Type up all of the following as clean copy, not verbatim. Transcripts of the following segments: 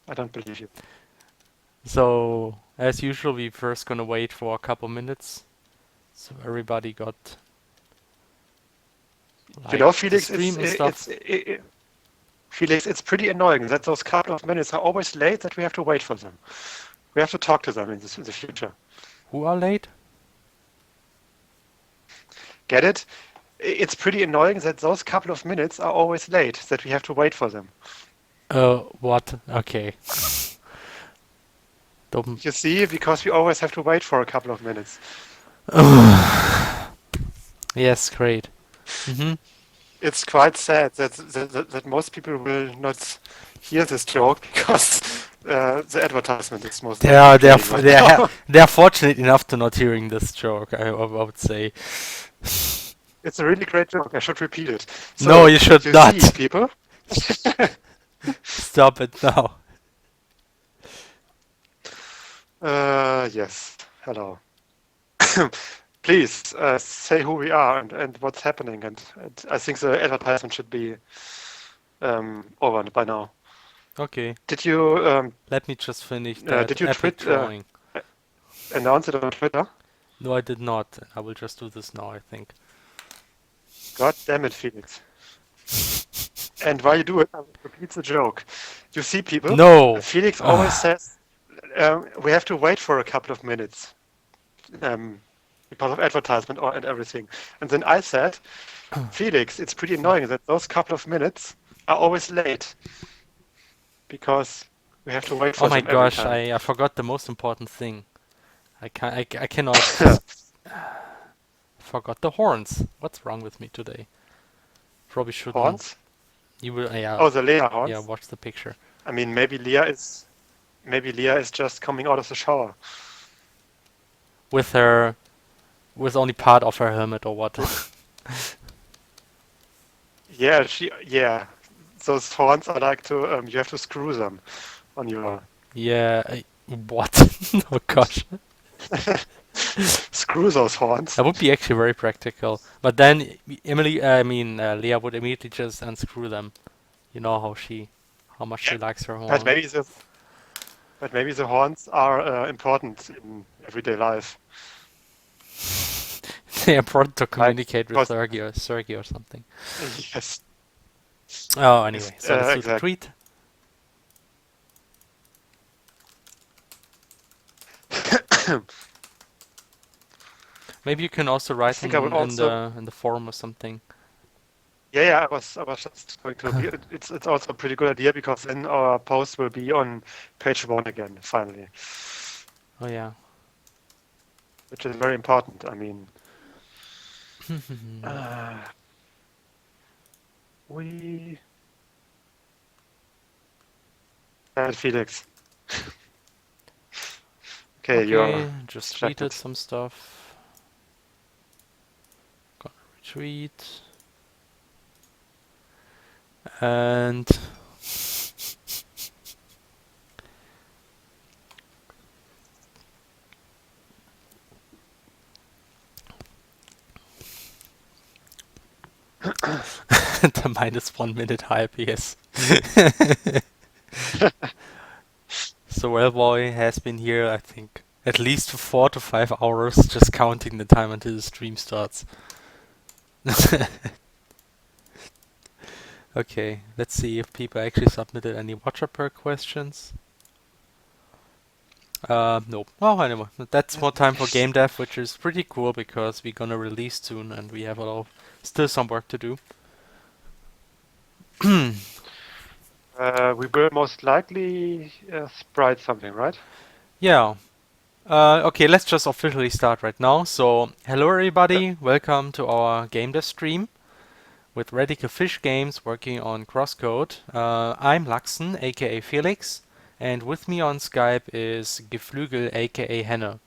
I don't believe you. So, as usual, we first gonna wait for a couple minutes. So everybody got You know, like the Felix, stream and stuff. Felix, it's pretty annoying that those couple of minutes are always late. That we have to wait for them. We have to talk to them in the future. Who are late? Get it? It's pretty annoying that those couple of minutes are always late. That we have to wait for them. What? Okay. Don't. You see, because we always have to wait for a couple of minutes. Yes, great. Mm-hmm. It's quite sad that most people will not hear this joke because the advertisement is most They likely are playing right now. they are fortunate enough to not hearing this joke. I would say. It's a really great joke. I should repeat it. No, So, you should you not. see, people. Stop it now. Yes. Hello. Please say who we are and what's happening. And I think the advertisement should be over by now. Okay. Did you Let me just finish that did you epic tweet drawing. announce it on Twitter? No, I did not. I will just do this now, I think. God damn it, Felix. And while you do it, I will repeat the joke. You see, people, No. Felix always says we have to wait for a couple of minutes because of advertisement and everything. And then I said, Felix, it's pretty annoying that those couple of minutes are always late because we have to wait Oh for my them every gosh, time. I forgot the most important thing. I cannot forgot the horns. What's wrong with me today? Probably shouldn't. Horns? You will Oh, the Leia yeah, horns. watch the picture. I mean, maybe Leia is just coming out of the shower. With her with only part of her helmet or what? Yeah. Those horns are like to you have to screw them on your Yeah, what? Oh gosh. screw those horns. That would be actually very practical. But then Leah would immediately just unscrew them. You know how much Yeah. she likes her But horn. maybe the but maybe the horns are important in everyday life. They are important to Like communicate with because Sergey or something. yes, Oh, yes, anyway, so let's do the exactly. tweet. Maybe you can also I write think I will in also the forum or something. yeah, I was just going to be it's also a pretty good idea because then our post will be on page one again finally, Oh yeah. which is very important. I mean, uh, we Felix. Okay, you're Okay, just tweeted distracted. some stuff. Gonna retweet. And the minus 1 minute hype, yes. So Wellboy has been here, I think, at least for 4 to 5 hours, just counting the time until the stream starts. Okay, let's see if people actually submitted any Watcher Perk questions. Nope. Well, anyway, that's more time for game dev, which is pretty cool because we're gonna release soon and we have a lot of, still some work to do. We will most likely sprite something, right? Yeah. Okay, let's just officially start right now. So, hello Yep. everybody, welcome to our game dev stream with Radical Fish Games working on CrossCode. I'm Laxen, aka Felix, and with me on Skype is Geflügel, aka Henne.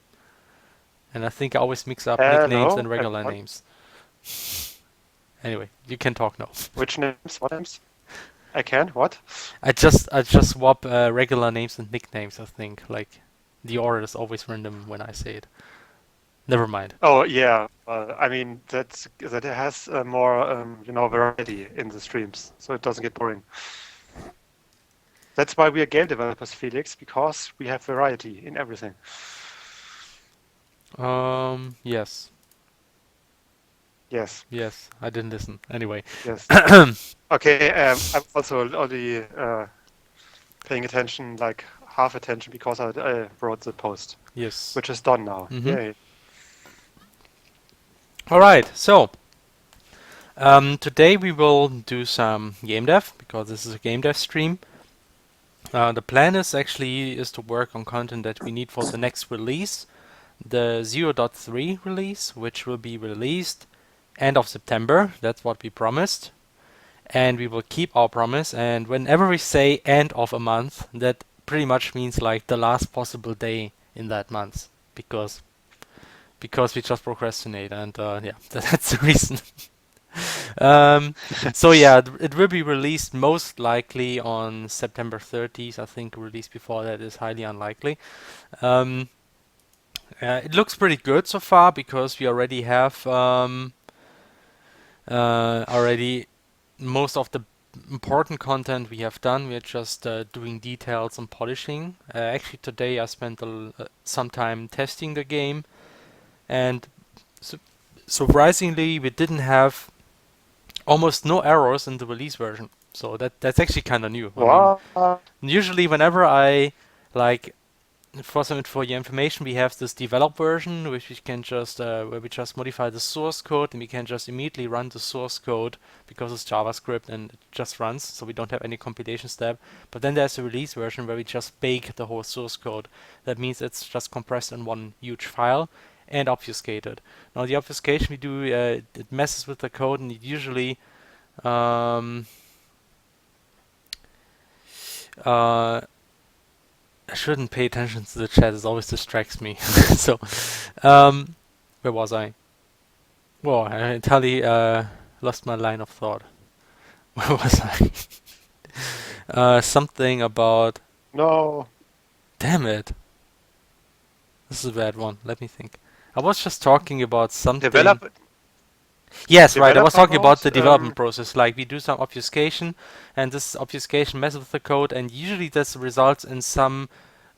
And I think I always mix up nicknames and Hello, regular everyone. names. Anyway, you can talk now. Which names? What names? I can. What? I just swap regular names and nicknames. I think like the order is always random when I say it. Never mind. Oh, yeah. I mean, that has more, variety in the streams, so it doesn't get boring. That's why we are game developers, Felix, because we have variety in everything. Yes. Yes, Yes, I didn't listen. Anyway. yes. Okay, I'm also only paying attention, like half attention, because I wrote the post, Yes. which is done now. Mm-hmm. Yay. All right. So today we will do some game dev because this is a game dev stream. The plan is to work on content that we need for the next release, the 0.3 release, which will be released end of September. That's what we promised. And we will keep our promise. And whenever we say end of a month, that pretty much means like the last possible day in that month, because we just procrastinate, and yeah, that's the reason. So yeah, it will be released most likely on September 30th. I think release before that is highly unlikely. Um, it looks pretty good so far because we already have already most of the important content we have done. We are just doing details and polishing. Actually, today I spent some time testing the game, and su surprisingly, we didn't have almost no errors in the release version. So that's actually kind of new. I mean, What? usually whenever I like for your information, we have this develop version, which we can just where we just modify the source code, and we can just immediately run the source code because it's JavaScript and it just runs, so we don't have any compilation step. But then there's a release version where we just bake the whole source code. That means it's just compressed in one huge file and obfuscated. Now the obfuscation we do, it messes with the code, and it usually um, uh, I shouldn't pay attention to the chat, it always distracts me. So, where was I? Well, I entirely lost my line of thought. Where was I? Something about. No. Damn it. This is a bad one. Let me think. I was just talking about something. Develop Yes, right. I was developer talking about mode? the development process. Like we do some obfuscation, and this obfuscation messes with the code, and usually this results in some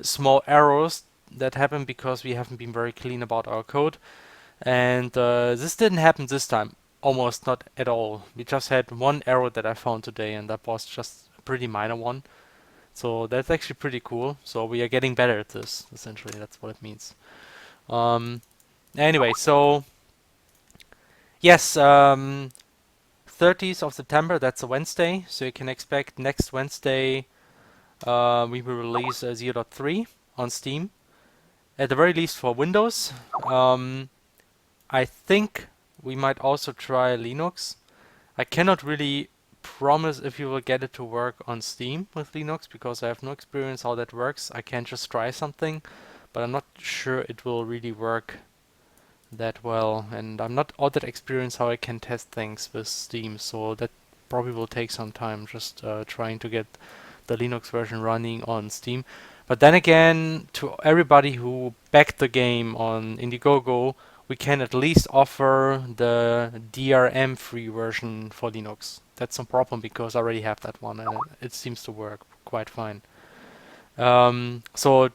small errors that happen because we haven't been very clean about our code. And this didn't happen this time. Almost not at all. We just had one error that I found today, and that was just a pretty minor one. So that's actually pretty cool. So we are getting better at this. Essentially, that's what it means. Um, anyway, so yes, 30th of September. That's a Wednesday. So you can expect next Wednesday. We will release 0.3 on Steam. At the very least for Windows. I think we might also try Linux. I cannot really promise if you will get it to work on Steam with Linux because I have no experience how that works. I can just try something, but I'm not sure it will really work that well, and I'm not all that experienced how I can test things with Steam, so that probably will take some time just trying to get the Linux version running on Steam. But then again, to everybody who backed the game on Indiegogo, we can at least offer the DRM-free version for Linux. That's no problem because I already have that one and it seems to work quite fine. So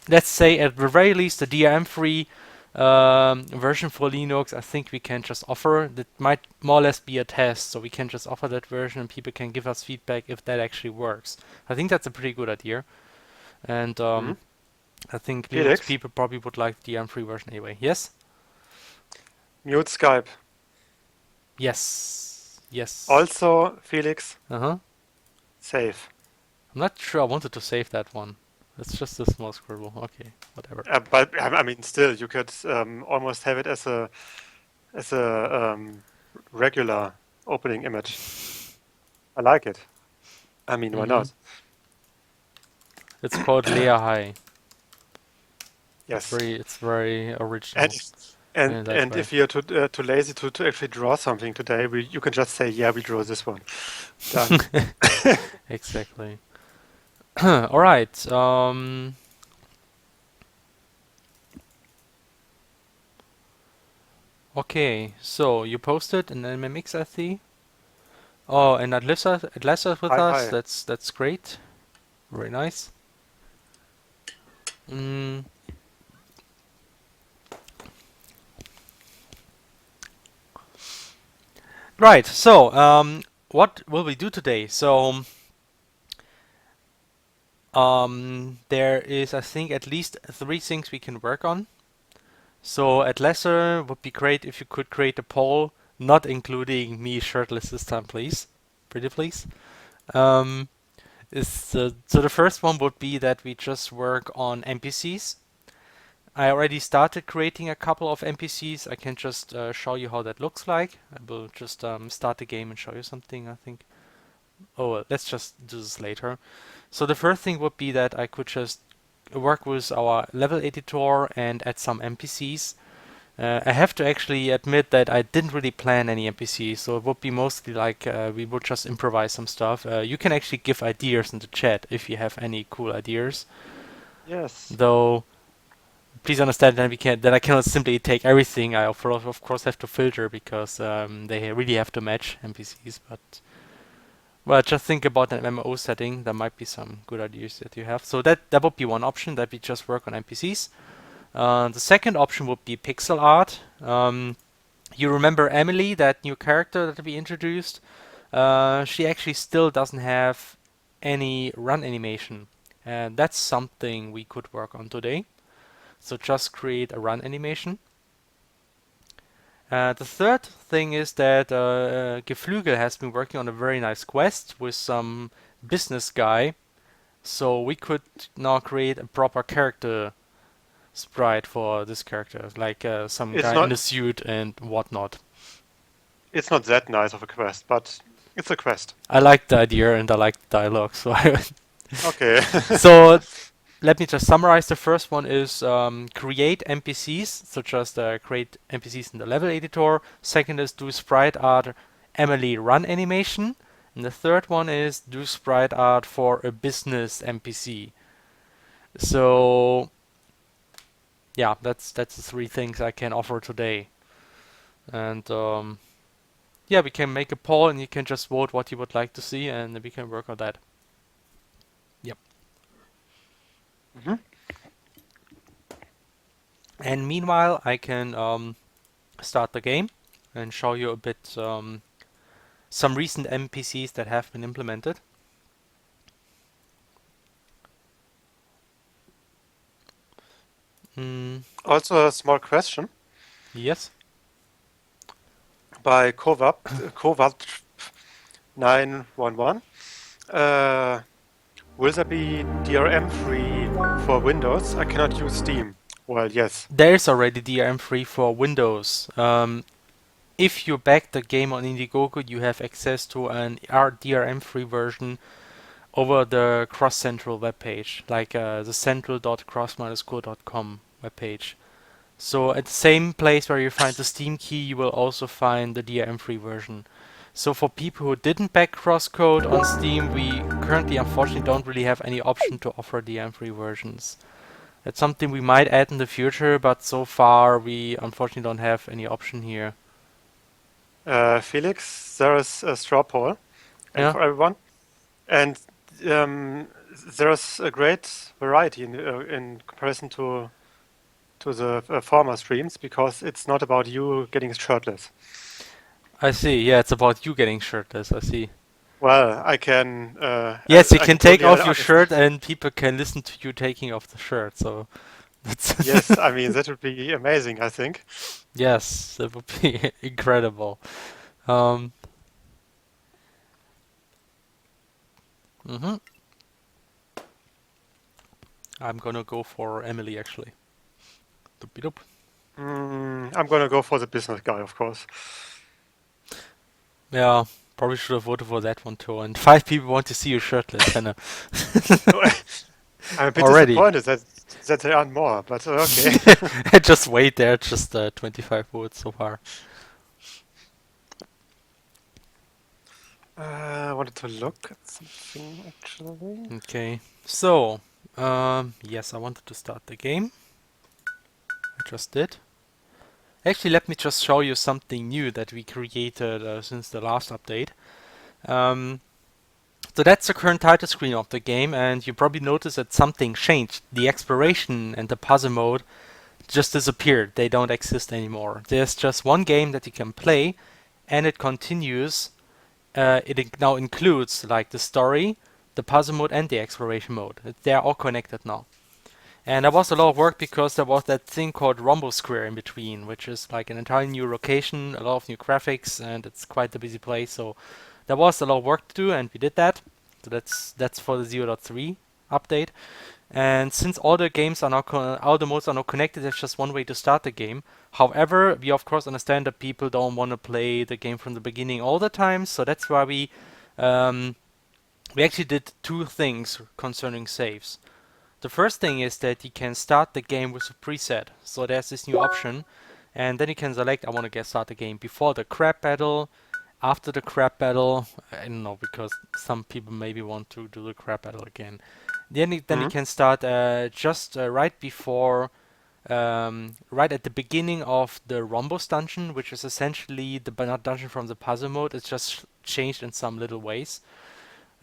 let's say at the very least the DRM-free version for Linux, I think we can just offer. That might more or less be a test, so we can just offer that version and people can give us feedback if that actually works. I think that's a pretty good idea. And I think Linux Felix, people probably would like the DRM-free version anyway. Yes? mute Skype. Yes. Yes. Also, Felix, Uh-huh. save. I'm not sure I wanted to save that one. It's just a small scribble. Okay, whatever. But I mean, still, you could almost have it as a regular opening image. I like it. I mean, why not? It's called Lea High. Yes. It's very original. And if you're too lazy to actually draw something today, you can just say, yeah, we draw this one. Done. Exactly. All right. Okay. So you posted an MMX, I see. Oh, and Atlas with us. Hi. That's great. Very nice. Mm. Right. So, what will we do today? So, there is, I think, at least 3 things we can work on. So, at lesser would be great if you could create a poll, not including me shirtless this time, please. Pretty please. Um, so the first one would be that we just work on NPCs. I already started creating a couple of NPCs. I can just show you how that looks like. I will just start the game and show you something, I think. Oh, well, let's just do this later. So the first thing would be that I could just work with our level editor and add some NPCs. I have to actually admit that I didn't really plan any NPCs, so it would be mostly like we would just improvise some stuff. You can actually give ideas in the chat if you have any cool ideas. Yes. Though, please understand that I cannot simply take everything. I of course have to filter because they really have to match NPCs. But well, just think about an MMO setting. There might be some good ideas that you have. So that would be one option, that we just work on NPCs. The second option would be pixel art. You remember Emilie, that new character that we introduced? She actually still doesn't have any run animation, and that's something we could work on today. So just create a run animation. The third thing is that Geflügel has been working on a very nice quest with some business guy. So we could now create a proper character sprite for this character, like some It's guy in not a suit and whatnot. it's not that nice of a quest, but it's a quest. I like the idea and I like the dialogue, so Okay. so let me just summarize. The first one is create NPCs, so just create NPCs in the level editor. Second is do sprite art Emilie run animation. And the third one is do sprite art for a business NPC. So yeah, that's the 3 things I can offer today. And yeah, we can make a poll and you can just vote what you would like to see and we can work on that. Yep. Mhm. And meanwhile, I can start the game and show you a bit some recent NPCs that have been implemented. Mm, Also, a small question yes. by Kovat 911. Will there be DRM free for Windows? I cannot use Steam. Well, yes. There's already DRM-free for Windows. If you back the game on Indiegogo, you have access to an DRM-free version over the Cross Central webpage, like the central.cross-code.com webpage. So at the same place where you find the Steam key, you will also find the DRM-free version. So for people who didn't back CrossCode on Steam, we currently unfortunately don't really have any option to offer DRM-free versions. That's something we might add in the future, but so far we unfortunately don't have any option here. Felix, there is a straw poll, and Yeah, for everyone, and there is a great variety in comparison to the former streams because it's not about you getting shirtless. I see. Yeah, it's about you getting shirtless. I see. Well, I can. Yes, you I can can totally take off your understand. shirt and people can listen to you taking off the shirt. So that's Yes, I mean that would be amazing, I think. yes, that would be incredible. Um, mhm. I'm gonna go for Emilie actually. Doop-de-doop. I'm gonna go for the business guy, of course. Yeah, probably should have voted for that one too. And 5 people want to see you shirtless, and I'm a bit already. disappointed that there aren't more, but okay. Just wait there, just 25 votes so far. I wanted to look at something actually. Okay, so yes, I wanted to start the game. I just did. Actually, let me just show you something new that we created since the last update. Um, So that's the current title screen of the game, and you probably noticed that something changed. The exploration and the puzzle mode just disappeared. They don't exist anymore. There's just one game that you can play, and it continues. Now includes like the story, the puzzle mode, and the exploration mode. They're all connected now. And there was a lot of work because there was that thing called Rombo Square in between, which is like an entirely new location, a lot of new graphics, and it's quite a busy place. So there was a lot of work to do, and we did that. So that's for the 0.3 update. And since all the games are now all the modes are now connected, there's just one way to start the game. However, we of course understand that people don't want to play the game from the beginning all the time, so that's why um, we actually did two things concerning saves. The first thing is that you can start the game with a preset. So there's this new option, and then you can select I want to get start the game before the crab battle, after the crab battle. I don't know, because some people maybe want to do the crab battle again. Then you Hmm? can start just right before, right at the beginning of the Rhombus dungeon, which is essentially the dungeon from the puzzle mode. It's just changed in some little ways.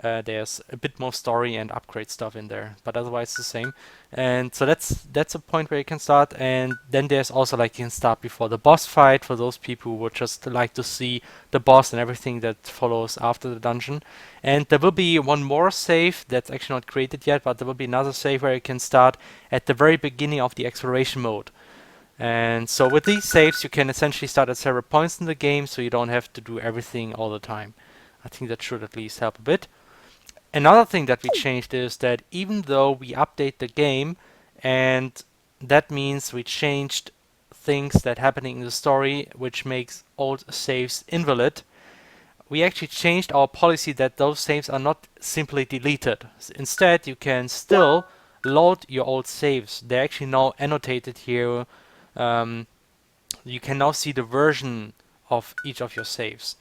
There's a bit more story and upgrade stuff in there, but otherwise the same. And so that's a point where you can start. And then there's also like you can start before the boss fight for those people who would just like to see the boss and everything that follows after the dungeon. And there will be one more save that's actually not created yet, but there will be another save where you can start at the very beginning of the exploration mode. And so with these saves, you can essentially start at several points in the game, so you don't have to do everything all the time. I think that should at least help a bit. Another thing that we changed is that even though we update the game, and that means we changed things that happening in the story, which makes old saves invalid, we actually changed our policy that those saves are not simply deleted. Instead, you can still load your old saves. They're actually now annotated here. Um, you can now see the version of each of your saves.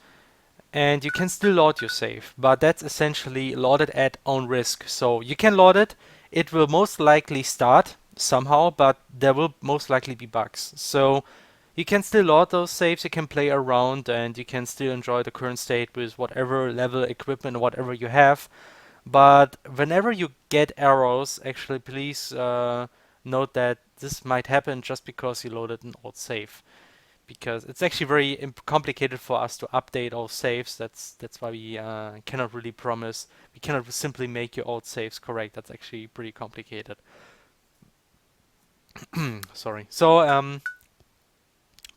And you can still load your save, but that's essentially loaded at own risk. So you can load it, it will most likely start somehow, but there will most likely be bugs. So you can still load those saves, you can play around, and you can still enjoy the current state with whatever level equipment, whatever you have. But whenever you get errors, actually please note that this might happen just because you loaded an old save, because it's actually very complicated for us to update all saves. That's why we cannot really promise. We cannot simply make your old saves correct. That's actually pretty complicated. Sorry. So,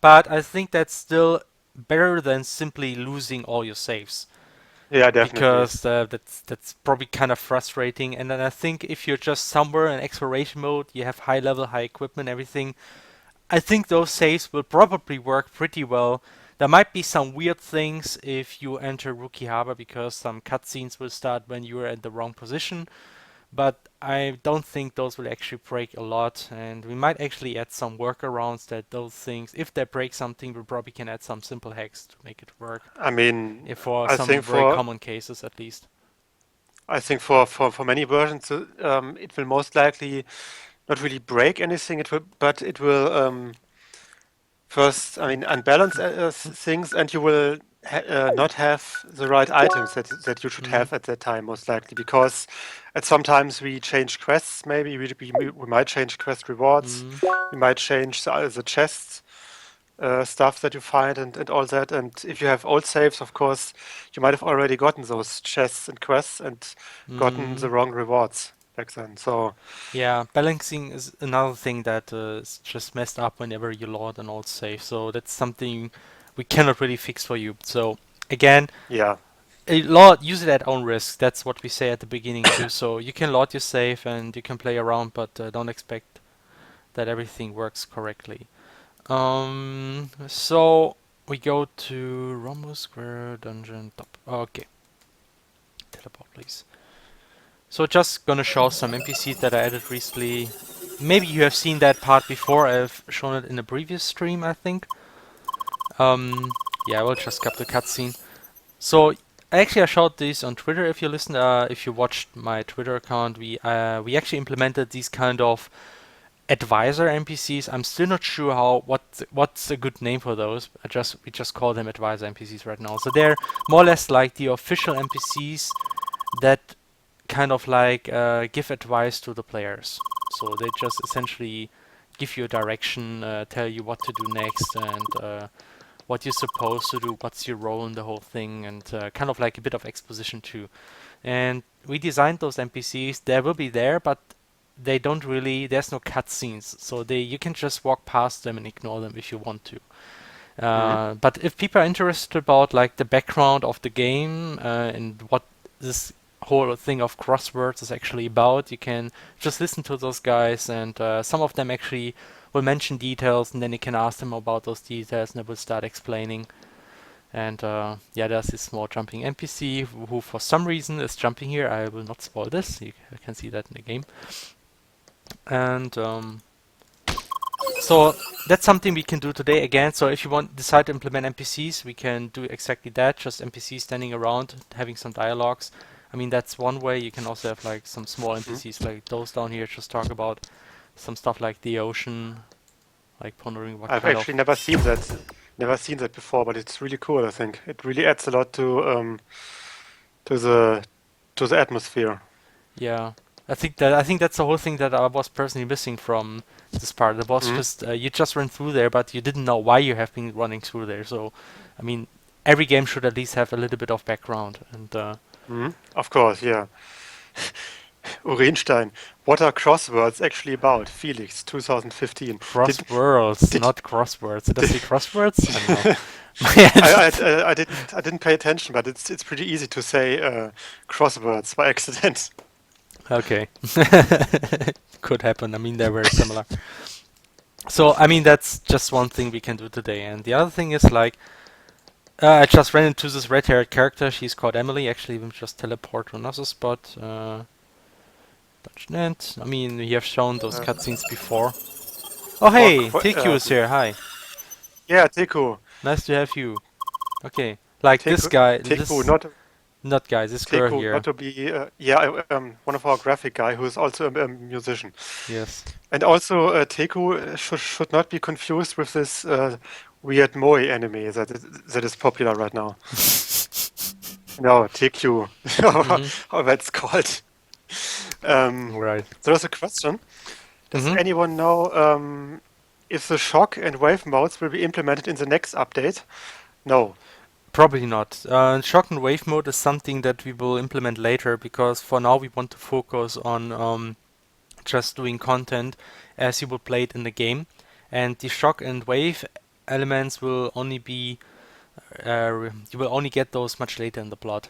but I think that's still better than simply losing all your saves, Yeah, definitely. because that's probably kind of frustrating. And then I think if you're just somewhere in exploration mode, you have high level, high equipment, everything, I think those saves will probably work pretty well. There might be some weird things if you enter Rookie Harbor, because some cutscenes will start when you are in the wrong position, but I don't think those will actually break a lot, and we might actually add some workarounds that those things, if they break something, we probably can add some simple hacks to make it work, I mean, if for I some think very for common cases at least. I think for many versions, it will most likely not really break anything. But it will first, I mean, unbalance things, and you will not have the right items that you should Mm, have at that time, most likely, because at sometimes we change quests. Maybe we might change quest rewards. mm, We might change the chests stuff that you find and all that. And if you have old saves, of course, you might have already gotten those chests and quests and gotten mm. the wrong rewards back then. So Yeah, balancing is another thing that is just messed up whenever you load an old save. So that's something we cannot really fix for you. So again, yeah, use it at own risk. That's what we say at the beginning too. So you can load your save and you can play around, but don't expect that everything works correctly. So we go to Rumble Square Dungeon Top. Okay, teleport please. So just gonna show some NPCs that I added recently. Maybe you have seen that part before. I've shown it in a previous stream, I think. Yeah, I will just cut the cutscene. So actually, I showed this on Twitter. If you listen, if you watched my Twitter account, we actually implemented these kind of advisor NPCs. I'm still not sure what's a good name for those. We just call them advisor NPCs right now. So they're more or less like the official NPCs that kind of like give advice to the players. So they just essentially give you a direction, tell you what to do next, and what you're supposed to do, what's your role in the whole thing, and kind of like a bit of exposition too. And we designed those NPCs. They will be there, but they don't really. There's no cutscenes, so you can just walk past them and ignore them if you want to. Mhm. But if people are interested about like the background of the game and what this whole thing of crosswords is actually about, you can just listen to those guys, and some of them actually will mention details, and then you can ask them about those details, and they will start explaining. And yeah, there's this small jumping NPC who for some reason is jumping here. I will not spoil this. You can see that in the game. And so that's something we can do today again. So if you decide to implement NPCs, we can do exactly that. Just NPCs standing around, having some dialogues. I mean, that's one way. You can also have like some small Mhm. NPCs like those down here. Just talk about some stuff like the ocean, like pondering what I've kind of actually never seen that before, but it's really cool, I think. It really adds a lot to the to the atmosphere. yeah. I think that's the whole thing that I was personally missing from this part. It was Mhm. just you just ran through there, but you didn't know why you have been running through there. So, I mean, every game should at least have a little bit of background. And Mhm. Of course, yeah. Urinstein, what are crosswords actually about? Felix, 2015. crosswords, Did not crosswords. Did I did say crosswords? I don't know. My head. I didn't pay attention, but it's pretty easy to say crosswords by accident. Okay, could happen. I mean, they're very similar. So, I mean, that's just one thing we can do today. And the other thing is like, I just ran into this red-haired character. She's called Emilie. Actually, we just teleport to another spot. Touch net. I mean, we have shown those Uh, cutscenes before. Oh, or hey, TQ is here. Hi, yeah, Teku, nice to have you. Okay, like this Teku, guy, Teku, this not guy, this girl Teku, not here. to be yeah, one of our graphic guy who is also a musician. Yes. And also, Teku should not be confused with this weird Moe anime that is popular right now. No, TQ, Mhm. how that's called. Um, Right. there's a question. Does Mhm. anyone know if the shock and wave modes will be implemented in the next update? No. Probably not. Shock and wave mode is something that we will implement later because for now we want to focus on just doing content as you would play it in the game, and the shock and wave elements will only be you will only get those much later in the plot.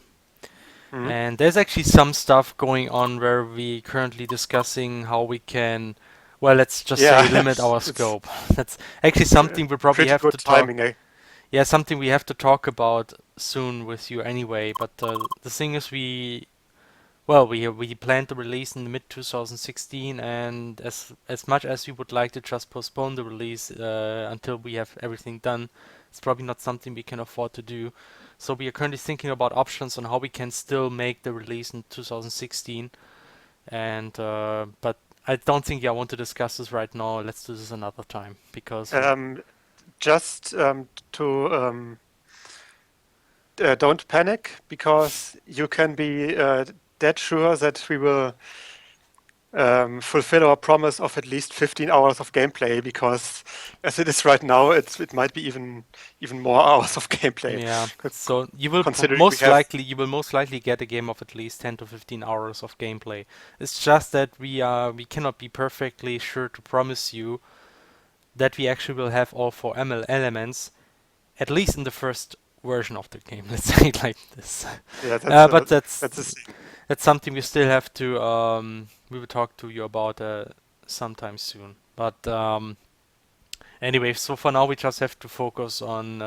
Hmm? And there's actually some stuff going on where we currently discussing how we can, well, let's just say Yeah, limit our it's scope. That's actually something we'll probably pretty have good to talk. timing, eh? Yeah, something we have to talk about soon with you anyway. But the thing is, we plan to release in the mid 2016, and as much as we would like to just postpone the release until we have everything done, it's probably not something we can afford to do. So we are currently thinking about options on how we can still make the release in 2016. And but I don't think I want to discuss this right now. Let's do this another time because Um, just to don't panic because you can be dead sure that we will fulfill our promise of at least 15 hours of gameplay because as it is right now, it might be even more hours of gameplay. yeah. c- So you will Considering we have, you will most likely get a game of at least 10 to 15 hours of gameplay. It's just that we cannot be perfectly sure to promise you that we actually will have all four ML elements at least in the first version of the game. Let's say it like this. yeah, But that's the thing. that's something we still have to we will talk to you about sometime soon. But anyway, so for now we just have to focus on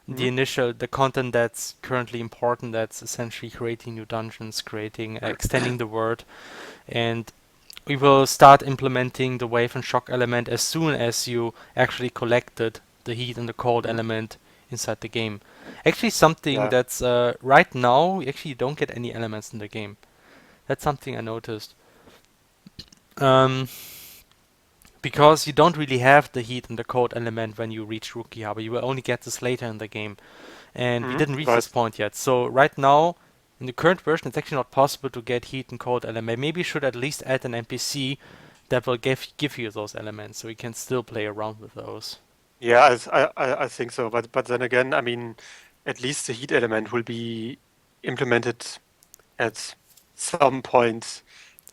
Mhm. the content that's currently important. That's essentially creating new dungeons, creating extending the world, and we will start implementing the wave and shock element as soon as you actually collected the heat and the cold Mhm. element inside the game. Actually, something Yeah. that's right now, you actually don't get any elements in the game. That's something I noticed. Um, because you don't really have the heat and the cold element when you reach Rookie Harbor. You will only get this later in the game. And we Mhm. didn't reach this Right. point yet. So right now, In the current version, it's actually not possible to get heat and cold element. Maybe you should at least add an NPC that will give you those elements, so you can still play around with those. Yeah, I think so. But then again, I mean, at least the heat element will be implemented at some point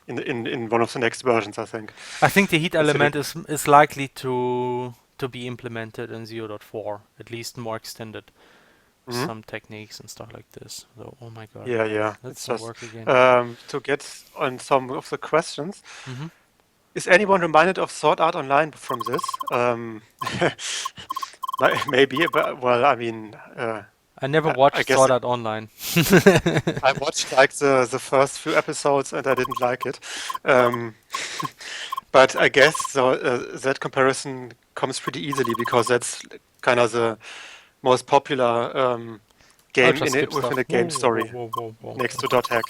in one of the next versions, I think. I think the heat Considering. element is likely to be implemented in 0.4, at least more extended. Mhm. Some techniques and stuff like this. So, oh my god, Yeah, yeah. that's It's some just work again. to get on some of the questions. Hmm. Is anyone reminded of Sword Art Online from this? Maybe, but well, I mean, I never I watched guess Sword Art Online. I watched like the first few episodes and I didn't like it. Um, but I guess so, that comparison comes pretty easily because that's kind of the most popular I'll game just in it skip within stuff. a Whoa, game whoa, story whoa, whoa, whoa, next whoa. to Dot Hack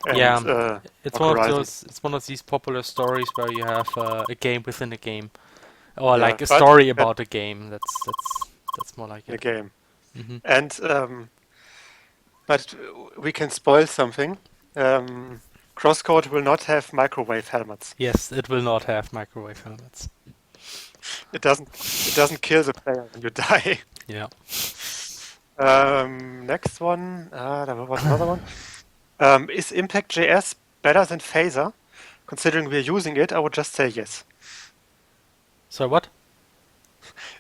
and Yeah, it's Rock one of Horizon. those. It's one of these popular stories where you have a game within a game, or Yeah, like a but story about a game. That's more like in a it. game. Hmm. And but we can spoil something. CrossCode will not have microwave helmets. Yes, it will not have microwave helmets. It doesn't. It doesn't kill the player when you die. Yeah. Next one. There was another one. Is Impact.js better than Phaser? Considering we're using it, I would just say yes. So what?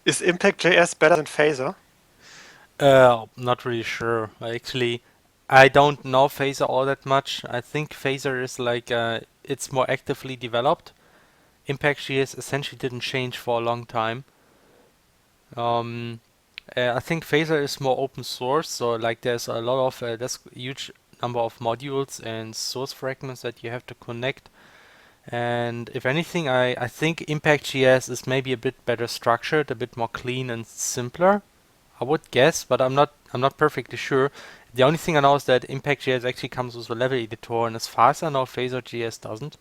Is Impact.js better than Phaser? Not really sure. Actually, I don't know Phaser all that much. I think Phaser is like it's more actively developed. Impact.js essentially didn't change for a long time. Um, I think Phaser is more open source, so like there's a huge number of modules and source fragments that you have to connect. And if anything, I think Impact.js is maybe a bit better structured, a bit more clean and simpler. I would guess, but I'm not perfectly sure. The only thing I know is that Impact.js actually comes with a level editor, and as far as I know, Phaser.js doesn't.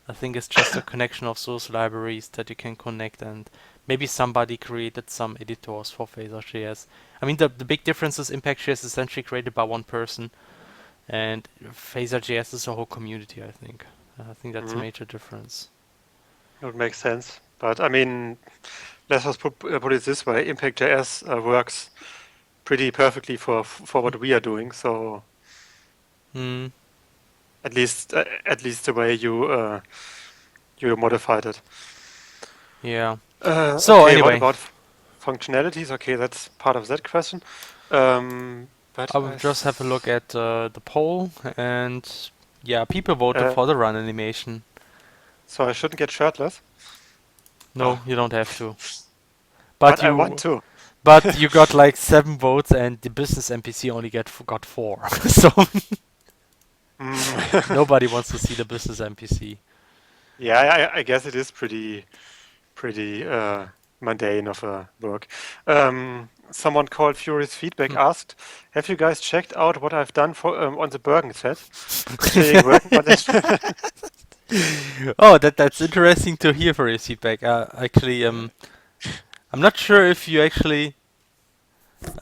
I think it's just a connection of source libraries that you can connect, and maybe somebody created some editors for Phaser.js. I mean, the big difference is Impact.js is essentially created by one person, and Phaser.js is a whole community, I think. I think that's a Hmm. major difference. It would make sense. But I mean, let's just put it this way: Impact.js works pretty perfectly for what we are doing. So Hmm. at least the way you modified it. Yeah. So Okay, what anyway, about functionalities? Okay, that's part of that question. But I will just have a look at the poll, and yeah, people voted uh, for the run animation. so I shouldn't get shirtless. No, Oh, you don't have to. But but I want you to. but you got like 7 votes, and the business NPC only got 4. So Mm. nobody wants to see the business NPC. Yeah, I guess it is pretty mundane of a work. Someone called Furious Feedback asked, "Have you guys checked out what I've done for on the Bergen set? Considering working on it." Oh, that's interesting to hear for your feedback. Actually, I'm not sure if you actually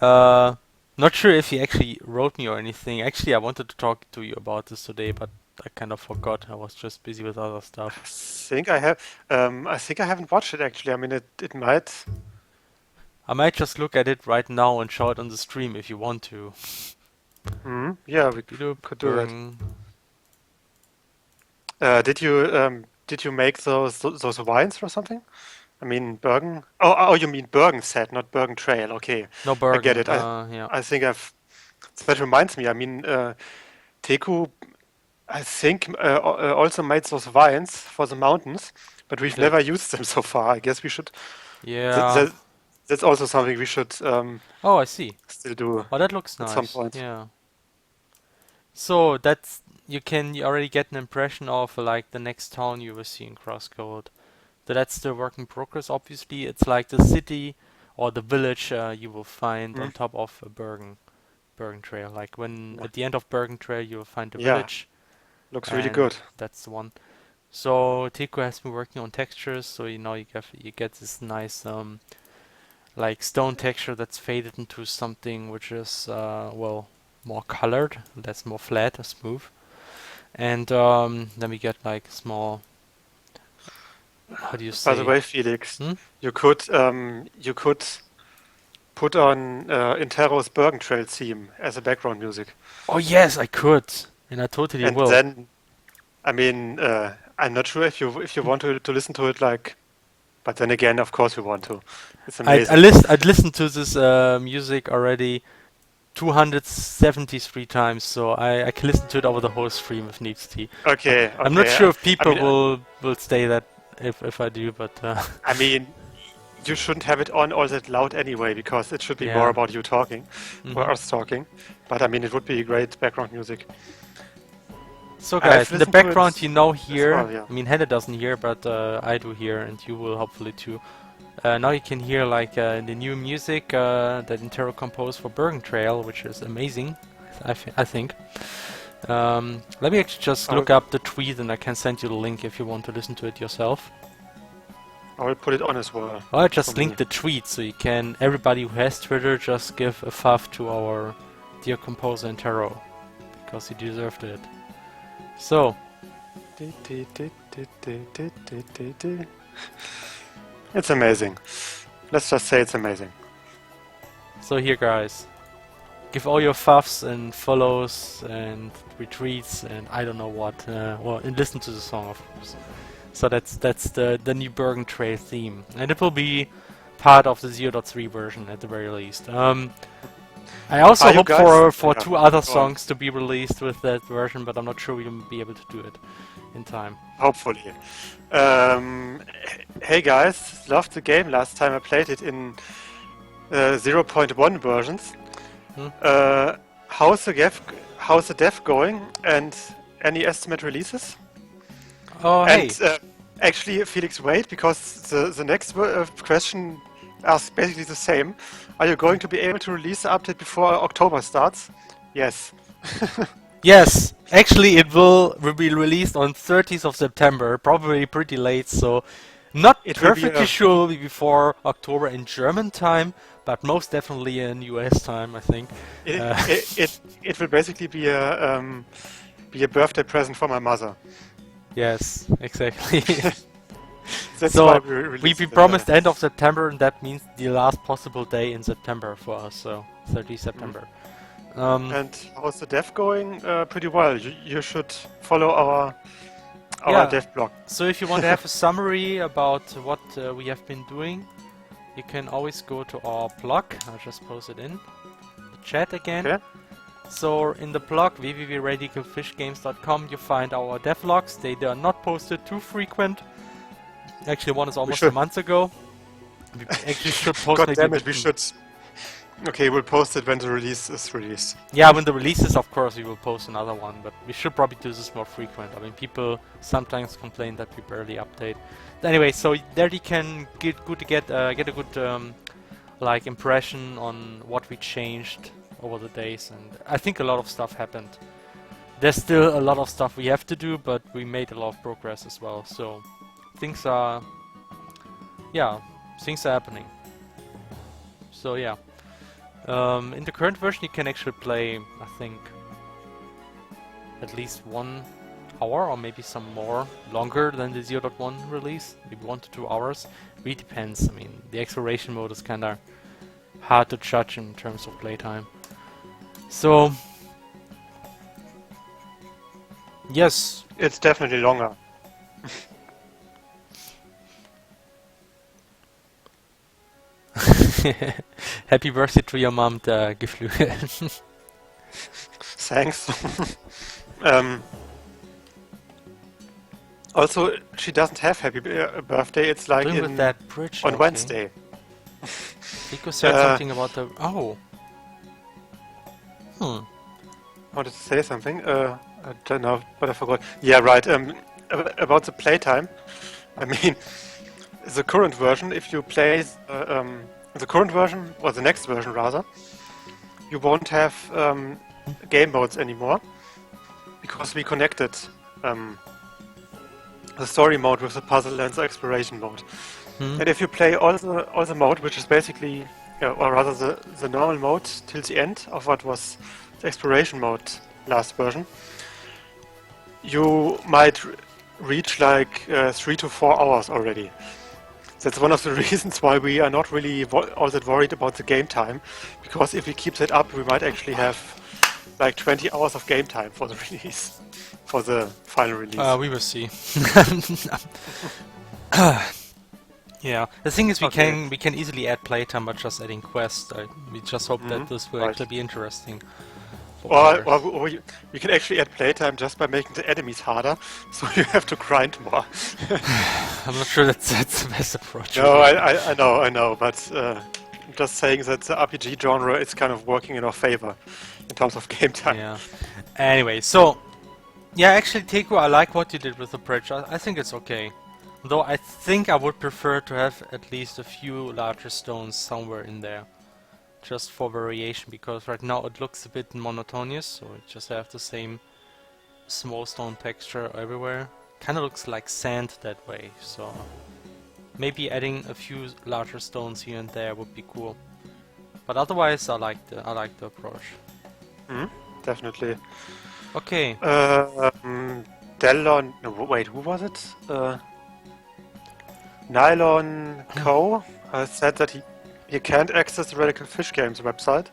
Uh, not sure if he actually wrote me or anything. Actually, I wanted to talk to you about this today, but I kind of forgot. I was just busy with other stuff. think I have. I think I haven't watched it actually. I mean, it might. I might just look at it right now and show it on the stream if you want to. Yeah, we Bidoop could do that. Bergen. Did you make those wines or something? I mean, Bergen. Oh, you mean Bergen set, not Bergen Trail. Okay, No, I get Bergen. it. I Yeah. I think I've. That reminds me. I mean, Teku, I think, also made those vines for the mountains, but He we've did. never used them so far. I guess we should. That, Yeah. that, that's also something we should Oh, I see. still do Oh, that looks at some nice. point. Yeah. So that's you already get an impression of like the next town you will see in CrossCode. So that's the work in progress. Obviously, it's like the city or the village you will find Mm, on top of a Bergen Trail. Like when no. at the end of Bergen Trail you will find the Yeah, village, looks really and good. that's the one. So Tico has been working on textures, so you get this nice like stone texture that's faded into something which is well more colored. That's more flat or smooth. And then we get like small. How do you By the say? way, Felix, Hmm? you could put on Intero's Bergen Trail theme as a background music, Oh yes, I could, and I totally and will. then I mean I'm not sure if you want to listen to it like, but then again, of course you want to. It's amazing. I'd listened to this music already 273 times, so I can listen to it over the whole stream if needs to. Okay, I'm not okay. sure if I people mean, will stay that if I do, but I mean, you shouldn't have it on all that loud anyway, because it should be more yeah. about you talking Hmm. or us talking. But I mean, it would be great background music. So I've guys, in the listened to background it you know as here, well, yeah. I mean Hannah doesn't hear, but I do hear, and you will hopefully too. Now you can hear like the new music that Intero composed for Bergen Trail, which is amazing, I think. Let me actually just I'll, look up the tweet and I can send you the link if you want to listen to it yourself. I'll put it on as well Or I for just me. linked the tweet so you can, everybody who has Twitter, just give a fav to our dear composer Intero, because he deserved it. So, It's amazing. Let's just say it's amazing. so here guys. Give all your favs and follows and retweets and I don't know what. Well, and listen to the song, of course. So that's the new Bergen Trail theme, and it will be part of the 0.3 version at the very least. I also Are you hope guys? for Yeah, two other go on. songs to be released with that version, but I'm not sure we'll be able to do it in time. Hopefully. Hey guys, loved the game last time I played it in 0.1 versions. Hmm? How's the dev going, and any estimate releases? Oh hey, And actually, Felix, wait, because the next question asks basically the same. Are you going to be able to release the update before October starts? Yes. yes, actually it will be released on 30th of September, probably pretty late, so not It will be perfectly a sure will be before October in German time, but most definitely in US time, I think. it, Uh, it will basically be a birthday present for my mother. yes, exactly. That's why So we we released it. promised end of September, and that means the last possible day in September for us, so 30 Mm. September. Um, And how's the dev going? Pretty well. You should follow our yeah, dev blog. so if you want to have a summary about what we have been doing, you can always go to our blog. I'll just post it in the chat again. Okay. So in the blog www.radicalfishgames.com you find our devlogs. They are not posted too frequent. Actually, one is We almost a should. month ago. We actually should post God maybe damn a it, we bit. should. Okay, we'll post it when the release is released. Yeah, when the releases, of course, we will post another one, but we should probably do this more frequent. I mean, people sometimes complain that we barely update. Anyway, so there you can get a good like impression on what we changed over the days, and I think a lot of stuff happened. There's still a lot of stuff we have to do, but we made a lot of progress as well. So things are, yeah, things are happening. So yeah. In the current version you can actually play, I think, at least 1 hour or maybe some more longer than the 0.1 release, maybe 1 to 2 hours. Really depends. I mean, the exploration mode is kinda hard to judge in terms of playtime. So, yes. It's definitely longer. Happy birthday to your mom, the Geflügel. Thanks. um, Also, she doesn't have happy birthday. It's like Doing with that bridge, on okay. Wednesday. Rico said something about the... Oh. Hmm. Wanted to say something. I don't know, but I forgot. Yeah, right. About the playtime. I mean, the current version, if you play the current version, or the next version rather, you won't have game modes anymore, because we connected the story mode with the puzzle and the exploration mode. Hmm. And if you play all the mode, which is basically, or rather the normal mode till the end of what was the exploration mode last version, you might reach like 3 to 4 hours already. That's one of the reasons why we are not really all that worried about the game time, because if we keep that up, we might actually have like 20 hours of game time for the release, for the final release. We will see. Yeah, the thing is, Okay. we can easily add playtime by just adding quests. We just hope that this will Right. actually be interesting for Or, players. or you can actually add playtime just by making the enemies harder, so you have to grind more. I'm not sure that's the best approach. No, Really. I know, but I'm just saying that the RPG genre is kind of working in our favor in terms of game time. Yeah. Anyway, so yeah, actually, Teku, I like what you did with the bridge. I think it's okay. Though I think I would prefer to have at least a few larger stones somewhere in there. Just for variation, because right now it looks a bit monotonous, so it just have the same small stone texture everywhere. Kinda looks like sand that way, so maybe adding a few larger stones here and there would be cool. But otherwise I like the approach. Definitely. Okay. Delon. No, wait, who was it? Nylon Co. Said that he can't access the Radical Fish Games website,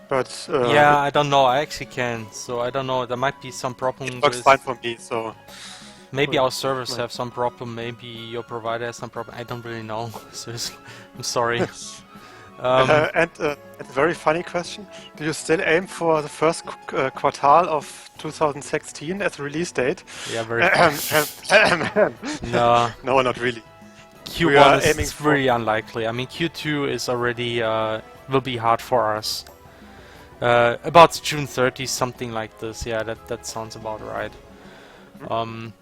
but Yeah, I don't know, I actually can, so I don't know, there might be some it problem works fine with... for me. So Maybe cool. our servers Right. have some problem, maybe your provider has some problem, I don't really know, seriously, I'm sorry. And a very funny question: do you still aim for the first quartile of 2016 as a release date? Yeah, very funny. No, No, not really. We Q1 are aiming is for. really unlikely. I mean, Q2 is already will be hard for us. About June 30th, something like this. Yeah, that sounds about right. Um,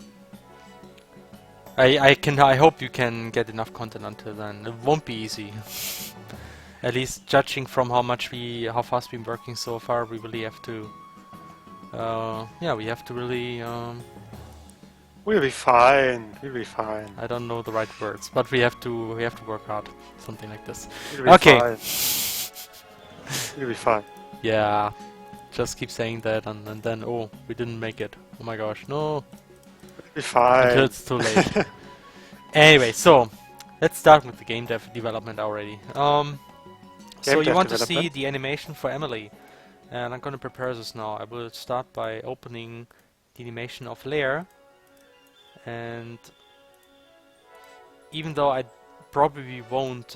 I hope you can get enough content until then. It won't be easy. At least judging from how fast we've been working so far, we really have to. Yeah, we have to really. We'll be fine. We'll be fine. I don't know the right words, but we have to work hard. Something like this. We'll be Okay. fine. We'll be fine. Yeah, just keep saying that and then, oh, we didn't make it. Oh my gosh, no. We'll be fine. Until it's too late. Anyway, so, let's start with the game development already. So you Dev want to see development. the animation for Emilie. And I'm gonna prepare this now. I will start by opening the animation of Lair. And even though I probably won't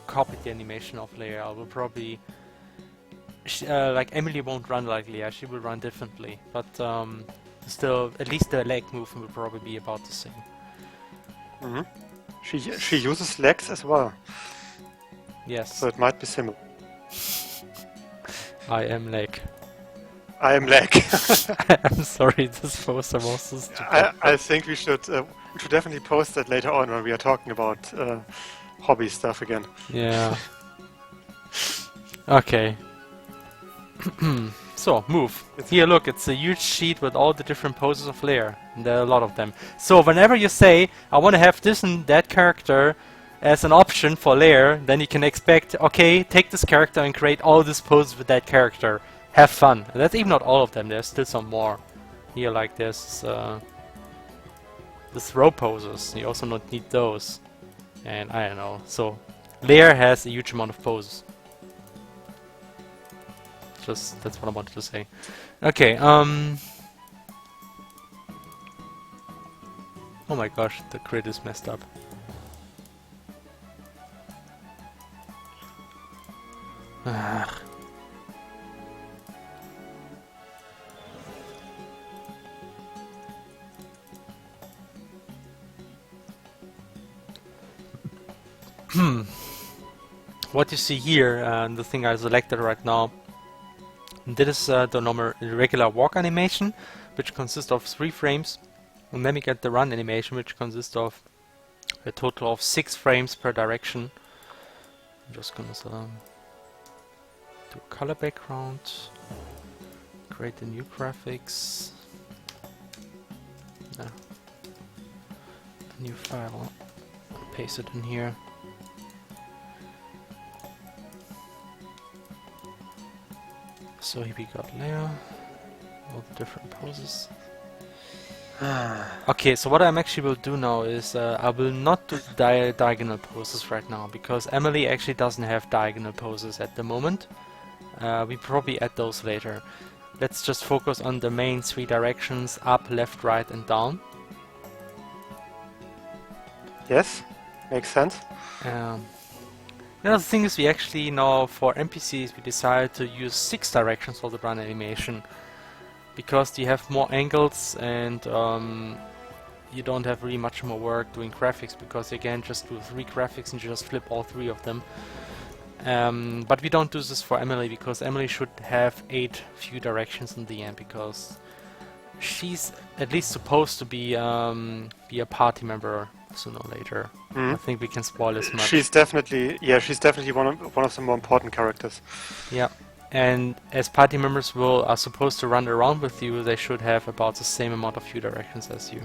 copy the animation of Lair, I will probably... like Emilie won't run like Leah, she will run differently, but still, at least the leg movement will probably be about the same. Hmm. She uses legs as well, Yes, so it might be similar. I am leg. I am leg. I'm sorry, this poster was so stupid. I think we should definitely post that later on when we are talking about hobby stuff again. Yeah. Okay. So, move. Here, look, it's a huge sheet with all the different poses of Lair. And there are a lot of them. So, whenever you say, I want to have this and that character as an option for Lair, then you can expect, okay, take this character and create all these poses with that character. Have fun. And that's even not all of them, there's still some more. Here, like this, the throw poses, you also don't need those. And I don't know. So, Lair has a huge amount of poses. Just that's what I wanted to say. Okay, oh my gosh, the grid is messed up. Ah. What you see here, the thing I selected right now, this is the normal regular walk animation, which consists of 3 frames, and then we get the run animation, which consists of a total of 6 frames per direction. I'm just gonna do a color background, create the new graphics, a new file, paste it in here. So here we got layer, all the different poses. Okay, so what I actually will do now is I will not do diagonal poses right now, because Emilie actually doesn't have diagonal poses at the moment. We probably add those later. Let's just focus on the main 3 directions: up, left, right, and down. Yes, makes sense. The other thing is, we actually now, for NPCs, we decided to use 6 directions for the run animation, because you have more angles and you don't have really much more work doing graphics, because you can just do 3 graphics and you just flip all 3 of them. But we don't do this for Emilie, because Emilie should have 8 view directions in the end, because she's at least supposed to be a party member sooner or later. I think we can spoil as much. She's definitely one of the more important characters. Yeah, and as party members are supposed to run around with you, they should have about the same amount of view directions as you.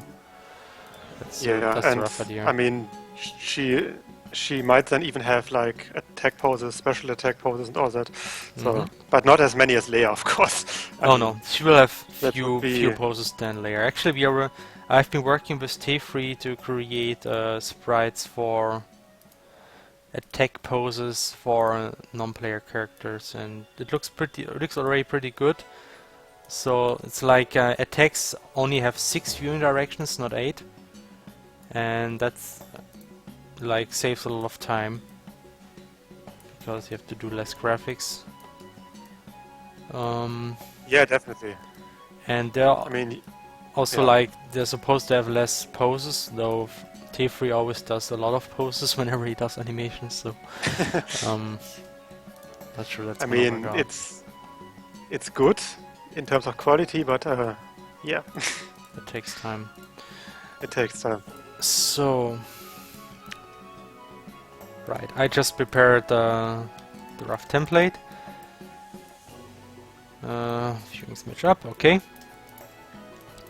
That's the rough idea. I mean, she might then even have like attack poses, special attack poses, and all that. So, but not as many as Leia, of course. No, she will have few poses than Leia. Actually, I've been working with T3 to create sprites for attack poses for non-player characters, and it looks already pretty good. So it's like attacks only have 6 viewing directions, not 8, and that's like saves a lot of time, because you have to do less graphics. Yeah, definitely. And there are also like they're supposed to have less poses, though T3 always does a lot of poses whenever he does animations, so not sure that's gonna work out. It's good in terms of quality, but yeah. It takes time. It takes time. So right, I prepared the rough template. Viewing image up, okay.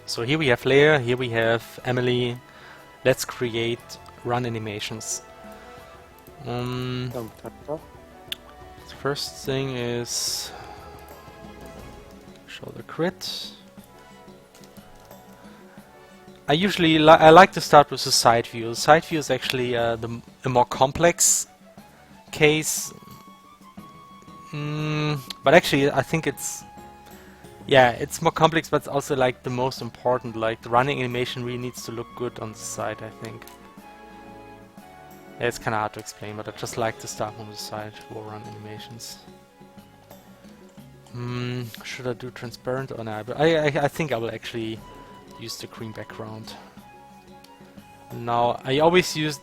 So here we have Leia, here we have Emilie. Let's create run animations. The first thing is show the crit. I like to start with the side view. The side view is actually the more complex case. But actually, I think it's more complex, but it's also like the most important. Like the running animation really needs to look good on the side, I think. Yeah, it's kind of hard to explain, but I just like to start on the side for run animations. Should I do transparent or not? But I think I will actually use the green background. Now I always used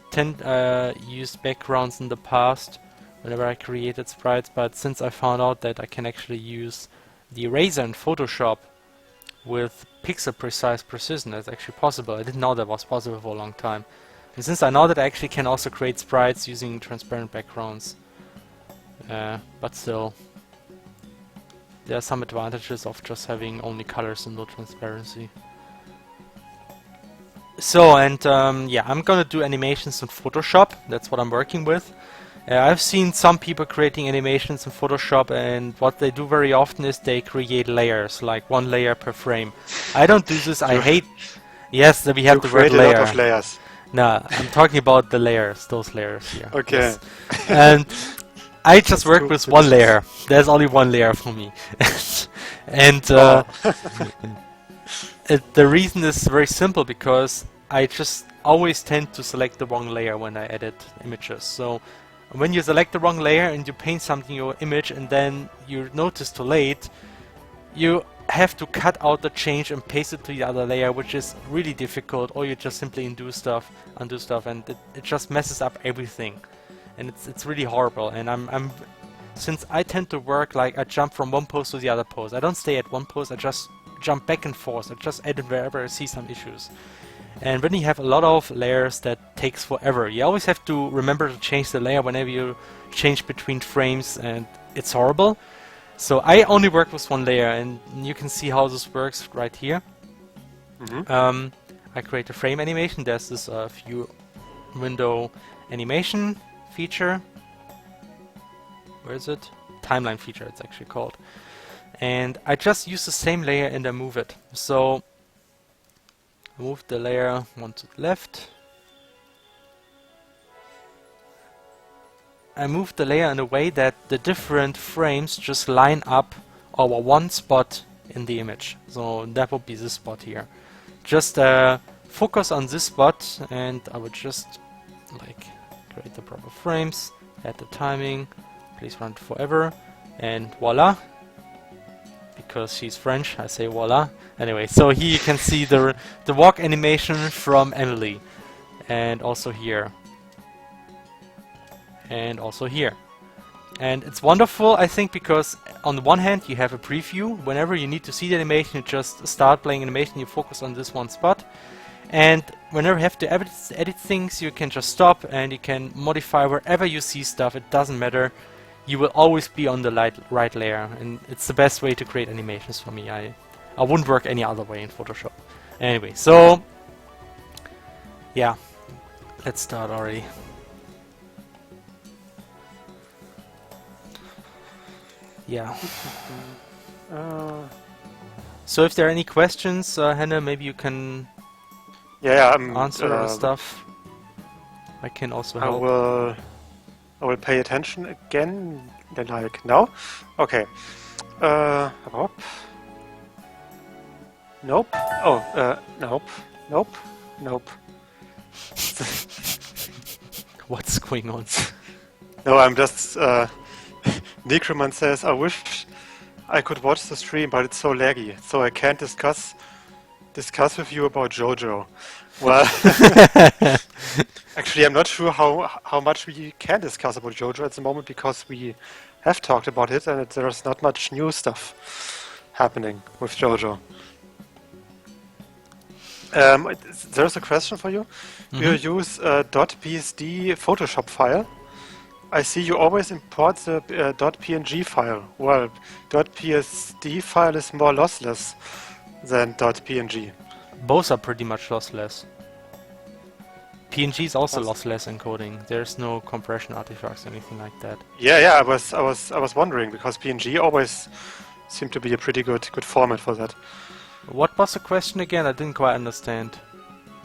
backgrounds in the past whenever I created sprites, but since I found out that I can actually use the eraser in Photoshop with pixel precise precision, that's actually possible. I didn't know that was possible for a long time. And since I know that I actually can also create sprites using transparent backgrounds, but still, there are some advantages of just having only colors and no transparency. So, and yeah, I'm gonna do animations in Photoshop. That's what I'm working with. I've seen some people creating animations in Photoshop, and what they do very often is they create layers, like 1 layer per frame. I don't do this. I hate. Yes, we have the word layer. You create a lot of layers. No, I'm talking about the layers, those layers here. Okay. Yes. And I just work with 1 layer. There's only 1 layer for me. And the reason is very simple, because I just always tend to select the wrong layer when I edit images. So when you select the wrong layer and you paint something in your image and then you notice too late, you have to cut out the change and paste it to the other layer, which is really difficult, or you just simply undo stuff, and it just messes up everything. And it's really horrible. And since I tend to work like I jump from one pose to the other pose. I don't stay at one pose, I just jump back and forth. I just edit wherever I see some issues. And when you have a lot of layers, that takes forever. You always have to remember to change the layer whenever you change between frames, and it's horrible. So I only work with 1 layer, and you can see how this works right here. I create a frame animation. There's this view window animation feature. Where is it? Timeline feature, it's actually called. And I just use the same layer and I move it. So I move the layer one to the left. I move the layer in a way that the different frames just line up over one spot in the image. So that would be this spot here. Just focus on this spot, and I would just like create the proper frames, add the timing, please run it forever, and voila. Because she's French, I say voila. Anyway, so here you can see the walk animation from Emilie, and also here. And also here. And it's wonderful, I think, because on the one hand you have a preview. Whenever you need to see the animation, you just start playing animation, you focus on this one spot. And whenever you have to edit things, you can just stop and you can modify wherever you see stuff. It doesn't matter. You will always be on the right layer, and it's the best way to create animations for me. I wouldn't work any other way in Photoshop. Anyway, so yeah, let's start already. Yeah. So if there are any questions, Hannah, maybe you can answer and stuff. I can also help. I will pay attention again. Then like now. Okay. Nope. Oh. Nope. Nope. Nope. What's going on? No, I'm just. Necroman says, I wish I could watch the stream, but it's so laggy, so I can't discuss with you about JoJo. Well, actually, I'm not sure how much we can discuss about JoJo at the moment, because we have talked about it, and there's not much new stuff happening with JoJo. There's a question for you. Do you use .psd Photoshop file? I see you always import the .png file. Well, .psd file is more lossless than .png. Both are pretty much lossless. PNG is also lossless encoding. There's no compression artifacts or anything like that. Yeah. I was wondering, because PNG always seemed to be a pretty good format for that. What was the question again? I didn't quite understand.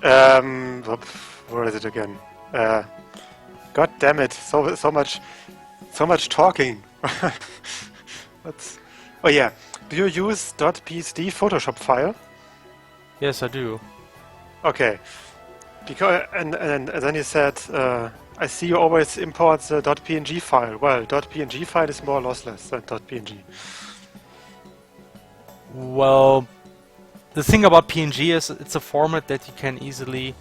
Where is it again? God damn it! So much talking. Oh yeah. Do you use .psd Photoshop file? Yes, I do. Okay. Because and then you said, I see you always import the .png file. Well, .png file is more lossless than .png. Well, the thing about PNG is it's a format that you can easily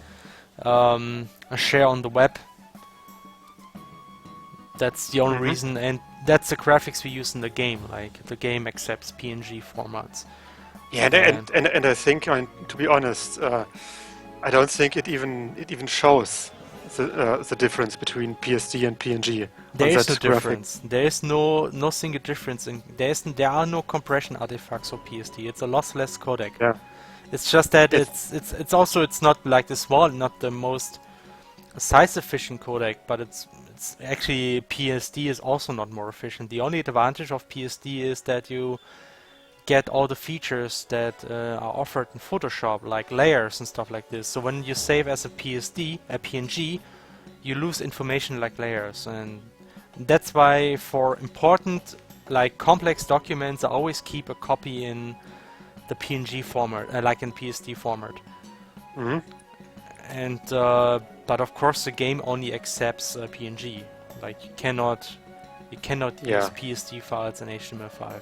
share on the web. That's the only reason, and that's the graphics we use in the game. Like, the game accepts PNG formats. Yeah, and I think, to be honest, I don't think it even shows the difference between PSD and PNG. There is no difference. There is no single difference. There are no compression artifacts for PSD. It's a lossless codec. Yeah. It's just that it's not like not the most size efficient codec, but it's actually PSD is also not more efficient. The only advantage of PSD is that you get all the features that are offered in Photoshop, like layers and stuff like this. So when you save as a PNG, you lose information like layers, and that's why for important, like complex documents, I always keep a copy in the PNG format, like in PSD format. And but of course the game only accepts PNG. Like you cannot use PSD files in HTML5.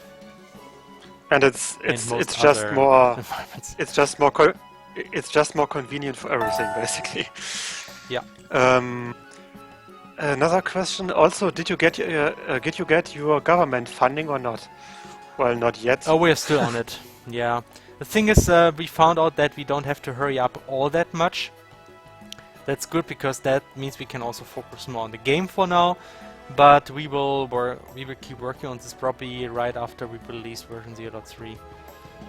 And it's just more convenient for everything, basically. Yeah. Another question. Also, did you get your government funding or not? Well, not yet. Oh, we're still on it. Yeah. The thing is, we found out that we don't have to hurry up all that much. That's good, because that means we can also focus more on the game for now. But we will keep working on this probably right after we release version 0.3.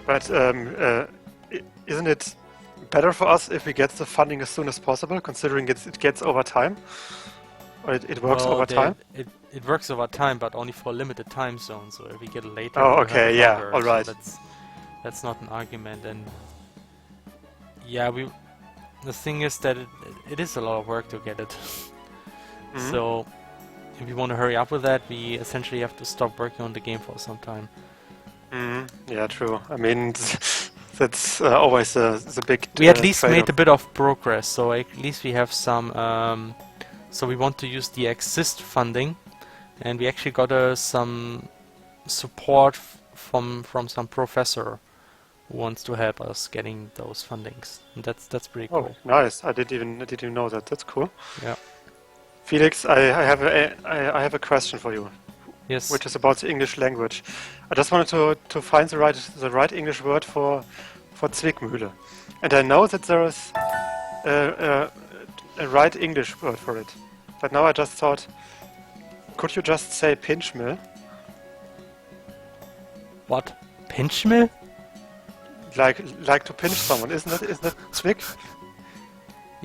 But isn't it better for us if we get the funding as soon as possible, considering it gets over time? Or it works Well, over time? it works over time, but only for a limited time zone. So if we get it later, Oh, we will have okay, it yeah, longer. all So right. that's not an argument. And yeah, the thing is that it is a lot of work to get it. Mhm. So if we want to hurry up with that, we essentially have to stop working on the game for some time. Yeah, true. I mean, that's always the big We at least made trade-off. a bit of progress, so at least we have some. So we want to use the exist funding, and we actually got some support from some professor who wants to help us getting those fundings. And that's pretty Oh, cool. nice. I didn't even know that. That's cool. Yeah. Felix, I have a question for you, Yes. which is about the English language. I just wanted to find the right English word for Zwickmühle, and I know that there is a right English word for it. But now I just thought, could you just say pinch mill? What? Pinch mill? Like to pinch someone, isn't that Zwick?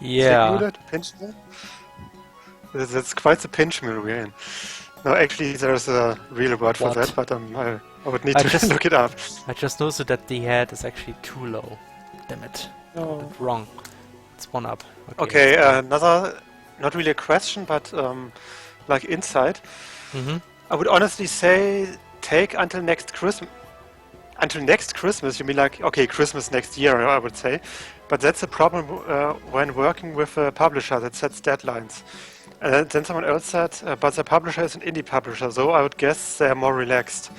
Yeah. Zwickmühle, to pinch mill? That's quite the pinch mill we're in. No, actually, there's a real word for What? that, but I would need I to just- look it up. I just noticed that the head is actually too low. Damn it. Oh. Wrong. It's one up. Okay, another, not really a question, but like insight. Mm-hmm. I would honestly say take until next Christmas. Until next Christmas, you mean like, okay, Christmas next year, I would say. But that's a problem when working with a publisher that sets deadlines. And then someone else said, but the publisher is an indie publisher, so I would guess they're more relaxed.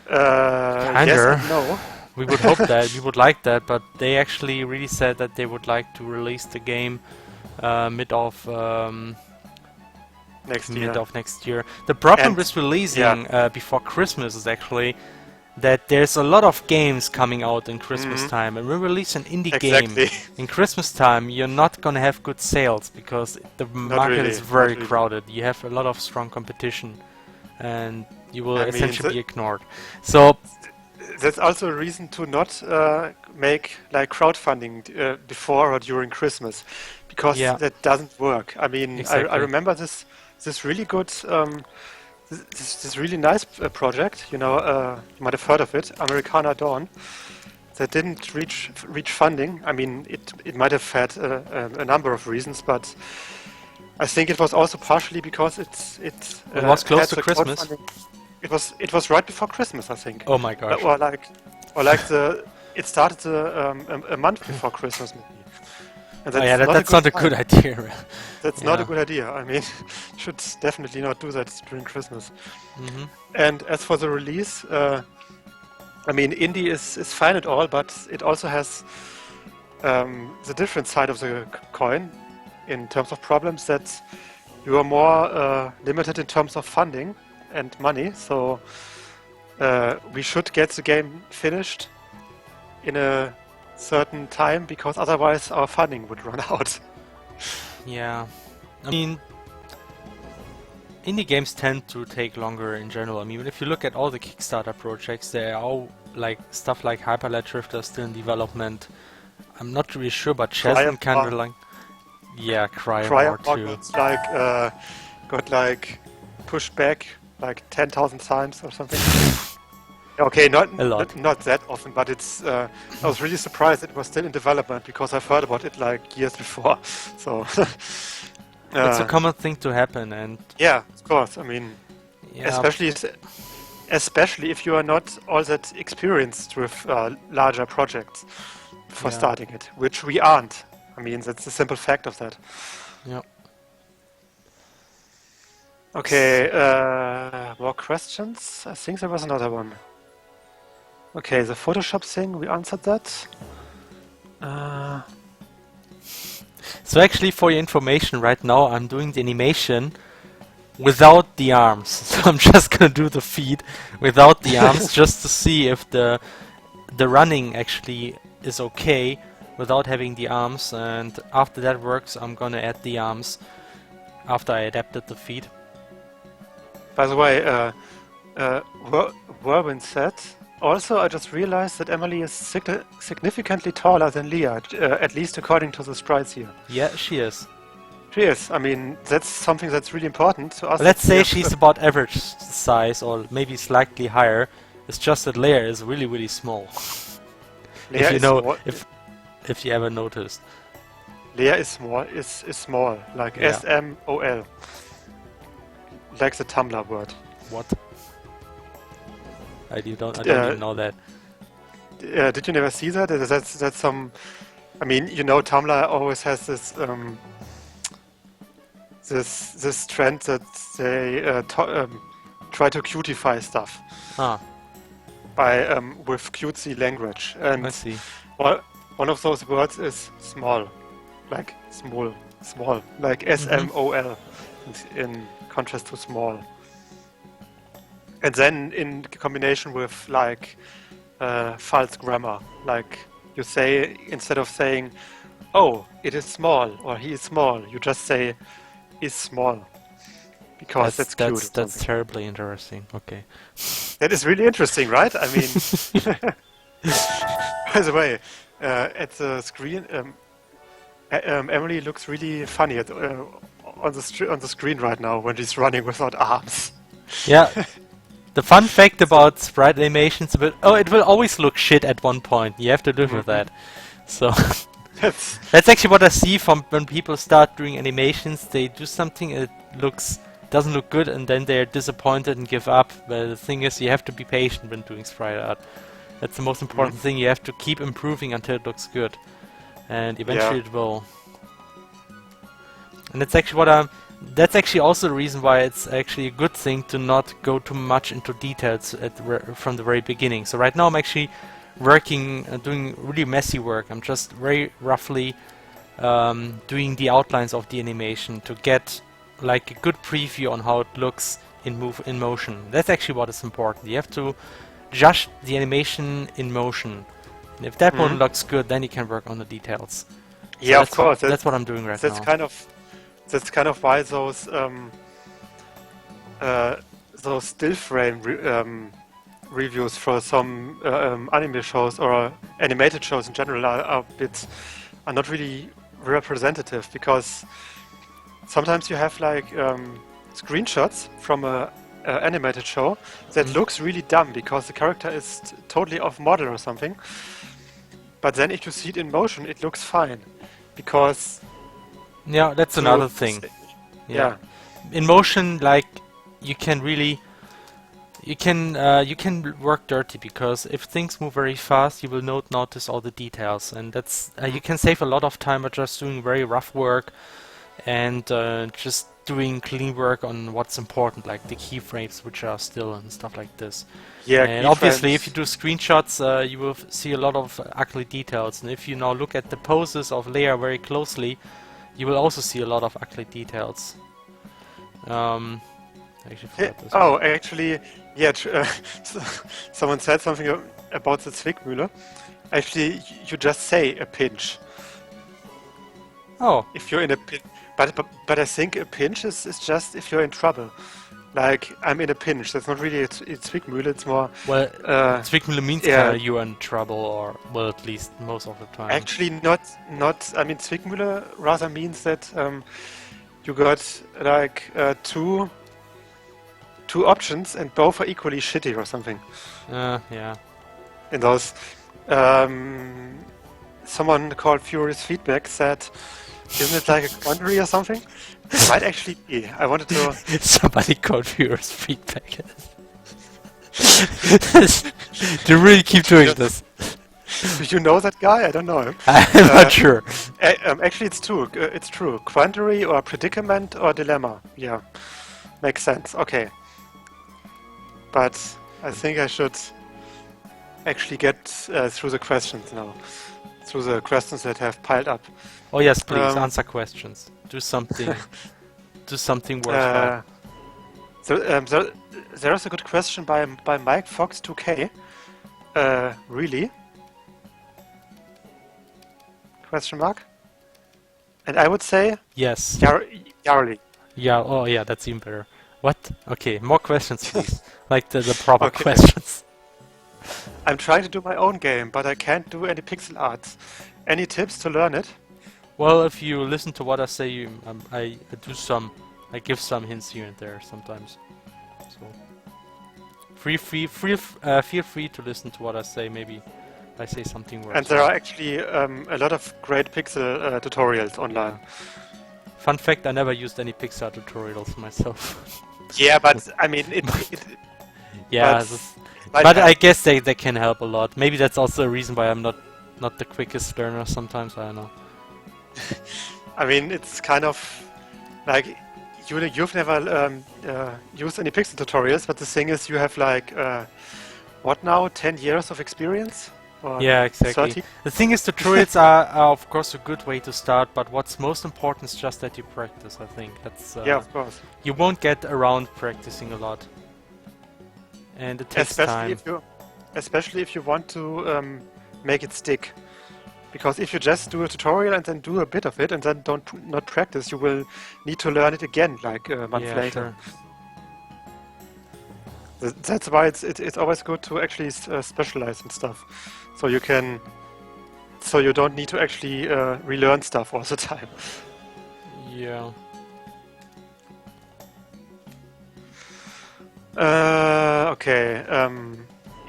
Yes Kinda. and no. We would hope that, we would like that, but they actually really said that they would like to release the game mid of next year. The problem And- with releasing before Christmas is actually that there's a lot of games coming out in Christmas time, and when we release an indie Exactly. game in Christmas time, you're not gonna have good sales because the market really, is very not really. crowded. You have a lot of strong competition, and you will I mean, essentially be ignored. So That's also a reason to not make like crowdfunding before or during Christmas, because Yeah. that doesn't work. I mean, Exactly. I remember this really good, this really nice project. You know, you might have heard of it, Americana Dawn. That didn't reach funding. I mean, it might have had a number of reasons, but I think it was also partially because it was close had to the Christmas. crowdfunding- It was right before Christmas, I think. oh my gosh. Or like it started a month before Christmas, maybe. And Oh yeah, that's not a good time. idea. That's not a Yeah. good idea. I mean, should definitely not do that during Christmas. hmm And as for the release, I mean, indie is fine at all, but it also has the different side of the coin in terms of problems, that you are more limited in terms of funding and money. So we should get the game finished in a certain time, because otherwise our funding would run out. Yeah. I mean, indie games tend to take longer in general. I mean, if you look at all the Kickstarter projects, they are all like stuff like Hyperlight Drifter still in development. I'm not really sure, but Chasm kind of Cryo- like, yeah, Cryo Cryo too. it's like got like pushed back like 10,000 times or something. Okay, A lot. not that often, but it's. I was really surprised it was still in development, because I've heard about it like years before. So It's a common thing to happen, and yeah, of course. I mean, yeah, especially if you are not all that experienced with larger projects for Yeah. starting it, which we aren't. I mean, that's the simple fact of that. yeah. Okay, more questions? I think there was another one. Okay, the Photoshop thing, we answered that. So actually, for your information, right now I'm doing the animation without the arms. So I'm just gonna do the feet without the arms, just to see if the running actually is okay without having the arms. And after that works, I'm gonna add the arms after I adapted the feet. By the way, Werwin said, also I just realized that Emilie is significantly taller than Leah, at least according to the sprites here. Yeah, she is. She is. I mean, that's something that's really important to us. Let's That we say have, she's about average size, or maybe slightly higher. It's just that Leia is really, really small. If Leia you is know, small. if you ever noticed. Leia is small. Is small, like Yeah. SMOL, like the Tumblr word. What? I don't even know that. Did you never see that? That's some. I mean, you know, Tumblr always has this this trend that they try to cutify stuff Ah, by with cutesy language, and I see. one of those words is small, like small, like SMOL, in contrast to small. And then in combination with like false grammar, like you say, instead of saying, "Oh, it is small" or "he is small," you just say "is small" because that's cute. Or That's something. terribly interesting. Okay. That is really interesting, right? I mean, by the way, at the screen, Emilie looks really funny on the screen right now when she's running without arms. Yeah. The fun fact about sprite animations, it will always look shit at one point. You have to live with that. So That's that's actually what I see from when people start doing animations. They do something, it doesn't look good, and then they're disappointed and give up. But the thing is, you have to be patient when doing sprite art. That's the most important thing. You have to keep improving until it looks good, and eventually it will. And that's actually that's actually also the reason why it's actually a good thing to not go too much into details from the very beginning. So right now I'm actually working, doing really messy work. I'm just very roughly doing the outlines of the animation to get like a good preview on how it looks in motion. That's actually what is important. You have to judge the animation in motion. And if that one looks good, then you can work on the details. yeah, So of course. That's what I'm doing right now. That's kind of why those still frame reviews for some anime shows or animated shows in general are not really representative, because sometimes you have like screenshots from a animated show that looks really dumb because the character is totally off model or something. But then if you see it in motion, it looks fine, because Yeah, that's another thing. Yeah. In motion, like you can really, you can work dirty, because if things move very fast, you will notice all the details, and that's you can save a lot of time by just doing very rough work and just doing clean work on what's important, like the keyframes which are still and stuff like this. Yeah, And obviously, if you do screenshots, you will see a lot of ugly details. And if you now look at the poses of Leia very closely, you will also see a lot of ugly details. I actually forgot this one. Oh, actually, yeah. Someone said something about the Zwickmühle. Actually, you just say a pinch Oh, if you're in a pinch. But I think a pinch is just if you're in trouble. Like, I'm in a pinch. That's not really it's Zwickmühle. It's more. well, Zwickmühle means yeah. you're in trouble, or well, at least most of the time. Actually, not. I mean, Zwickmühle rather means that you got like two options and both are equally shitty or something. Yeah. In those, someone called Furious Feedback said, "Isn't it like a quandary or something?" It might actually be. I wanted to. Somebody called viewers feedback. They really keep doing this. Do you know that guy? I don't know him. I'm not sure. Actually, it's true. It's true. Quandary or predicament or dilemma. Yeah, makes sense. Okay. But I think I should actually get through the questions now. Through the questions that have piled up. Oh yes, please answer questions. Do something. Do something worthwhile. There is a good question by Mike Fox 2K. Really? Question mark. And I would say Yes. Yarly. Yeah. Oh yeah, that's even better. What? Okay, more questions, please. Like the proper Okay. questions. I'm trying to do my own game, but I can't do any pixel arts. Any tips to learn it? Well, if you listen to what I say, I I give some hints here and there sometimes. So feel free to listen to what I say. Maybe I say something And works there are out. actually a lot of great pixel tutorials online. Fun fact: I never used any Pixar tutorials myself. Yeah, but I mean, Yeah, but this, might but I help. guess they can help a lot. Maybe that's also a reason why I'm not the quickest learner sometimes. I don't know. I mean, it's kind of like you've never used any pixel tutorials, but the thing is, you have like what now, 10 years of experience or Yeah, exactly. 30? The thing is, tutorials are of course a good way to start, but what's most important is just that you practice. I think that's Yeah, of course. you won't get around practicing a lot, and it takes Especially time. if you want to make it stick. Because if you just do a tutorial and then do a bit of it and then not practice, you will need to learn it again like a month Yeah, later. sure. That's why it's always good to actually specialize in stuff, so you don't need to actually relearn stuff all the time. Yeah. Okay.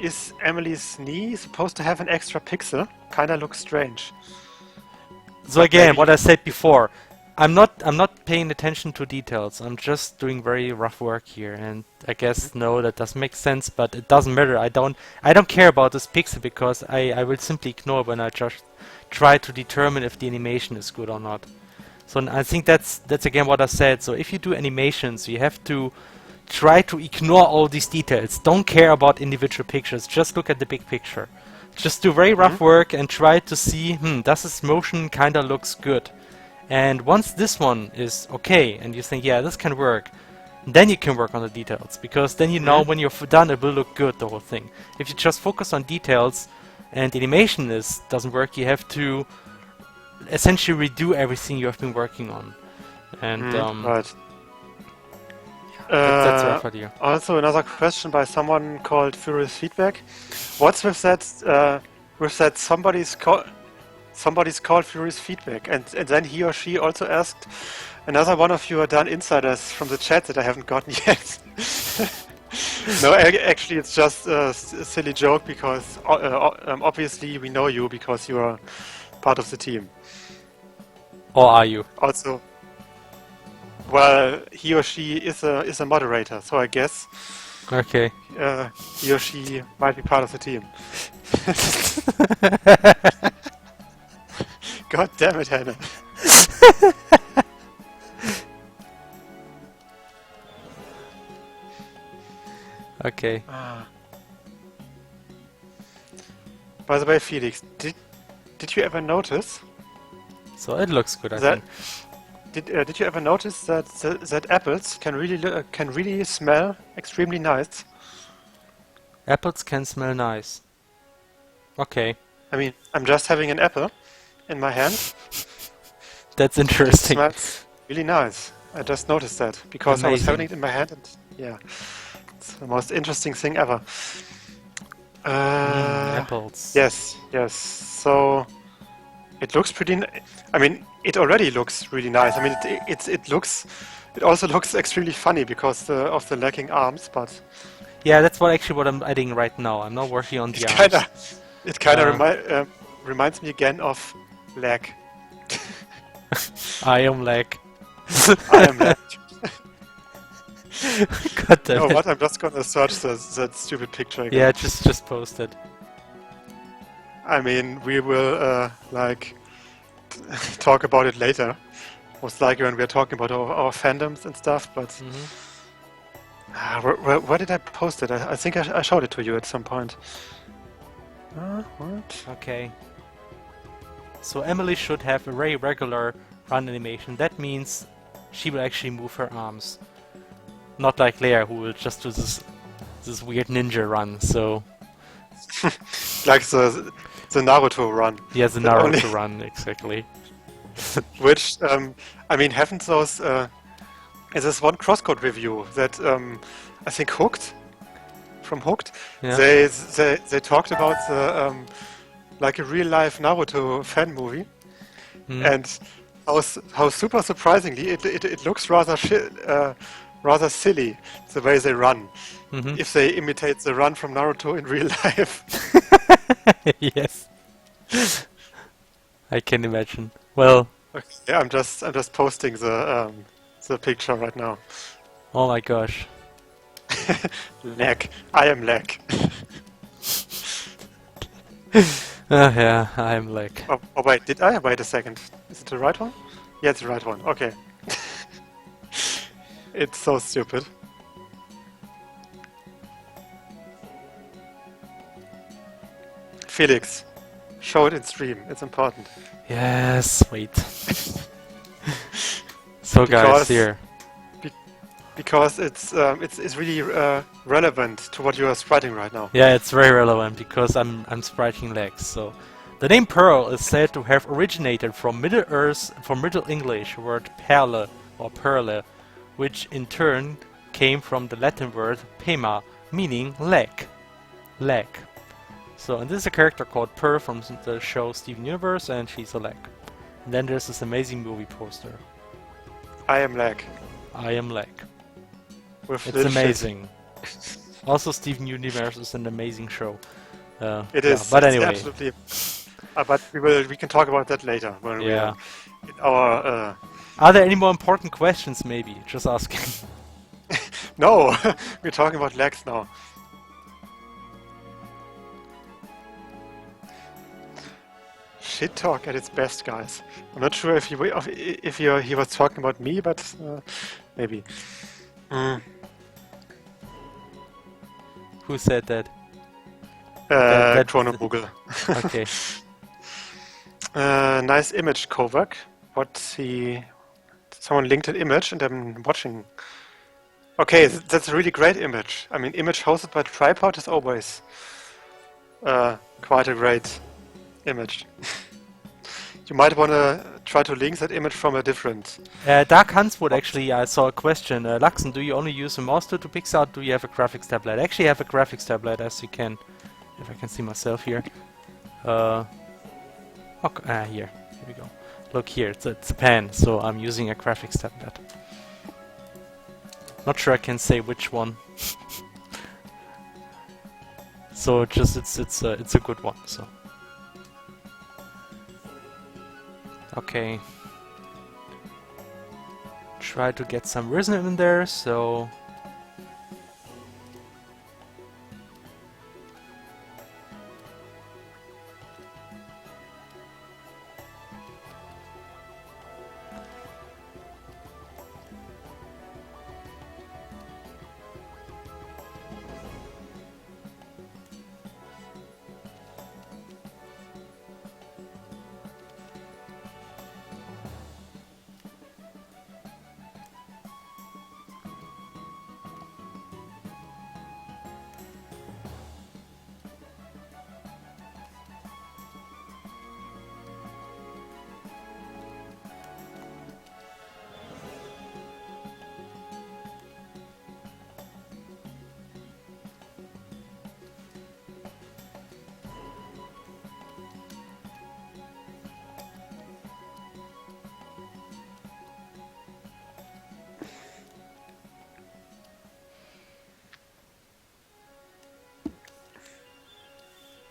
Is Emily's knee supposed to have an extra pixel? Kinda looks strange. So But again, maybe what I said before, I'm not paying attention to details. I'm just doing very rough work here, and I guess no, that doesn't make sense, but it doesn't matter. I don't care about this pixel because I will simply ignore when I just try to determine if the animation is good or not. So I think that's again what I said. So if you do animations, you have to try to ignore all these details. Don't care about individual pictures. Just look at the big picture. Just do very Mhm. rough work and try to see, does this motion kinda looks good? And once this one is okay, and you think, yeah, this can work, then you can work on the details, because then you know Mhm. when you're done, it will look good, the whole thing. If you just focus on details and the animation doesn't work, you have to essentially redo everything you have been working on. And Right. that's a rough idea. Also, another question by someone called Furious Feedback. What's with that somebody's called Furious Feedback, and then he or she also asked another one of your done insiders from the chat that I haven't gotten yet. No, actually, it's just a silly joke because obviously we know you because you are part of the team. Or are you? Also, well, he or she is a moderator, so I guess Okay. he or she might be part of the team. God damn it, Hannah. Okay. By the way, Felix, did you ever notice So it looks good, I that think. did you ever notice that apples can really smell extremely nice? Apples can smell nice. Okay. I mean, I'm just having an apple in my hand, That's and it interesting. smells really nice. I just noticed that because I was having Amazing. it in my hand, and yeah, it's the most interesting thing ever. Apples. Yes. So it looks pretty. I mean, it already looks really nice. I mean, it also looks extremely funny because of the lacking arms, but Yeah, that's what I'm adding right now. I'm not working on it the arms. kind of Uh, reminds me again of lag. I am like. I am lag. God You damn know it. what? I'm just gonna search that stupid picture again. Yeah, just post it. I mean, we will like talk about it later, most likely when we're talking about our fandoms and stuff. But where did I post it? I think I showed it to you at some point. What? Okay. So Emily should have a very regular run animation. That means she will actually move her arms. Not like Leia, who will just do this weird ninja run. So Like the Naruto run. yeah, the That only, Naruto run exactly. which I mean, haven't those? Is this one CrossCode review that I think Hooked from Hooked? Yeah. They talked about the like a real life Naruto fan movie, Mm. and how super surprisingly it looks rather rather silly the way they run. Hmm. If they imitate the run from Naruto in real life. Yes, I can imagine. Well, Okay, I'm just posting the picture right now. oh my gosh. Lag. I am lag. Yeah, I'm like, Oh wait, did I? Wait a second. Is it the right one? Yeah, it's the right one. Okay. It's so stupid. Felix, show it in stream. It's important. yes, wait. So guys, Because here. be- because it's really relevant to what you are writing right now. Yeah, it's very relevant because I'm spriting legs. So, the name Pearl is said to have originated from Middle English word perle or perle, which in turn came from the Latin word pema, meaning leg. Leg. So, and this is a character called Pearl from the show Steven Universe, and she's a leg. And then there's this amazing movie poster. I am lag. I am leg. With It's little shit. amazing. Also, Steven Universe is an amazing show. It yeah, is. but It's anyway, absolutely. But we can talk about that later when we yeah. are in our. Are there any more important questions? Maybe just asking. No, we're talking about lags now. Shit talk at its best, guys. I'm not sure if he was talking about me, but maybe. Mm. Who said that? That Chronoboogle. okay. Nice image, Kovac. Someone linked an image and I'm watching. Okay, that's a really great image. I mean, image hosted by Tripod is always quite a great image. You might want to try to link that image from a different. Dark Huntswood, actually, I saw a question. Luxon, do you only use a mouse tool to pix out? Do you have a graphics tablet? I actually have a graphics tablet, as you can, if I can see myself here. Okay, here we go. Look here, it's a pen, so I'm using a graphics tablet. Not sure I can say which one. So just it's a good one. So okay, try to get some rhythm in there. So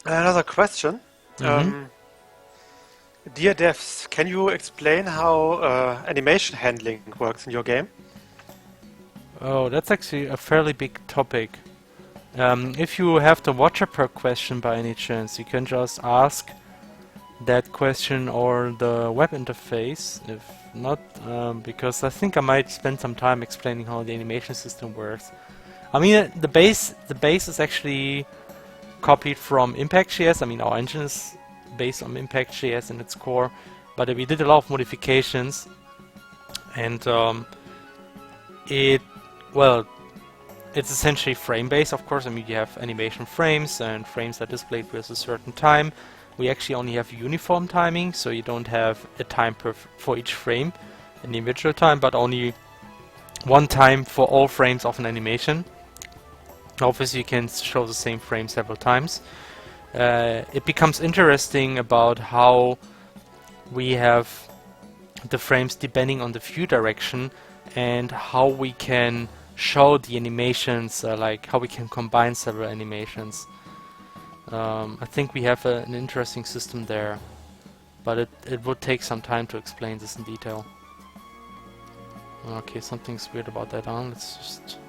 Another question. Dear devs, can you explain how animation handling works in your game? oh, that's actually a fairly big topic. If you have the watcher per question by any chance, you can just ask that question or the web interface. If not, because I think I might spend some time explaining how the animation system works. I mean, the base is actually copied from Impact.js. I mean, our engine is based on Impact.js in its core, but we did a lot of modifications, and it's essentially frame-based, of course. I mean, you have animation frames, and frames are displayed with a certain time. We actually only have uniform timing, so you don't have a time for each frame, an individual time, but only one time for all frames of an animation. Obviously, you can show the same frame several times. It becomes interesting about how we have the frames depending on the view direction and how we can show the animations, like how we can combine several animations. I think we have an interesting system there, but it would take some time to explain this in detail. Okay, something's weird about that, huh? Let's just...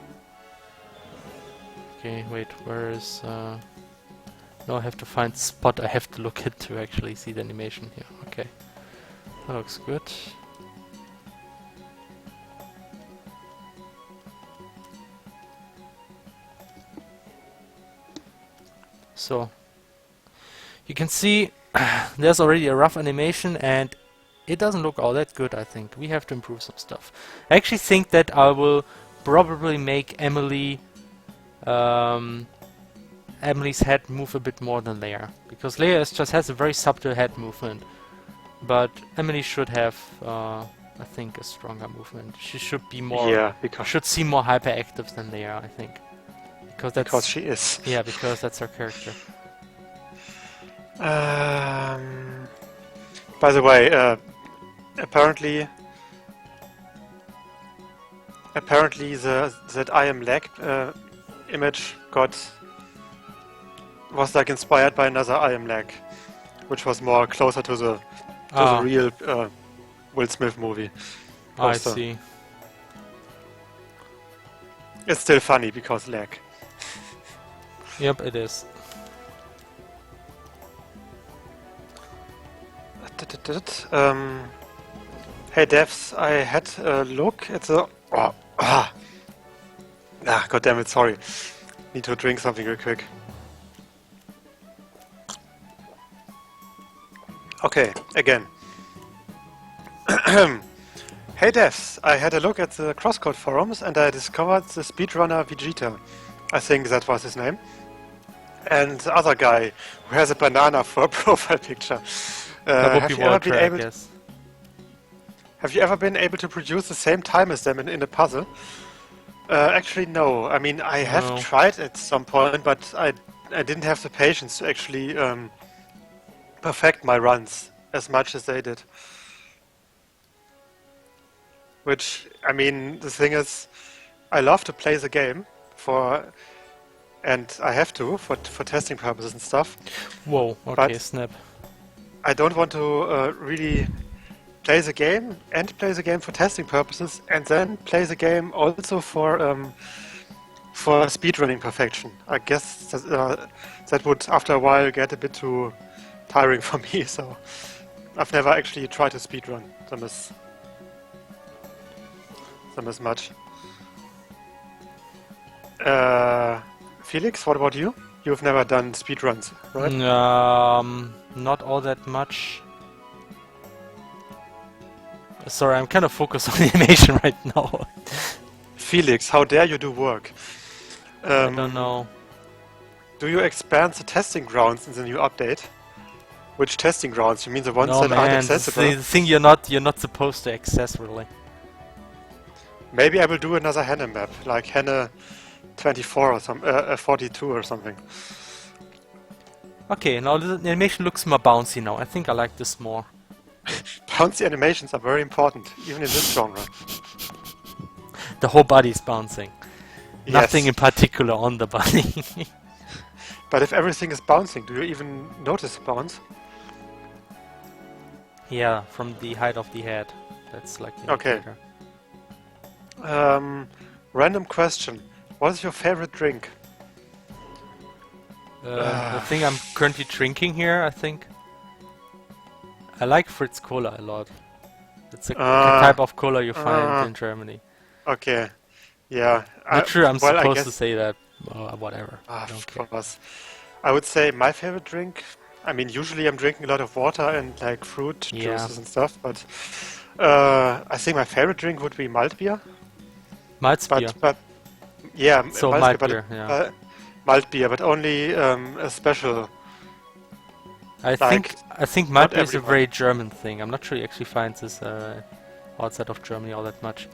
Okay, wait, where is... No, I have to find the spot I have to look at to actually see the animation here. Okay, that looks good. So, you can see there's already a rough animation and it doesn't look all that good, I think. We have to improve some stuff. I actually think that I will probably make Emilie's head move a bit more than Leia, because Leia just has a very subtle head movement, but Emilie should have, I think, a stronger movement. She should be more, should seem more hyperactive than Leia, I think, because she is. Yeah, because that's her character. By the way, apparently that I am lag image was like inspired by another I am lag, which was more closer to the real Will Smith movie poster. I see. It's still funny because lag. Yep, it is. Hey devs, I had a look at the... God damn it, sorry. Need to drink something real quick. Okay, again. Hey devs, I had a look at the CrossCode forums and I discovered the speedrunner Vegeta. I think that was his name. And the other guy who has a banana for a profile picture. That would be Walter, I guess. Have you ever been able to produce the same time as them in a puzzle? Actually, no. I mean, I have tried at some point, but I didn't have the patience to actually perfect my runs as much as they did. Which, I mean, the thing is, I love to play the game and I have to for testing purposes and stuff. Whoa, okay, snap. I don't want to really play the game for testing purposes and then play the game also for speedrunning perfection. I guess that would after a while get a bit too tiring for me, so I've never actually tried to speedrun them as much. Felix, what about you? You've never done speedruns, right? Not all that much. Sorry, I'm kind of focused on the animation right now. Felix, how dare you do work? I don't know. Do you expand the testing grounds in the new update? Which testing grounds? You mean the ones that aren't accessible? The thing you're not supposed to access, really. Maybe I will do another Henne map, like Henne 24 or 42 or something. Okay, now the animation looks more bouncy now. I think I like this more. Bouncy animations are very important, even in this genre. The whole body is bouncing. Yes. Nothing in particular on the body. But if everything is bouncing, do you even notice bounce? Yeah, from the height of the head. That's like the indicator. Random question. What is your favorite drink? The thing I'm currently drinking here, I think. I like Fritz Cola a lot. It's a type of cola you find in Germany. Okay. Yeah. Not sure I'm supposed to say that. Whatever. Of course. I would say my favorite drink. I mean, usually I'm drinking a lot of water and like fruit juices and stuff, but I think my favorite drink would be malt beer. Malt beer. But yeah, so malt beer. Yeah. Malt beer, but only a special. I think malt beer is a very German thing. I'm not sure you actually find this outside of Germany all that much.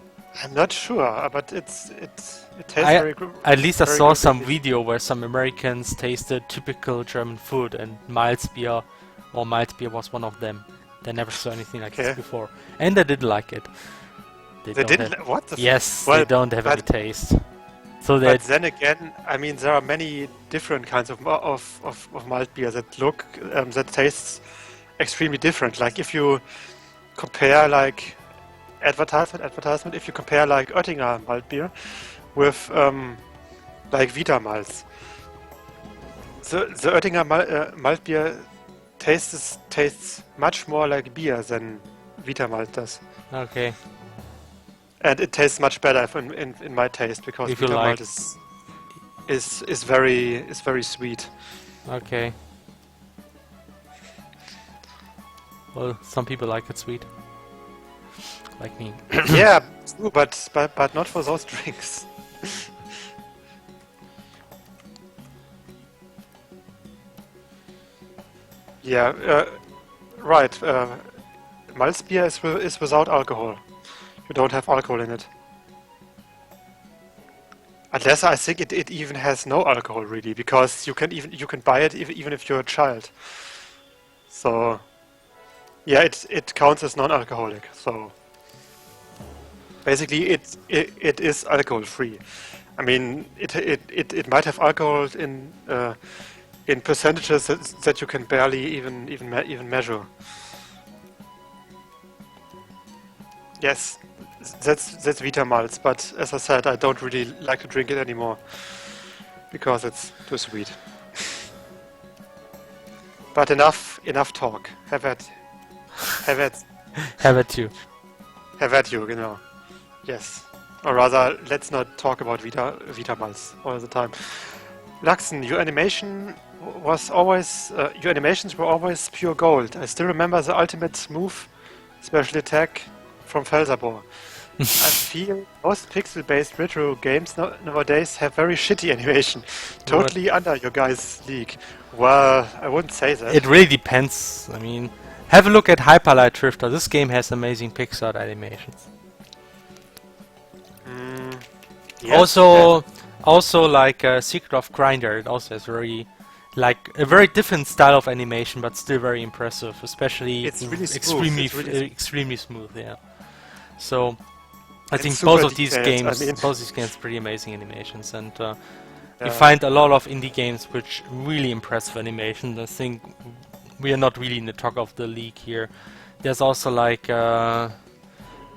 I'm not sure, but it tastes very good. At least I saw some video where some Americans tasted typical German food, and Malz beer or malt beer was one of them. They never saw anything like this Okay. before, and they didn't like it. They They don't didn't. have. What the? Yes, they Well, don't have any but taste. So but that then again, I mean, there are many different kinds of malt beer that look that tastes extremely different. Like if you compare like advertisement, if you compare like Oettinger malt beer with like Vita malts, the Oettinger malt beer tastes much more like beer than Vita malt does. okay. And it tastes much better in my taste because If you Vita like, malt is very sweet. okay. Well, some people like it sweet, like me. Yeah, true, but not for those drinks. Yeah, right. Malzbier is without alcohol. You don't have alcohol in it. Unless I think it even has no alcohol really, because you can buy it even if you're a child. So yeah, it counts as non-alcoholic. So basically, it is alcohol free. I mean, it might have alcohol in percentages that you can barely even measure. Yes, that's Vita malts, but as I said, I don't really like to drink it anymore because it's too sweet. But enough talk. Have at Have it too. have at you, genau. Yes. Or rather, let's not talk about Vita malts all the time. Laxen, your animations were always pure gold. I still remember the ultimate move, special attack from Felserbor. I feel most pixel-based retro games nowadays have very shitty animation. Totally under your guys' league. Well, I wouldn't say that. It really depends. I mean, have a look at Hyperlight Drifter. This game has amazing pixel art animations. Yes, Also like Secret of Grinder, it also has a very different style of animation, but still very impressive. Especially it's really smooth. extremely smooth. Yeah. So I And think super both of these detailed, games, I mean. pretty amazing animations, and you Yeah. find a lot of indie games which really impressive animation. I think we are not really in the talk of the league here. There's also like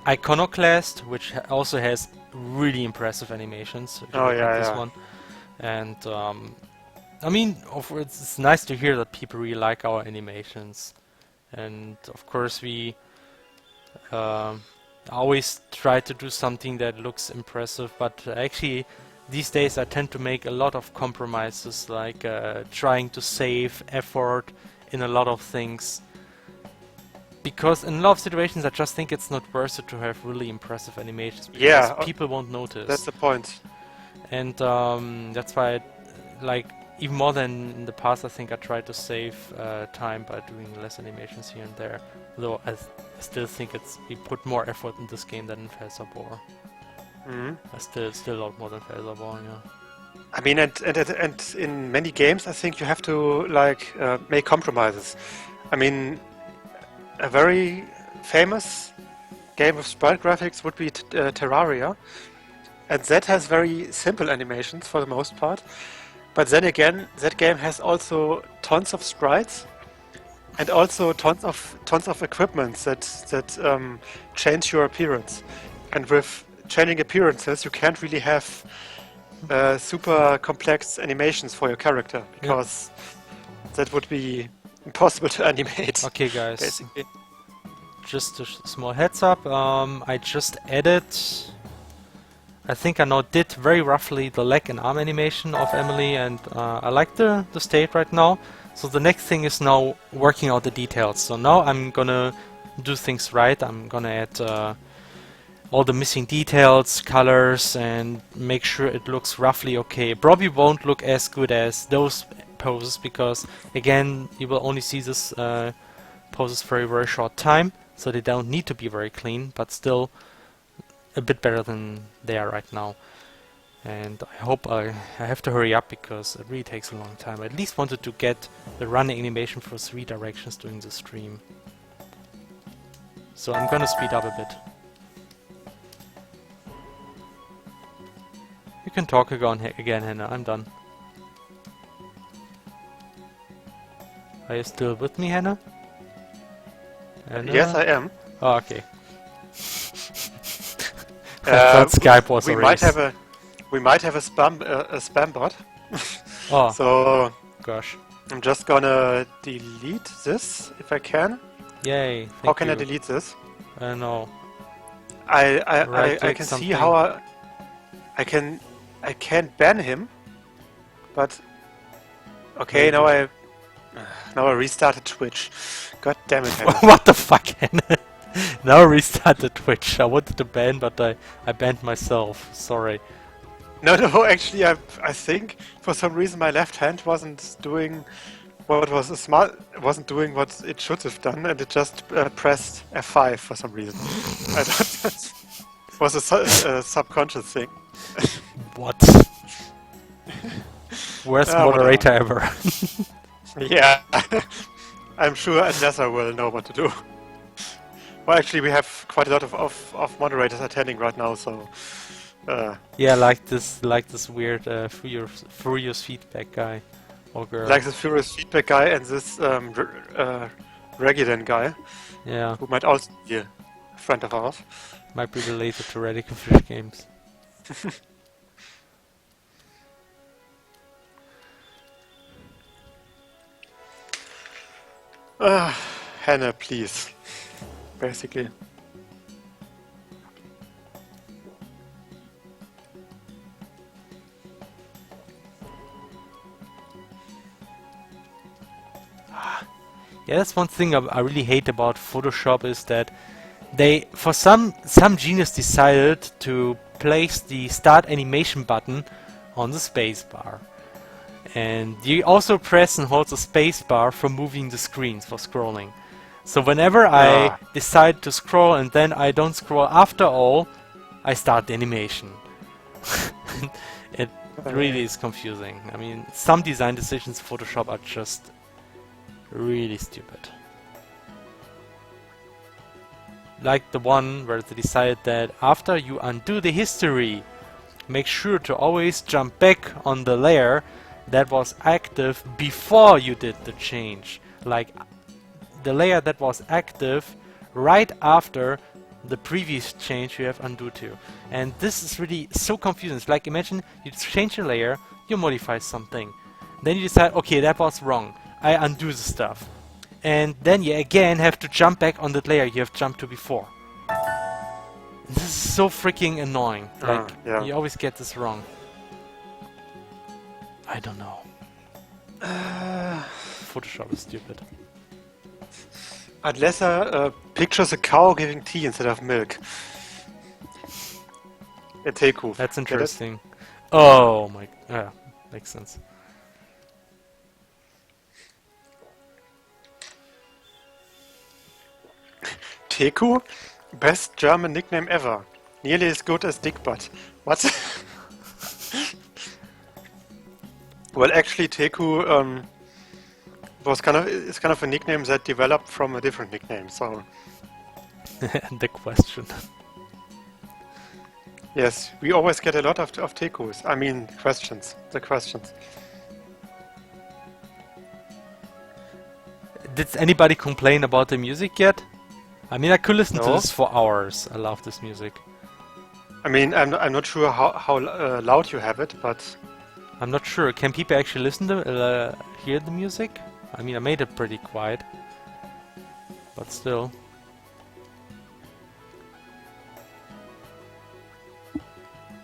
Iconoclast, which also has really impressive animations. If you Oh look at yeah, this yeah. one, and I mean, it's nice to hear that people really like our animations, and of course we always try to do something that looks impressive. But actually, these days I tend to make a lot of compromises, like trying to save effort in a lot of things. Because in a lot of situations I just think it's not worth it to have really impressive animations because Yeah, people won't that's notice. the point. And that's why, like, even more than in the past, I think I try to save time by doing less animations here and there. Though I still think we put more effort in this game than in Felserbor. Mhm. I still a lot more than Felserbor, yeah. I mean, and in many games, I think you have to like make compromises. I mean, a very famous game with sprite graphics would be Terraria, and that has very simple animations for the most part. But then again, that game has also tons of sprites and also tons of equipments that change your appearance. And with changing appearances, you can't really have super complex animations for your character because that would be impossible to animate. Okay, guys. Basically. Just a small heads up. I just added. I think I now did very roughly the leg and arm animation of Emilie, and I like the state right now. So the next thing is now working out the details. So now I'm gonna do things right. I'm gonna add all the missing details, colors, and make sure it looks roughly okay. It probably won't look as good as those poses because, again, you will only see this poses for a very short time, so they don't need to be very clean, but still a bit better than they are right now. And I hope I have to hurry up because it really takes a long time. I at least wanted to get the running animation for 3 directions during the stream. So I'm gonna speed up a bit. You can talk again, Hannah. I'm done. Are you still with me, Hannah? Hannah? Yes, I am. Oh, okay. I thought Skype was we a might race. have a spam bot. Oh, So gosh. I'm just gonna delete this if I can. Yay. How Thank can you. I delete this? No. I Right-click can something. see how I can't ban him, but okay, Maybe. now I restarted Twitch. God damn it, Hannah. What the fuck, Hannah? Now restart the Twitch. I wanted to ban, but I banned myself. Sorry. No, actually, I think for some reason my left hand wasn't doing wasn't doing what it should have done, and it just pressed F5 for some reason. I thought it was a subconscious thing. What? Worst Whatever. moderator ever. Yeah, I'm sure Anessa will know what to do. Well, actually, we have quite a lot of moderators attending right now, so. Yeah, like this weird furious feedback guy or girl. Like this Furious Feedback guy and this Regidan guy, Yeah, who might also be a friend of ours. might be related to Radical Fish Games. Hannah, please. Basically. Yeah, that's one thing I really hate about Photoshop is that they, for some genius decided to place the start animation button on the spacebar. And you also press and hold the spacebar for moving the screens, for scrolling. So whenever I decide to scroll and then I don't scroll after all, I start the animation. It really is confusing. I mean, some design decisions in Photoshop are just really stupid. Like the one where they decided that after you undo the history, make sure to always jump back on the layer that was active before you did the change. Like the layer that was active right after the previous change you have undo to. And this is really so confusing. It's like, imagine you change a layer, you modify something. Then you decide, okay, that was wrong. I undo the stuff. And then you again have to jump back on that layer you have jumped to before. This is so freaking annoying. Like, yeah. you always get this wrong. I don't know. Photoshop is stupid. Unless pictures a cow giving tea instead of milk. A teku. That's interesting. Oh my... yeah, makes sense. Teku? Best German nickname ever. Nearly as good as Dickbutt. What? Well, actually, Teku is kind of a nickname that developed from a different nickname. So The question. yes, we always get a lot of Tekus. I mean, questions. The questions. Did anybody complain about the music yet? I mean, I could listen to No. this for hours. I love this music. I mean, I'm not sure how loud you have it, but I'm not sure. Can people actually listen to hear the music? I mean, I made it pretty quiet, but still.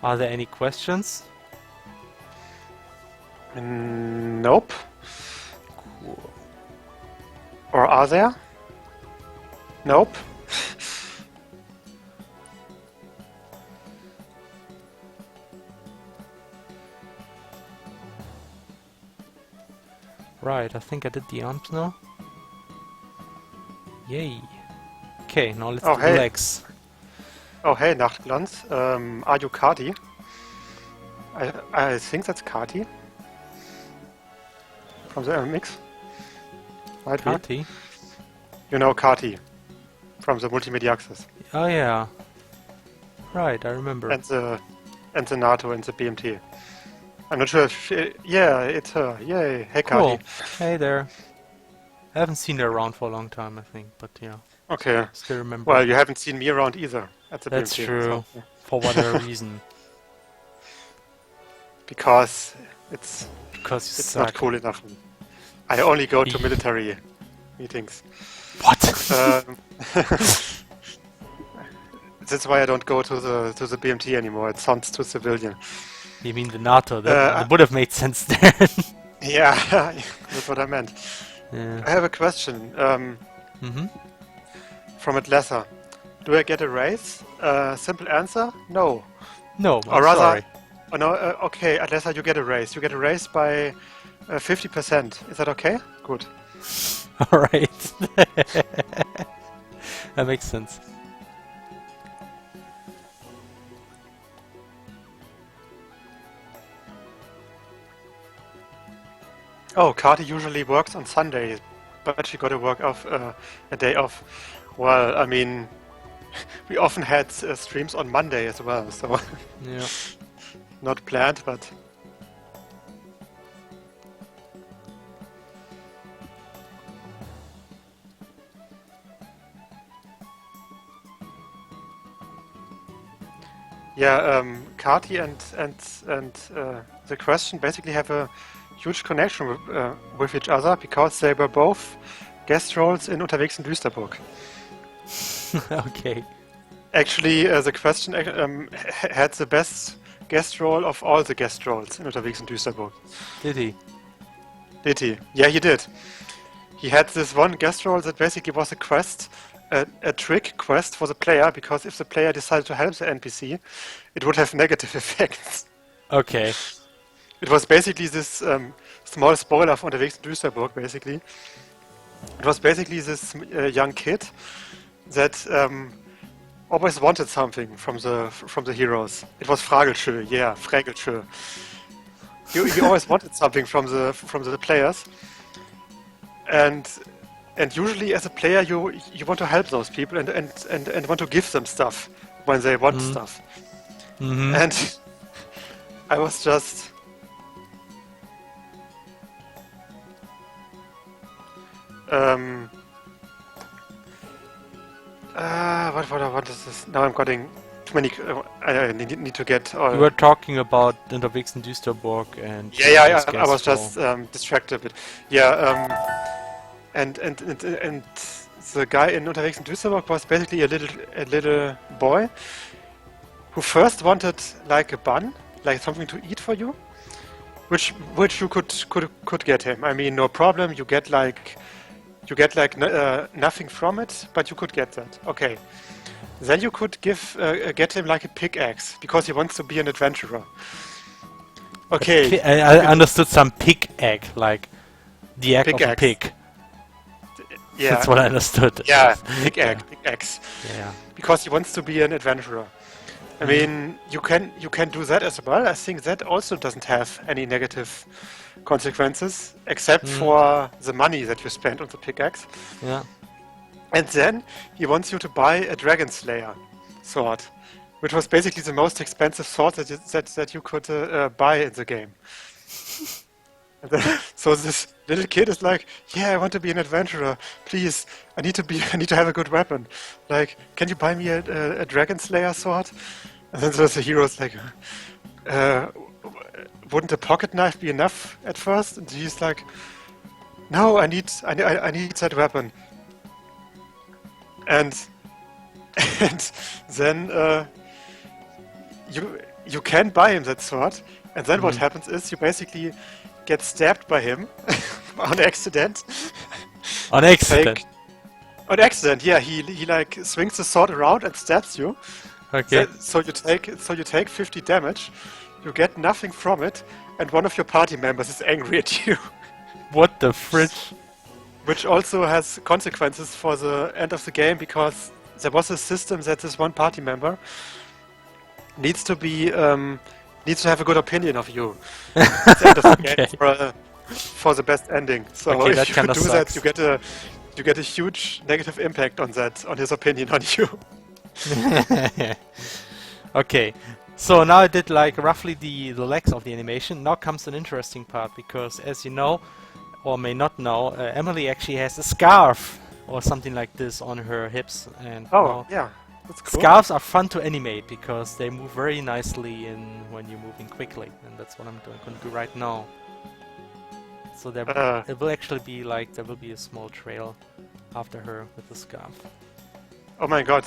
Are there any questions? nope. Cool. Or are there? Nope. Right, I think I did the arms now. Yay. Okay, now let's Oh, do hey. the legs. Oh, hey, Nachtglanz. Are you Kati? I think that's Kati. From the mix. Might be. Kati? You know Kati. from the Multimedia Access. Oh yeah. Right, I remember. And the NATO and the BMT. I'm not sure if yeah, it's her. Yay, hey Cool. Kati. Hey there. I haven't seen her around for a long time, I think, but yeah, Okay. still remember. Well, you haven't seen me around either at the That's BMT. true. So, yeah. For whatever reason. Because it's Because you not suck. cool enough. I only go to military meetings. What? That's why I don't go to the BMT anymore. It sounds too civilian. You mean the NATO? That would have made sense then. Yeah, that's what I meant. Yeah. I have a question from Atlasa. Do I get a raise? Simple answer: no. No, Or I'm rather, sorry. oh no. Okay, Atlasa, you get a raise. You get a raise by 50%. Is that okay? Good. Alright. That makes sense. Oh, Kati usually works on Sundays, but she got to work off a day off. Well, I mean, we often had streams on Monday as well, so Yeah. not planned, but yeah, Kati and the question basically have a huge connection with each other because they were both guest roles in Unterwegs in Düsterburg. Okay. Actually, the question had the best guest role of all the guest roles in Unterwegs in Düsterburg. Did he? Did he? Yeah, he did. He had this one guest role that basically was a quest, a trick quest for the player, because if the player decided to help the NPC, it would have negative effects. Okay. It was basically this small spoiler of Unterwegs in Düsterburg, basically. It was basically this young kid that always wanted something from the heroes. It was Fragelschö, yeah, Fragelschö. He always wanted something from the players, and usually as a player you want to help those people and want to give them stuff when they want stuff. And I was just what is this? Now I'm getting too many. I need to get. You were talking about Unterwegs in Düsterburg and Yeah. this I was guest just distracted a bit. Yeah. And the guy in Unterwegs in Düsterburg was basically a little boy who first wanted like a bun, like something to eat for you, which you could get him. I mean, no problem. You get like nothing from it, but you could get that. Okay. Then you could get him like a pickaxe because he wants to be an adventurer. Okay. I understood some pig egg, like the egg of a Pickaxe. pig. Yeah. That's what I understood. Yeah, pickaxe. Yeah. Because he wants to be an adventurer. I mean, you can do that as well. I think that also doesn't have any negative consequences, except for the money that you spend on the pickaxe. Yeah. And then he wants you to buy a Dragon Slayer sword, which was basically the most expensive sword that you could buy in the game. So this little kid is like, yeah, I want to be an adventurer. Please, I need to have a good weapon. Like, can you buy me a Dragon Slayer sword? And then the hero's like, wouldn't a pocket knife be enough at first? And he's like, no, I need that weapon. And then you can buy him that sword, and then what happens is you basically get stabbed by him on accident. On accident. On accident, yeah. He like swings the sword around and stabs you. Okay. So you take 50 damage. You get nothing from it, and one of your party members is angry at you. What the fridge? Which also has consequences for the end of the game, because there was a system that this one party member needs to have a good opinion of you at the end of the game for the best ending. So Okay, if that you kinda do that, sucks. you get you get a huge negative impact on that, on his opinion on you. Okay, so now I did like roughly the legs of the animation. Now comes an interesting part, because as you know, or may not know, Emilie actually has a scarf or something like this on her hips, and Oh, now yeah, that's cool. scarves are fun to animate because they move very nicely in when you're moving quickly, and that's what I'm going to do right now. So there, it will actually be like there will be a small trail after her with the scarf. Oh my god.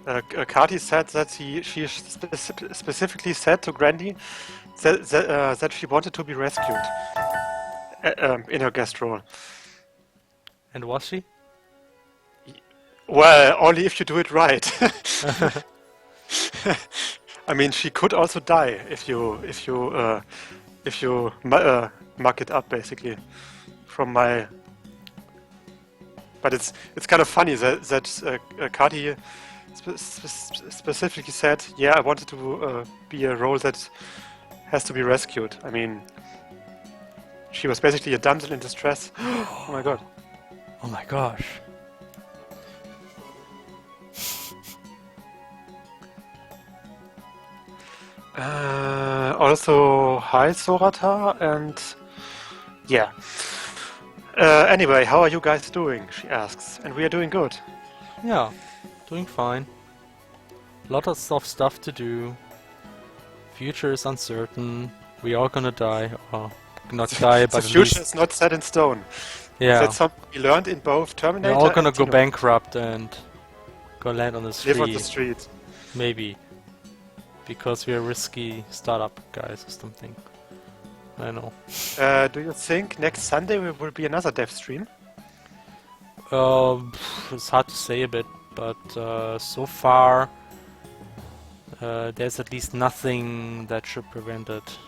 Kati said that she specifically said to Grandy that she wanted to be rescued in her guest role. And was she? Well, only if you do it right. I mean, she could also die if you muck it up, basically. From my, but it's kind of funny that Kati specifically said, yeah, I wanted to be a role that has to be rescued. I mean, she was basically a damsel in distress. Oh my god. Oh my gosh. Also, hi Sorata, and yeah. Anyway, how are you guys doing? She asks, and we are doing good. Yeah, doing fine. Lot of stuff to do. Future is uncertain. We are gonna die, or not die, but The at future least is not set in stone. yeah, That's something we learned in both we're Terminator all gonna and go Xenoblade. bankrupt and go land on the street. Live on the street. Maybe. Because we are risky startup guys or something. I know. Do you think next Sunday will be another dev stream? It's hard to say a bit, but so far there's at least nothing that should prevent it.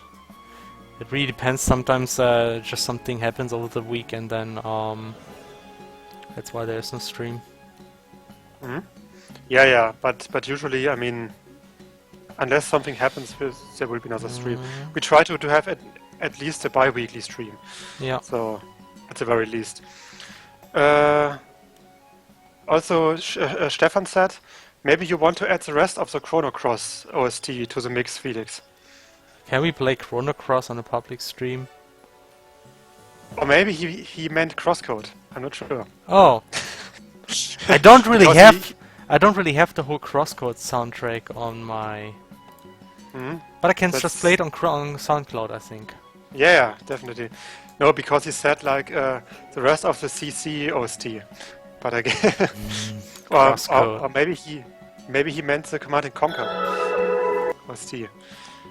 It really depends. Sometimes just something happens over the week, and then that's why there's no stream. Mm-hmm. Yeah, but usually, I mean, unless something happens, there will be another stream. We try to have at least a bi-weekly stream. Yeah. So, at the very least. Also, Stefan said, maybe you want to add the rest of the Chrono Cross OST to the mix, Felix. Can we play Chrono Cross on a public stream? Or maybe he meant CrossCode. I'm not sure. Oh, I don't really Because have the whole CrossCode soundtrack on my. Mhm. But I can That's- just play it on SoundCloud, I think. Yeah, definitely. No, because he said like the rest of the CC OST. But again, CrossCode. or maybe he meant the Command and Conquer OST.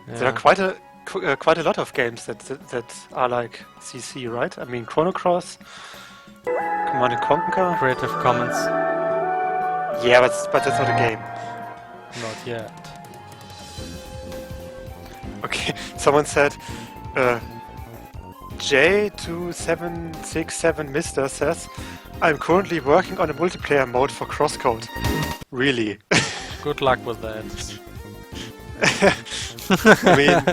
There are Yeah. quite a lot of games that are like CC, right? I mean, Chrono Cross, Command and Conquer. Creative Commons. Yeah, but that's not a game. Not yet. Okay, someone said, J2767 Mister says, I'm currently working on a multiplayer mode for CrossCode. Really? Good luck with that. I mean,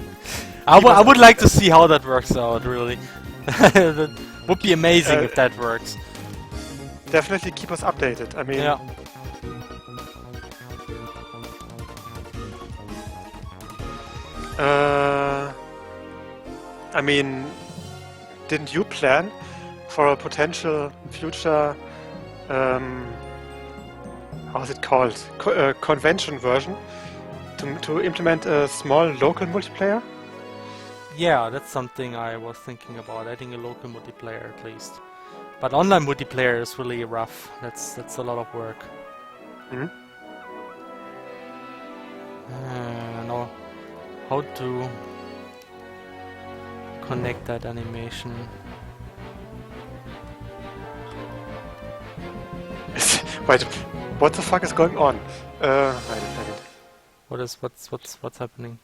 I would like to see how that works out, really. That would be amazing if that works. definitely keep us updated. I mean, Yeah. I mean, didn't you plan for a potential future, how is it called, convention version to implement a small local multiplayer? Yeah, that's something I was thinking about, adding a local multiplayer at least. But online multiplayer is really rough. That's a lot of work. Mhm. Know how to connect that animation. Wait, what the fuck is going on? Wait a minute. What's happening?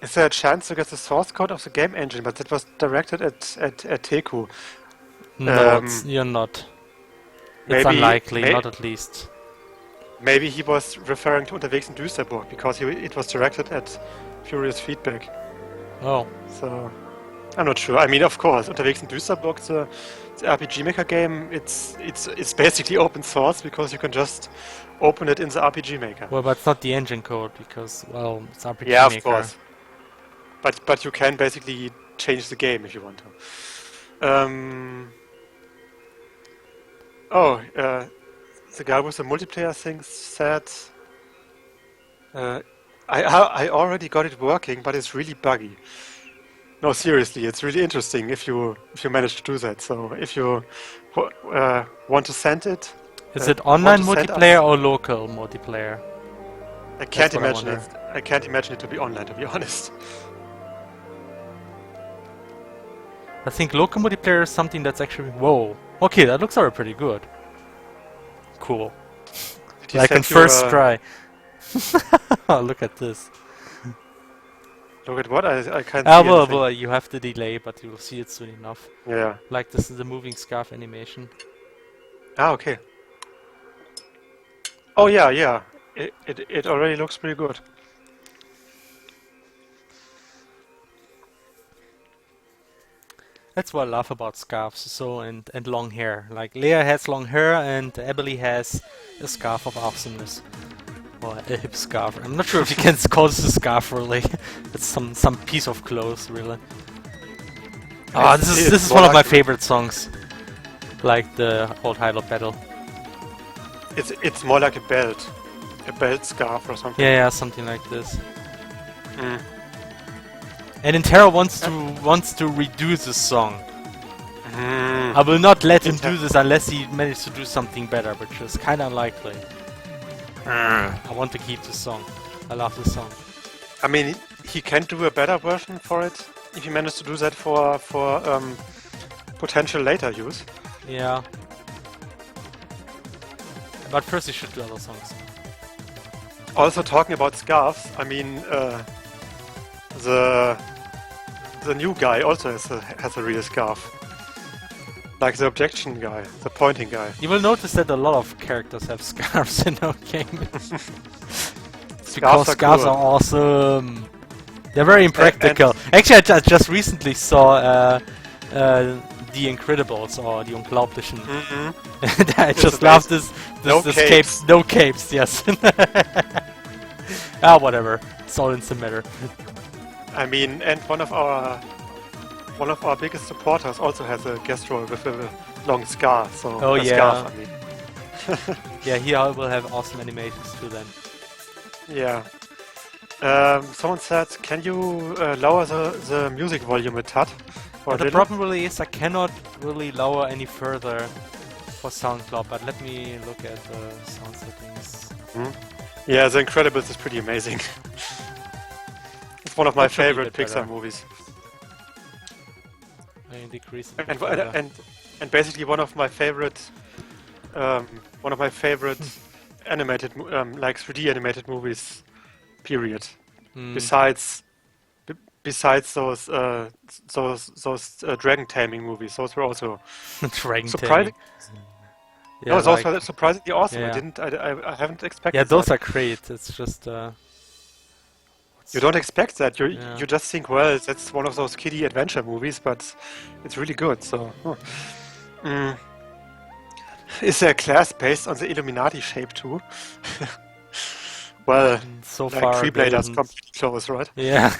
Is there a chance to get the source code of the game engine? But that was directed at Teku. No, you're not. It's Maybe- unlikely, may- not at least. Maybe he was referring to Unterwegs in Düsterburg because it was directed at Furious Feedback. Oh, So I'm not sure. I mean, of course, Unterwegs in Düsterburg, the RPG Maker game, it's basically open source because you can just open it in the RPG Maker. Well, but it's not the engine code because, well, it's RPG Yeah, of Maker. course. But you can basically change the game if you want to. Oh, the guy with the multiplayer thing said, uh, I already got it working, but it's really buggy. No, seriously, it's really interesting if you manage to do that. So if you want to send it, Is it want online to send multiplayer us, or local multiplayer? I That's can't what I imagine wonder. it. I can't imagine it to be online, to be honest. I think local multiplayer is something that's actually... Whoa. Okay, that looks already pretty good. Cool. Did he Like on send you first try. Oh, look at this. look at what? I can't Ah, see anything. well, you have the delay, but you will see it soon enough. Yeah. Like this is the moving scarf animation. Ah, okay. Oh yeah, yeah. It already looks pretty good. That's what I love about scarves, so and long hair. Like Leah has long hair and Emilie has a scarf of awesomeness. Or a hip scarf. I'm not sure if you can call this a scarf really. It's some piece of clothes really. Ah, this is more one of my like favorite songs. Like the old Hilo Battle. it's more like a belt scarf or something. Yeah, yeah, something like this. Mm. And Intero wants to redo this song. Mm. I will not let him do this unless he manages to do something better, which is kind of unlikely. I want to keep this song. I love this song. I mean, he can do a better version for it if he manages to do that for potential later use. Yeah. But first he should do other songs. Also talking about scarves, I mean, the new guy also has a real scarf. Like the objection guy, the pointing guy. You will notice that a lot of characters have scarves in our game. Because Scarves are scarves cool. are awesome. They're very impractical. Actually, I just recently saw The Incredibles or The Unglaublichen. Mm-hmm. And I It's just love amazing. this No this capes. No capes, yes. Ah, whatever. It's all instant matter. I mean, and one of our biggest supporters also has a guest role with a long scar. So Oh, a yeah. scarf, I mean. Yeah, here will have awesome animations too then. Yeah. Someone said, can you lower the music volume a tad? Or a The little? problem really is I cannot really lower any further for SoundCloud, but let me look at the sound settings. Hmm? Yeah, The Incredibles is pretty amazing. It's one of my That should be a favorite bit Pixar better. movies. I decrease it a bit And further. and basically one of my favorite animated like 3D animated movies. Period. Mm. Besides those dragon taming movies, those were also Dragon surprising. taming. No, Yeah, those like, were surprisingly awesome. yeah. I haven't expected yeah, those that. are great. It's just You don't expect that. Yeah. You just think, well, that's one of those kiddie adventure movies, but it's really good. So, Mm. Is there a class based on the Illuminati shape too? Well, so like far Free there Bladers isn't. completely close, right? Yeah.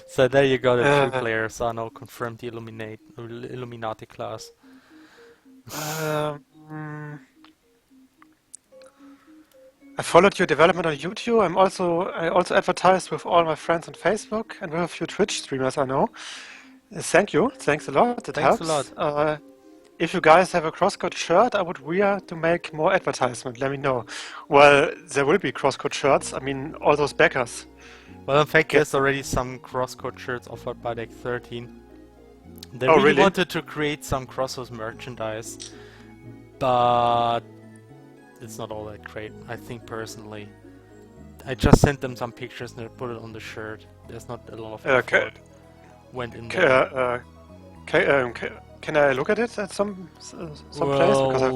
So there you go. The Uh, three players are now confirmed the Illuminati class. mm, I followed your development on YouTube. I also advertised with all my friends on Facebook and with a few Twitch streamers I know. Thank you. Thanks a lot. It Thanks a helps. lot. If you guys have a CrossCode shirt, I would wear to make more advertisement. Let me know. Well, there will be CrossCode shirts. I mean, all those backers. Well, in fact, Get- there's already some CrossCode shirts offered by Deck 13. They Oh, really really? wanted to create some CrossCode merchandise, but it's not all that great, I think personally. I just sent them some pictures and they put it on the shirt. There's not a lot of Okay. effort went in there. Can I look at it at some place? Because I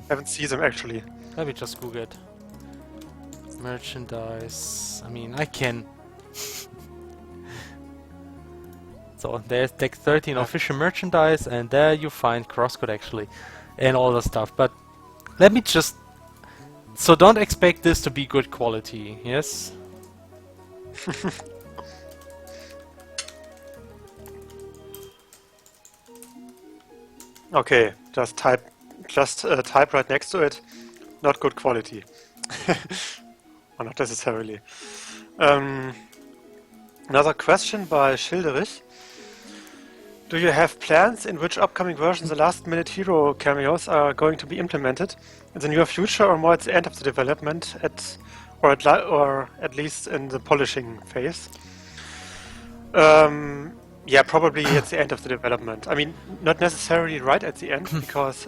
haven't seen them actually. let me just Google it. Merchandise. I mean, I can. So there's Deck 13 Yeah. official merchandise, and there you find CrossCode actually, and all the stuff. But let me just... So don't expect this to be good quality, yes? Okay, just type right next to it. Not good quality. Or not necessarily. Um, Another question by Schilderich. Do you have plans in which upcoming versions the last-minute hero cameos are going to be implemented in the near future, or more at the end of the development, or at least in the polishing phase? Yeah, probably at the end of the development. I mean, not necessarily right at the end, because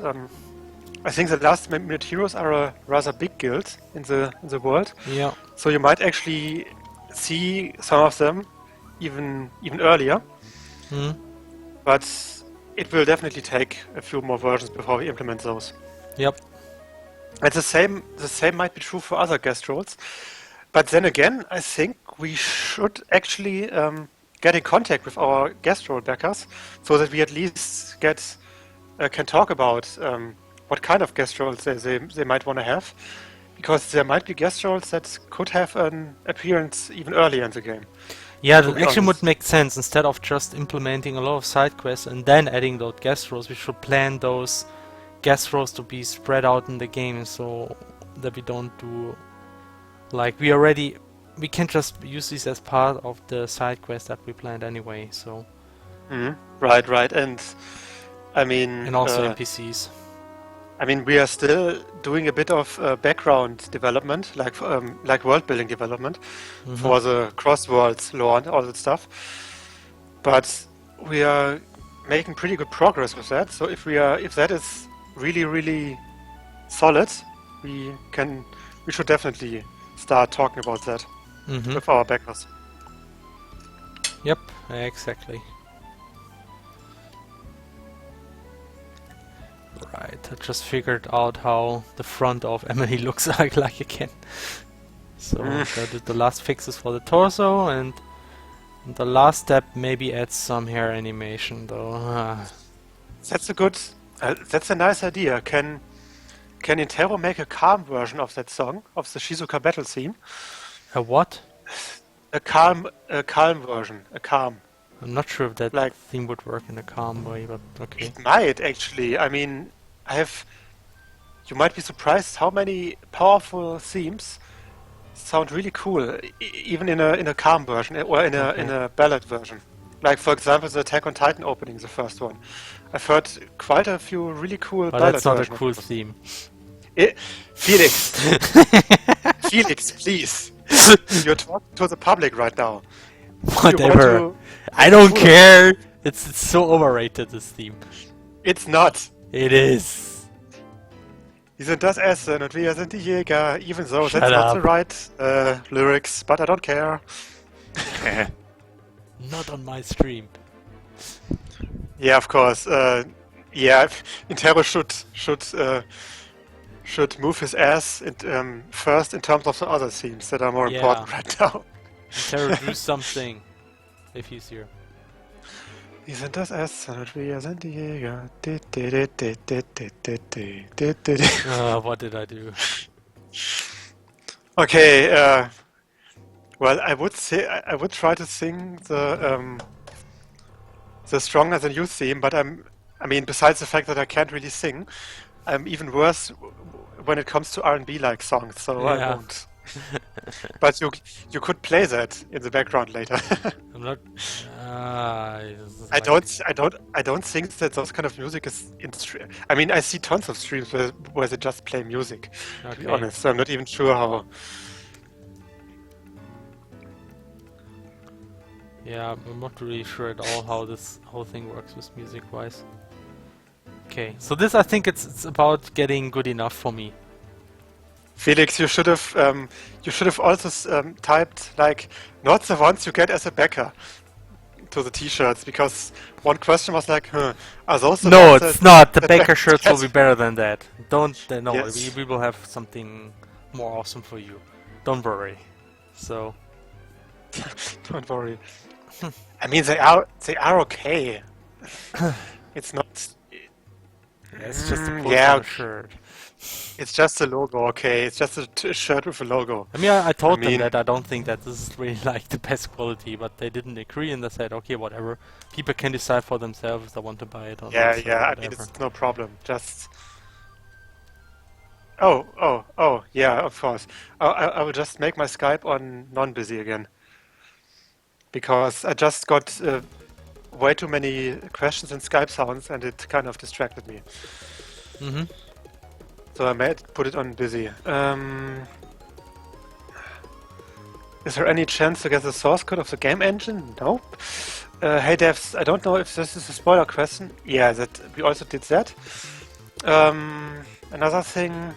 I think the last-minute heroes are a rather big guild in the world. Yeah. So you might actually see some of them even earlier. Hmm. But it will definitely take a few more versions before we implement those. Yep. And the same might be true for other guest roles. But then again, I think we should actually get in contact with our guest role backers so that we at least can talk about what kind of guest roles they might want to have. Because there might be guest roles that could have an appearance even earlier in the game. Yeah, To that be actually honest. would make sense. Instead of just implementing a lot of side quests and then adding those guest roles, we should plan those guest roles to be spread out in the game so that we don't do... Like, we can just use these as part of the side quest that we planned anyway, so... Right. And I mean, And also NPCs. we are still doing a bit of background development, like world building development for the cross worlds lore and all that stuff. But we are making pretty good progress with that. So if that is really solid, we should definitely start talking about that with our backers. Yep, exactly. Right, I just figured out how the front of Emilie looks like again. So I did the last fixes for the torso, and the last step maybe adds some hair animation though. That's a nice idea. Can Intero make a calm version of that song, of the Shizuka battle theme? A what? A calm version. A calm. I'm not sure if that Like, theme would work in a calm way, but okay. it might actually. I mean, you might be surprised how many powerful themes sound really cool, even in a calm version or in a ballad version. Like, for example, the Attack on Titan opening, the first one. I've heard quite a few really cool But ballad that's not a versions. cool theme. Felix, Felix, please. You're talking to the public right now. Whatever. to I don't care. It's so overrated, this theme. It's not. It is. Wir sind das Essen und wir sind die Jäger. Even though Shut that's not up. the right lyrics, but I don't care. Not on my stream. Yeah, of course. Yeah, Intero should move his ass first in terms of the other themes that are more Yeah. important right now. Terror, do something. If he's here. Wir sind das Essen und wir sind die Jäger. What did I do? Okay, well, I would try to sing the Stronger Than You theme, but besides the fact that I can't really sing, I'm even worse when it comes to R&B like songs, so I Yeah. won't. But you could play that in the background later. I'm not. I don't think that those kind of music is in stream. I mean, I see tons of streams where they just play music. To be Okay. honest, so I'm not even sure how. Yeah, I'm not really sure at all how this whole thing works with music-wise. Okay, so this I think it's about getting good enough for me. Felix, you should have also typed like not the ones you get as a backer to the T-shirts, because one question was like, are those the No, ones it's that- not. The that Baker backers shirts will get? be better than that. Don't. No, Yes. we will have something more awesome for you. Don't worry. So, Don't worry. I mean, they are okay. It's not. Yeah, it's just a post Yeah, on a shirt. it's just a logo. Okay, it's just a shirt with a logo. I mean, I I told them mean, that I don't think that this is really like the best quality, but they didn't agree and they said, okay, whatever. People can decide for themselves if they want to buy it or not, yeah, so yeah. I mean, whatever. it's no problem. Just. Oh, yeah, of course. I will just make my Skype on non-busy again because I just got way too many questions and Skype sounds, and it kind of distracted me. Mm-hmm. So I made put it on busy. Is there any chance to get the source code of the game engine? Nope. Hey devs, I don't know if this is a spoiler question. Yeah, that we also did that. Another thing.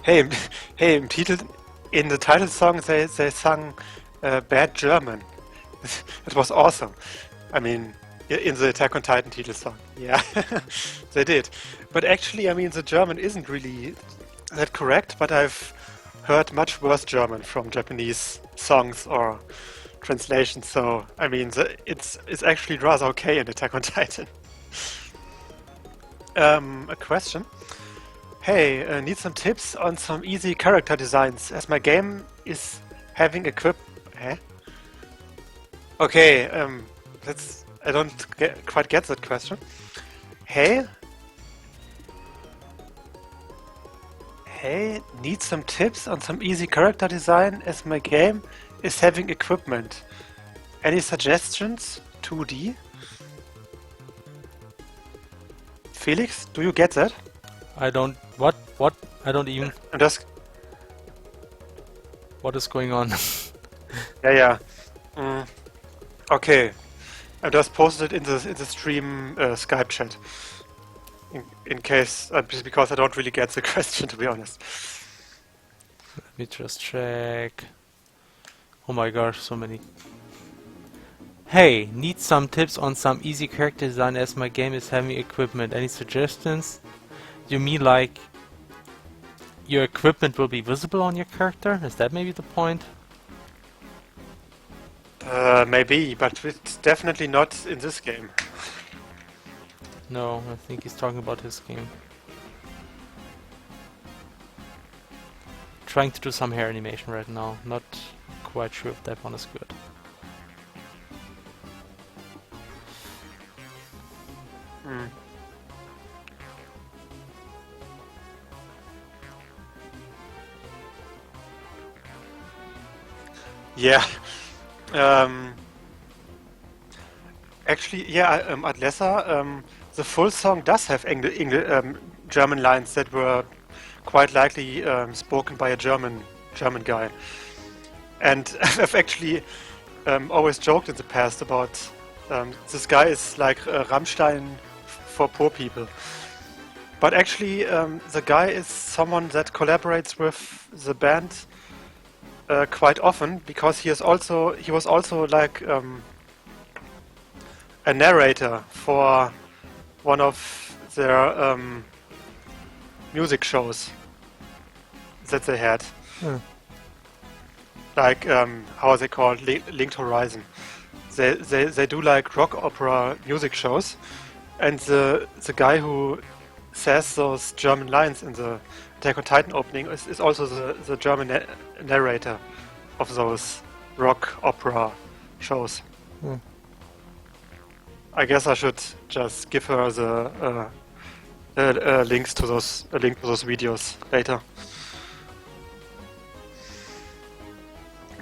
Hey, hey, in the title song they sung bad German. It was awesome. I mean, in the Attack on Titan title song. Yeah, they did. But actually, I mean, the German isn't really that correct, but I've heard much worse German from Japanese songs or translations, so I mean, it's actually rather okay in Attack on Titan. A question. Hey, need some tips on some easy character designs, as my game is having Eh? Okay, that's... I don't quite get that question. Hey? Hey, need some tips on some easy character design, as my game is having equipment. Any suggestions? 2D? Felix, do you get that? I don't... What? What? I don't even... I'm just... What is going on? Yeah. Okay. I just posted it in the stream Skype chat. In case... because I don't really get the question, to be honest. Let me just check. Oh my gosh, so many. Hey, need some tips on some easy character design as my game is having equipment. Any suggestions? You mean like your equipment will be visible on your character? Is that maybe the point? Maybe, but it's definitely not in this game. No, I think he's talking about his game. Trying to do some hair animation right now. Not quite sure if that one is good. Hmm. Yeah. Actually, yeah, Adlessa, the full song does have German lines that were quite likely spoken by a German guy. And I've actually always joked in the past about this guy is like Rammstein for poor people. But actually, the guy is someone that collaborates with the band quite often because he was also like a narrator for one of their music shows that they had. Hmm. Like how are they called? Linked Horizon. They do like rock opera music shows, and the guy who says those German lines in the Attack on Titan opening is also the German narrator of those rock opera shows. Hmm. I guess I should just give her the link to those videos later.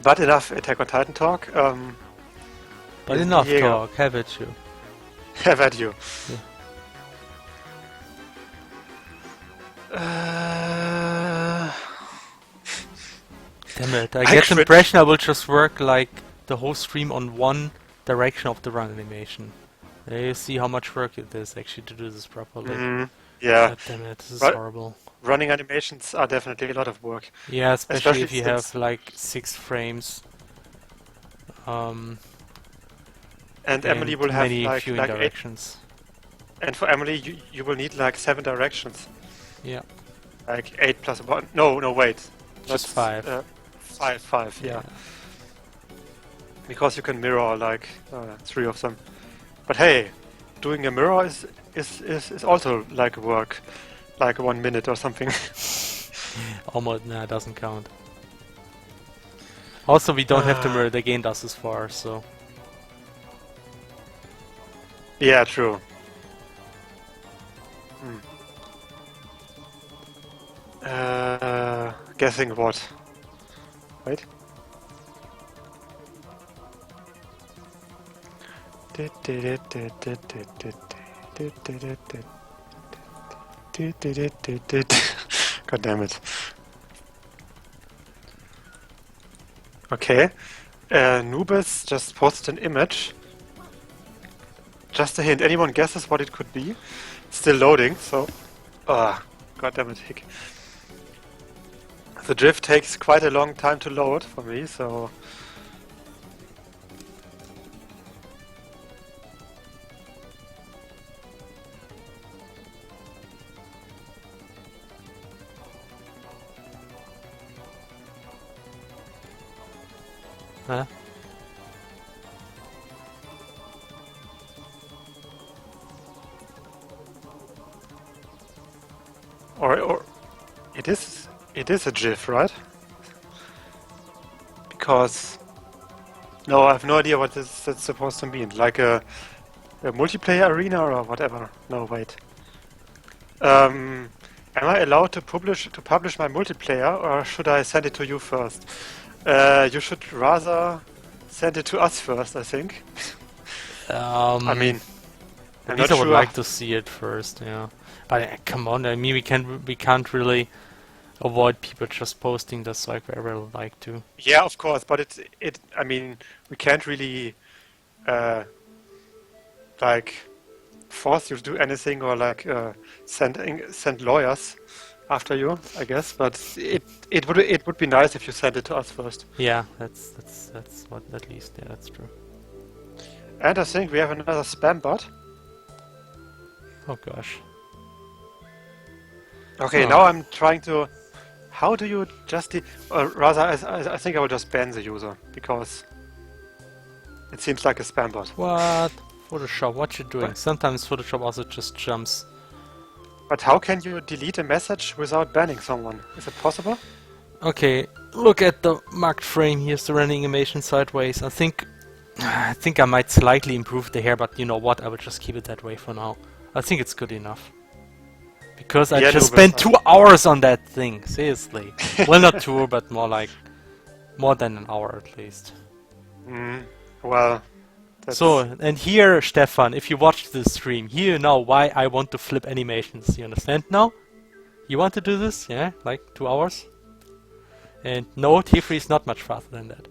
But enough Attack on Titan talk. But enough Diego. talk, have it you. Have at you. Yeah. Damn it, I get the impression I will just work like the whole stream on one direction of the run animation. There you see how much work it is actually to do this properly. Yeah. God damn it, this is But horrible. running animations are definitely a lot of work. Yeah, especially if you since- have like 6 frames. And Emilie will have many like viewing 8. directions. And for Emilie, you will need like 7 directions. Yeah, Like 8 plus 1. No, wait. just That's, 5. 5, yeah. because you can mirror like 3 of them. But hey, doing a mirror is also like work, like 1 minute or something. Almost, nah, doesn't count. Also, we don't have to mirror, the game does this for us, so... Yeah, true. Guessing what? Wait. God damn it. Okay. Nubis just posted an image. Just a hint, anyone guesses what it could be? It's still loading, so... God damn it, hick. The GIF takes quite a long time to load for me, so... Huh? Or it is a GIF, right? Because no, I have no idea what that's supposed to mean. Like a multiplayer arena or whatever. No, wait. Am I allowed to publish my multiplayer, or should I send it to you first? You should rather send it to us first, I think. I mean, I'm At not least I would sure. like to see it first, yeah. But come on, I mean, we can't really avoid people just posting this like wherever they like to. Yeah, of course, but it. I mean, we can't really like force you to do anything or like send lawyers after you, I guess. But it would be nice if you send it to us first. Yeah, that's what, at least, yeah, that's true. And I think we have another spam bot. Oh gosh. Okay, Oh. now I'm trying to. How do you or rather, I think I will just ban the user because it seems like a spam bot. What? Photoshop, what you doing? What? Sometimes Photoshop also just jumps. But how can you delete a message without banning someone? Is it possible? Okay, look at the marked frame. Here's the running animation sideways. I think I might slightly improve the hair, but you know what? I will just keep it that way for now. I think it's good enough. Because I Yeah, just no, but spent 2 hours on that thing. Seriously. Well, not 2, but more than an hour at least. Well, that's... So, and here, Stefan, if you watch this stream, here you know why I want to flip animations. You understand now? You want to do this? Yeah? Like 2 hours? And no, T3 is not much faster than that.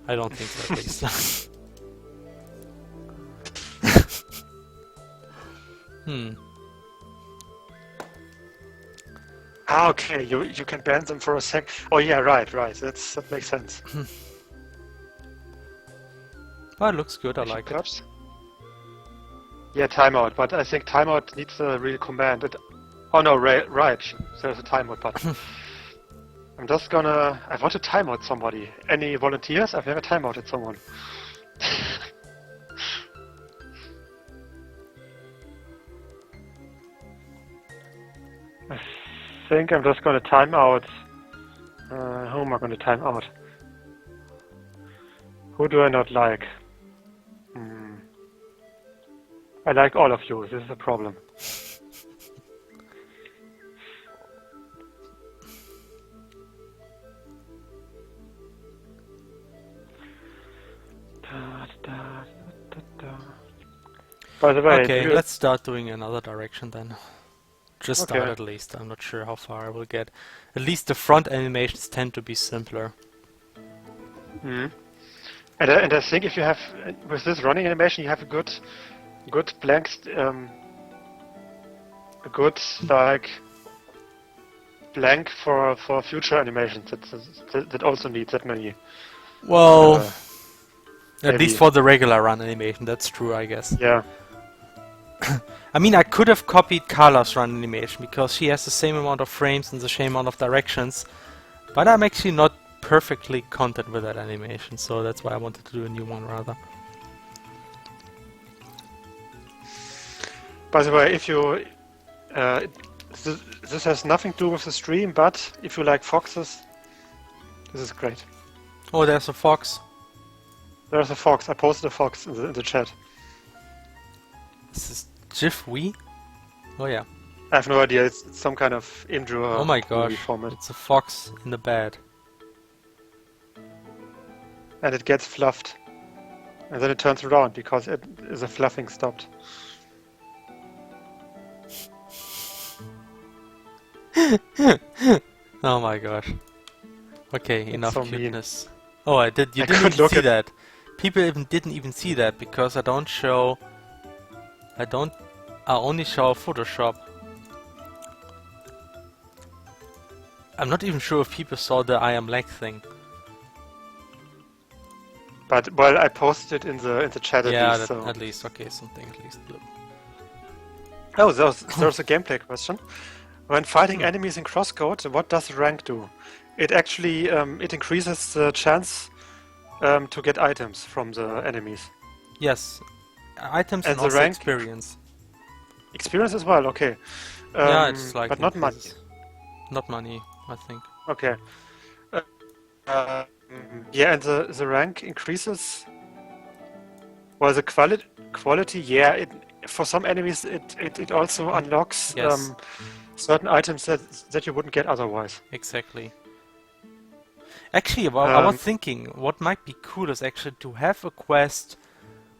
I don't think so, at least. Okay, you can ban them for a sec. Oh yeah, right. That makes sense. Well, it looks good, I like it. Perhaps. Yeah, timeout, but I think timeout needs a real command. Oh no, right. There's a timeout button. I'm just gonna... I want to timeout somebody. Any volunteers? I've never timeouted someone. I think I'm just gonna time out... who am I gonna time out? Who do I not like? I like all of you, this is a problem. By the way, Okay, let's start doing another direction then. Just start Okay. at least. I'm not sure how far I will get. At least the front animations tend to be simpler. And I think if you have, with this running animation, you have a good blank, a good like blank for future animations that also needs that many. Well, at maybe. least for the regular run animation, that's true, I guess. Yeah. I mean, I could have copied Carla's run animation because she has the same amount of frames and the same amount of directions, but I'm actually not perfectly content with that animation, so that's why I wanted to do a new one rather. By the way, if you this has nothing to do with the stream, but if you like foxes, this is great. Oh, there's a fox. There's a fox. I posted a fox in the chat. This is GIF Wii? Oh yeah. I have no idea. It's some kind of intro. Oh my gosh, format. it's a fox in the bed. And it gets fluffed. And then it turns around because the fluffing stopped. Oh my gosh. Okay, That's enough so mean. cuteness. Oh, you I didn't could even look see at- that. People didn't even see that because I only show Photoshop. I'm not even sure if people saw the I am lag thing. But well, I posted it in the chat at Yeah, least. So. at least. Okay, something at least. Oh, there's a gameplay question. When fighting enemies in CrossCode, what does the rank do? It actually it increases the chance to get items from the enemies. Yes, items And and the also rank- experience. Experience as well, okay. Yeah, it's like but not money. increases. Not money, I think. Okay. Yeah, and the rank increases. Well, the quality, yeah. For some enemies, it also unlocks Yes. certain items that you wouldn't get otherwise. Exactly. Actually, I was Um, thinking what might be cool is actually to have a quest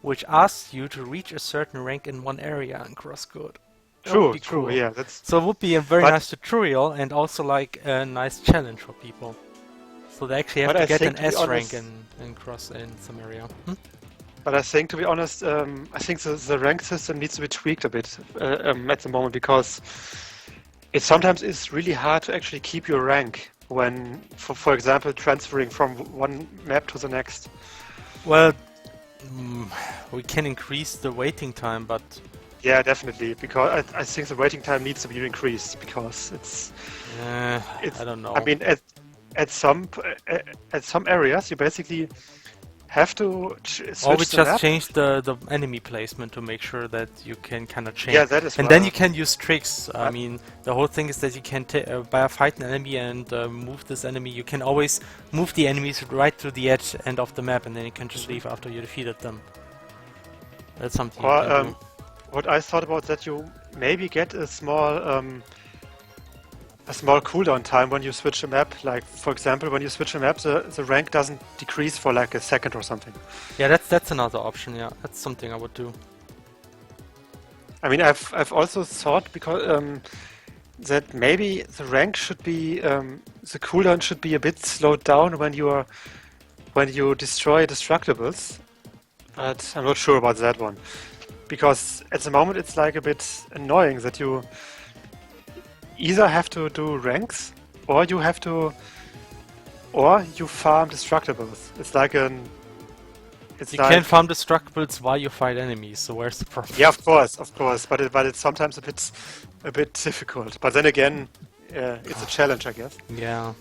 which asks you to reach a certain rank in one area in CrossCode. That would True, be true. cool. Yeah, that's So it would be a very But- nice tutorial and also like a nice challenge for people. So they actually have But to I get think, an to be S rank honest- in some area. But I think, to be honest, I think the rank system needs to be tweaked a bit at the moment because it sometimes is really hard to actually keep your rank when, for example, transferring from one map to the next. Well, we can increase the waiting time, but Yeah, definitely, because I think the waiting time needs to be increased because it's I don't know. I mean, at some areas, you basically have to switch Or we the just map. change the enemy placement to make sure that you can kind of change. Yeah, that is And well. then you can use tricks. I But- mean, the whole thing is that you can by fighting an enemy and move this enemy, you can always move the enemies right to the end of the map, and then you can just leave after you defeated them. That's something you Or can do. what I thought about that you maybe get a small cooldown time when you switch a map. Like, for example, when you switch a map, the rank doesn't decrease for like a second or something. Yeah, that's another option. Yeah, that's something I would do. I mean, I've also thought because that maybe the rank should be the cooldown should be a bit slowed down when you destroy destructibles. But I'm not sure about that one because at the moment it's like a bit annoying that you either have to do ranks or you farm destructibles. It's like an You can farm destructibles while you fight enemies. So where's the problem? Yeah, of course, but it's sometimes a bit difficult. But then again, it's a challenge, I guess. Yeah.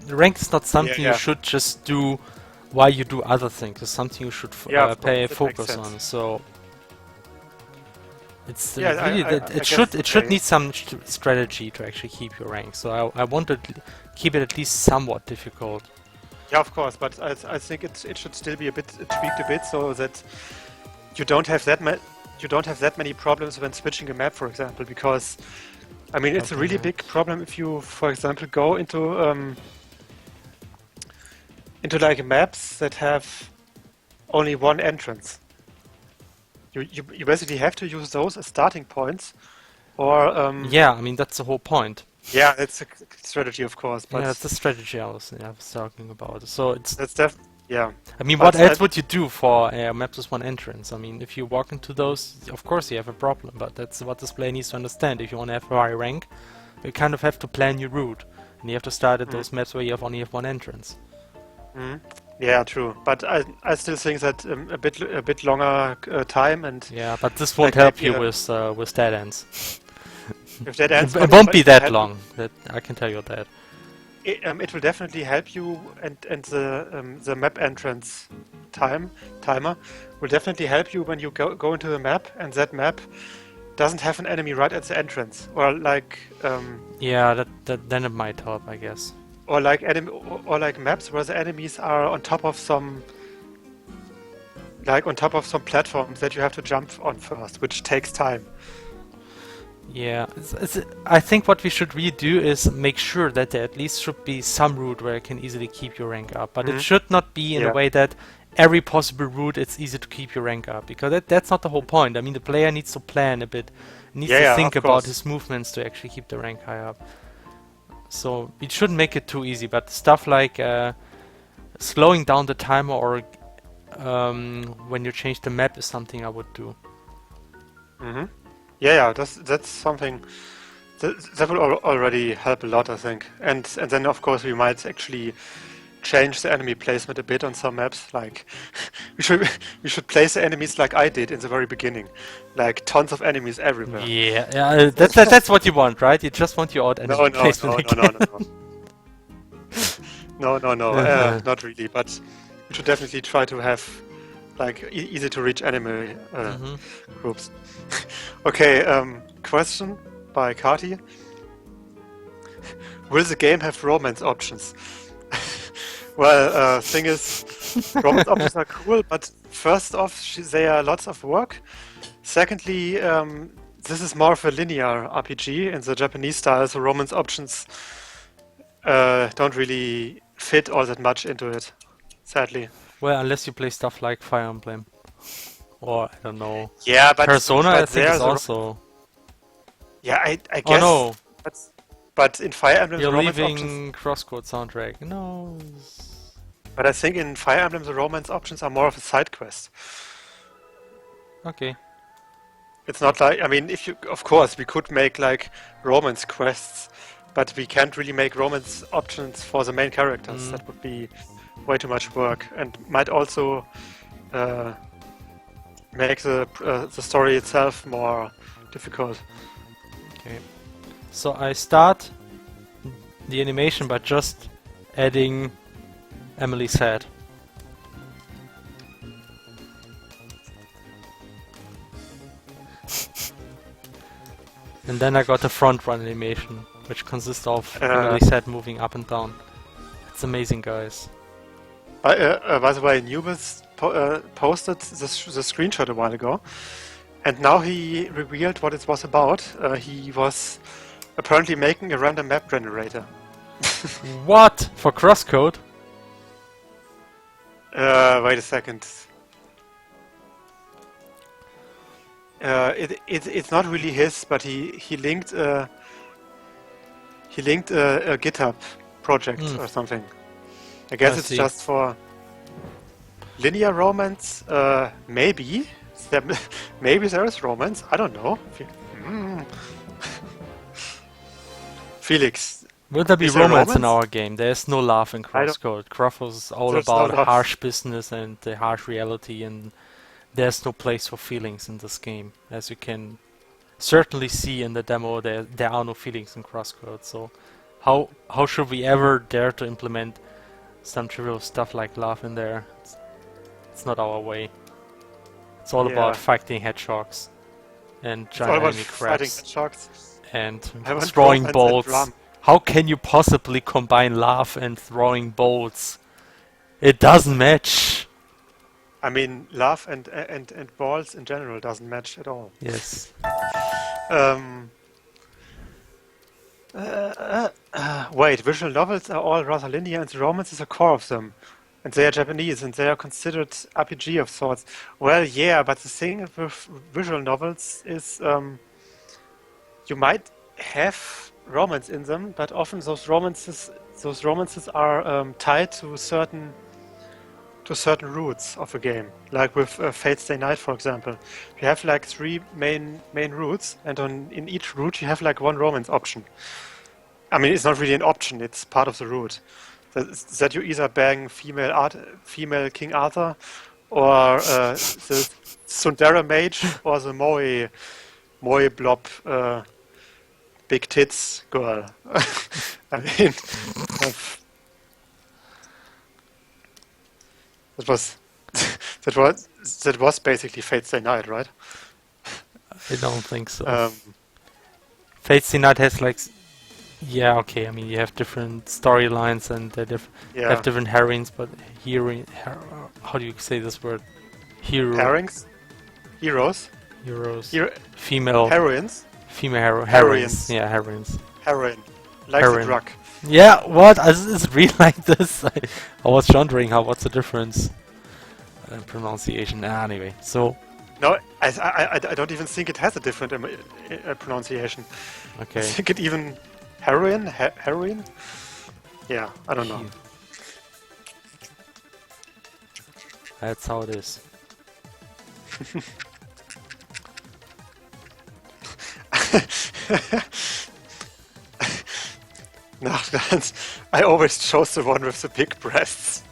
The rank is not something yeah. you should just do while you do other things. It's something you should Yeah, of pay course, that makes focus sense. on. So it's Yeah, really I it guess should it's should okay. need some strategy to actually keep your rank. So I want to keep it at least somewhat difficult. Yeah, of course, but I think it should still be a bit tweaked a bit so that you don't have that many problems when switching a map, for example. Because I mean, it's a really Okay. big problem if you, for example, go into like maps that have only one entrance. You basically have to use those as starting points, or Yeah, I mean that's the whole point. yeah, that's a strategy, of course, but Yeah, that's the strategy I was talking about. So it's that's yeah. I mean, But what else I- would you do for maps with one entrance? I mean, if you walk into those, of course you have a problem, but that's what this player needs to understand. If you want to have a high rank, you kind of have to plan your route, and you have to start at those maps where you only have one entrance. Mhm. Yeah, true. But I still think that a bit longer time and Yeah, but this won't Like help maybe you a- with dead ends. if that ends, It won't be that long. That I can tell you that. it will definitely help you, and the map entrance timer will definitely help you when you go into the map, and that map doesn't have an enemy right at the entrance, or like Yeah, then it might help, I guess. or like maps where the enemies are on top of some platforms that you have to jump on first, which takes time. Yeah, I think what we should really do is make sure that there at least should be some route where you can easily keep your rank up. But it Hmm. should not be in a Yeah. way that every possible route it's easy to keep your rank up, because that's not the whole point. I mean, the player needs to plan a bit, needs Yeah, to yeah, think of about course. his movements to actually keep the rank high up. So it shouldn't make it too easy, but stuff like slowing down the timer or when you change the map is something I would do. Hmm. Yeah, yeah, that's something that will already help a lot, I think. And then of course we might actually change the enemy placement a bit on some maps. Like we should we should place the enemies like I did in the very beginning, like tons of enemies everywhere. Yeah, yeah, that's what you want, right? You just want your odd No, enemy no, placement no, no, no, again. no, no, no, no, no, not really. But we should definitely try to have like easy to reach enemy Hmm. groups. Okay, question by Kati. Will the game have romance options? Well, thing is, romance options are cool, but first off, they are lots of work. Secondly, this is more of a linear RPG in the Japanese style, so romance options don't really fit all that much into it, sadly. Well, unless you play stuff like Fire Emblem or I don't know, Yeah, Persona. I but think is there's a also. yeah, I Oh guess, no, but in Fire Emblem you're the romance options. leaving CrossCode soundtrack. No. But I think in Fire Emblem the romance options are more of a side quest. Okay. It's not like, I mean, if you, of course, we could make like romance quests, but we can't really make romance options for the main characters. Mm, That would be way too much work, and might also uh, make the story itself more difficult. okay. So I start the animation by just adding Emilie's head. And then I got a front run animation, which consists of Uh, Emilie's head moving up and down. It's amazing, guys. by the way, Nubis posted the screenshot a while ago, and now he revealed what it was about. He was apparently making a random map generator. What? For CrossCode? Wait a second. It's not really his, but he linked a GitHub project Hmm, or something. I I guess it's see. just for linear romance. Maybe there, maybe there is romance. I don't know. Mm. Felix, Will there be is there romance in romance? our game? There's no love in I don't. CrossCode. CrossCode is all There's no about love. harsh business and the harsh reality, and there's no place for feelings in this game. As you can certainly see in the demo, there are no feelings in CrossCode. So how should we ever dare to implement some trivial stuff like love in there? It's not our way. It's all about Yeah, fighting hedgehogs and it's all giant about enemy fighting crabs sharks. and I want throwing romance and bolts. drum. How can you possibly combine love and throwing bolts? It doesn't match. I mean, love and balls in general doesn't match at all. Yes. Um, Wait, visual novels are all rather linear, and the romance is a core of them. And they are Japanese, and they are considered RPG of sorts. Well, yeah, but the thing with visual novels is you might have romance in them, but often those romances are tied to certain routes of a game. Like with Fate Stay Night, for example, you have like three main routes, and in each route you have like one romance option. I mean, it's not really an option; it's part of the route. That you either bang female King Arthur, or the Sundara Mage, or the Moe Blob big tits girl. I mean, that was that was that was basically Fate Stay Night, right? I don't think so. Um, Fate Stay Night has like, yeah, okay. I mean, you have different storylines and they have yeah, different heroines, but how do you say this word? pairings, heroes, Heroes, hero, female, heroines, heroines. heroines, Yeah, heroines. heroine, like the Heroine. drug. Yeah, what? Is it really like this? I was wondering what's the difference in pronunciation. Anyway, so No, I don't even think it has a different pronunciation. I okay. think it even heroine. Yeah, I don't know. That's how it is. No, I always chose the one with the big breasts.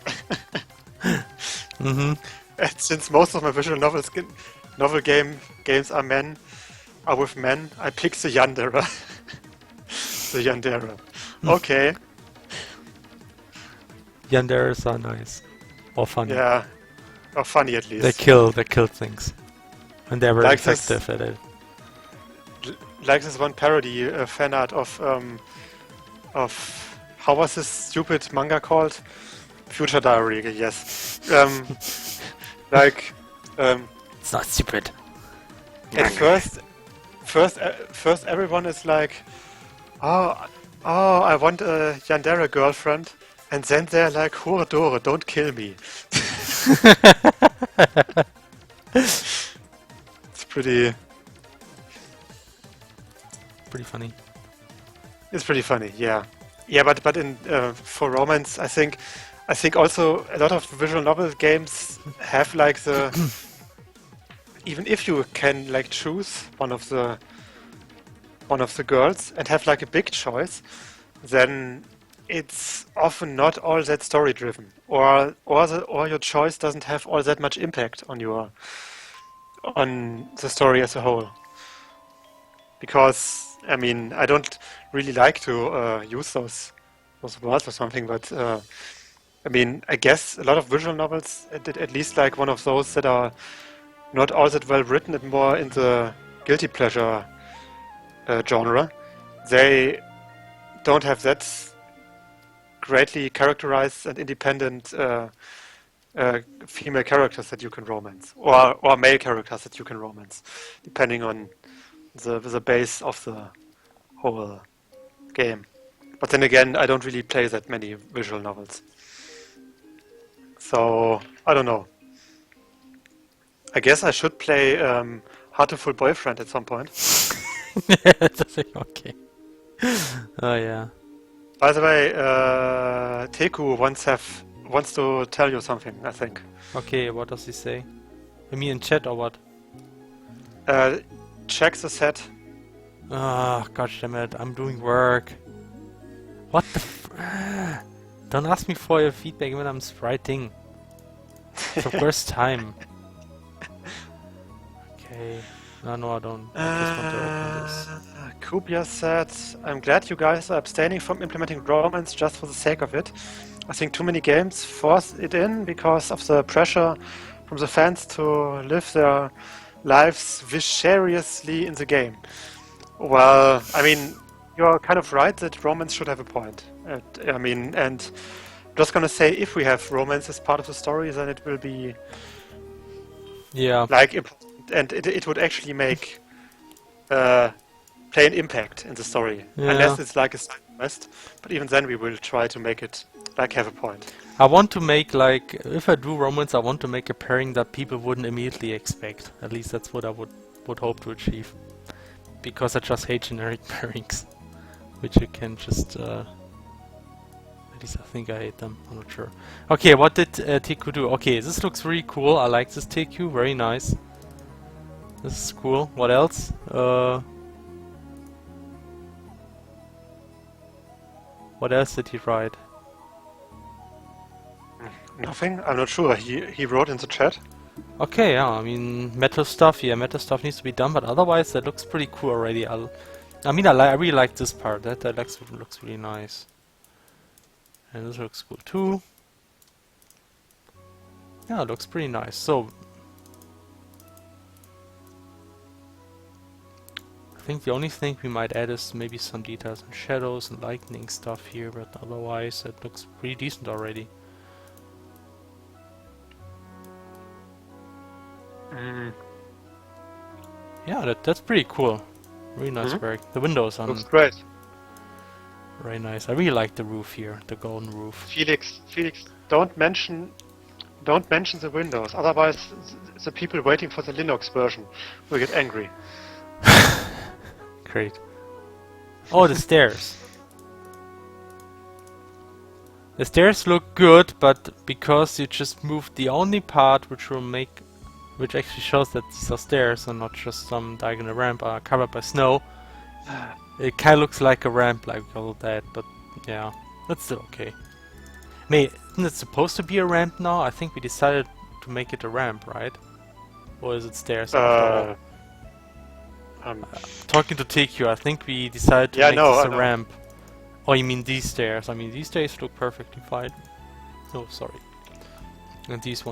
Mm-hmm. And since most of my visual games are with men, I picked the yandere. The yandere. Okay. Yanderes are nice. Or funny. Yeah. Or funny at least. They kill things. And they're very Like effective at it. Like this one parody fan art of how was this stupid manga called? Future Diary, yes. Like It's not stupid. at first everyone is like, oh, I want a yandere girlfriend, and then they're like, Huradore, don't kill me. It's pretty funny. It's pretty funny, yeah. Yeah, but in for romance, I think also a lot of visual novel games have like the even if you can like choose one of the girls and have like a big choice, then it's often not all that story driven, or your choice doesn't have all that much impact on the story as a whole. Because I mean, I don't really like to use those words or something, but I mean, I guess a lot of visual novels, at least like one of those that are not all that well written and more in the guilty pleasure genre, they don't have that greatly characterized and independent female characters that you can romance, or male characters that you can romance, depending on the base of the whole game. But then again, I don't really play that many visual novels. So, I don't know. I guess I should play Heartful Boyfriend at some point. Okay. Oh yeah. By the way, Teku wants to tell you something, I think. Okay, what does he say? You mean in chat or what? Check the set. Ah, gosh damn it, I'm doing work. What the Don't ask me for your feedback when I'm writing. It's the worst time. Okay. No, I don't. I just want to open this. Kubia said, I'm glad you guys are abstaining from implementing romance just for the sake of it. I think too many games force it in because of the pressure from the fans to live their lives vicariously in the game. Well, I mean, you're kind of right that romance should have a point. I mean, and I'm just gonna say, if we have romance as part of the story, then it will be like important, and it would actually make play an impact in the story, unless it's like a side quest. But even then, we will try to make it like have a point. I want to make like, if I do romance, I want to make a pairing that people wouldn't immediately expect. At least that's what I would hope to achieve. Because I just hate generic pairings, which you can just. At least I think I hate them. I'm not sure. Okay, what did TQ do? Okay, this looks really cool. I like this TQ. Very nice. This is cool. What else? What else did he write? Nothing? I'm not sure. He wrote in the chat. Okay, yeah, I mean, meta stuff, yeah, meta stuff needs to be done, but otherwise that looks pretty cool already. I mean, I really like this part. That looks really nice. And this looks cool too. Yeah, it looks pretty nice. So, I think the only thing we might add is maybe some details and shadows and lightning stuff here, but otherwise it looks pretty decent already. Yeah, that's pretty cool. Really nice work. The windows on Looks great. very nice. I really like the roof here, the golden roof. Felix, don't mention the Windows. Otherwise, the people waiting for the Linux version will get angry. Great. Oh, the stairs. The stairs look good, but because you just moved the only part which actually shows that these are stairs and not just some diagonal ramp covered by snow, it kind of looks like a ramp, like all that. But yeah, that's still okay. Mate, isn't it supposed to be a ramp now? I think we decided to make it a ramp, right? Or is it stairs after all? Talking to TQ, I think we decided to make this a ramp. Oh, you mean these stairs? I mean, these stairs look perfectly fine. Oh, sorry. And these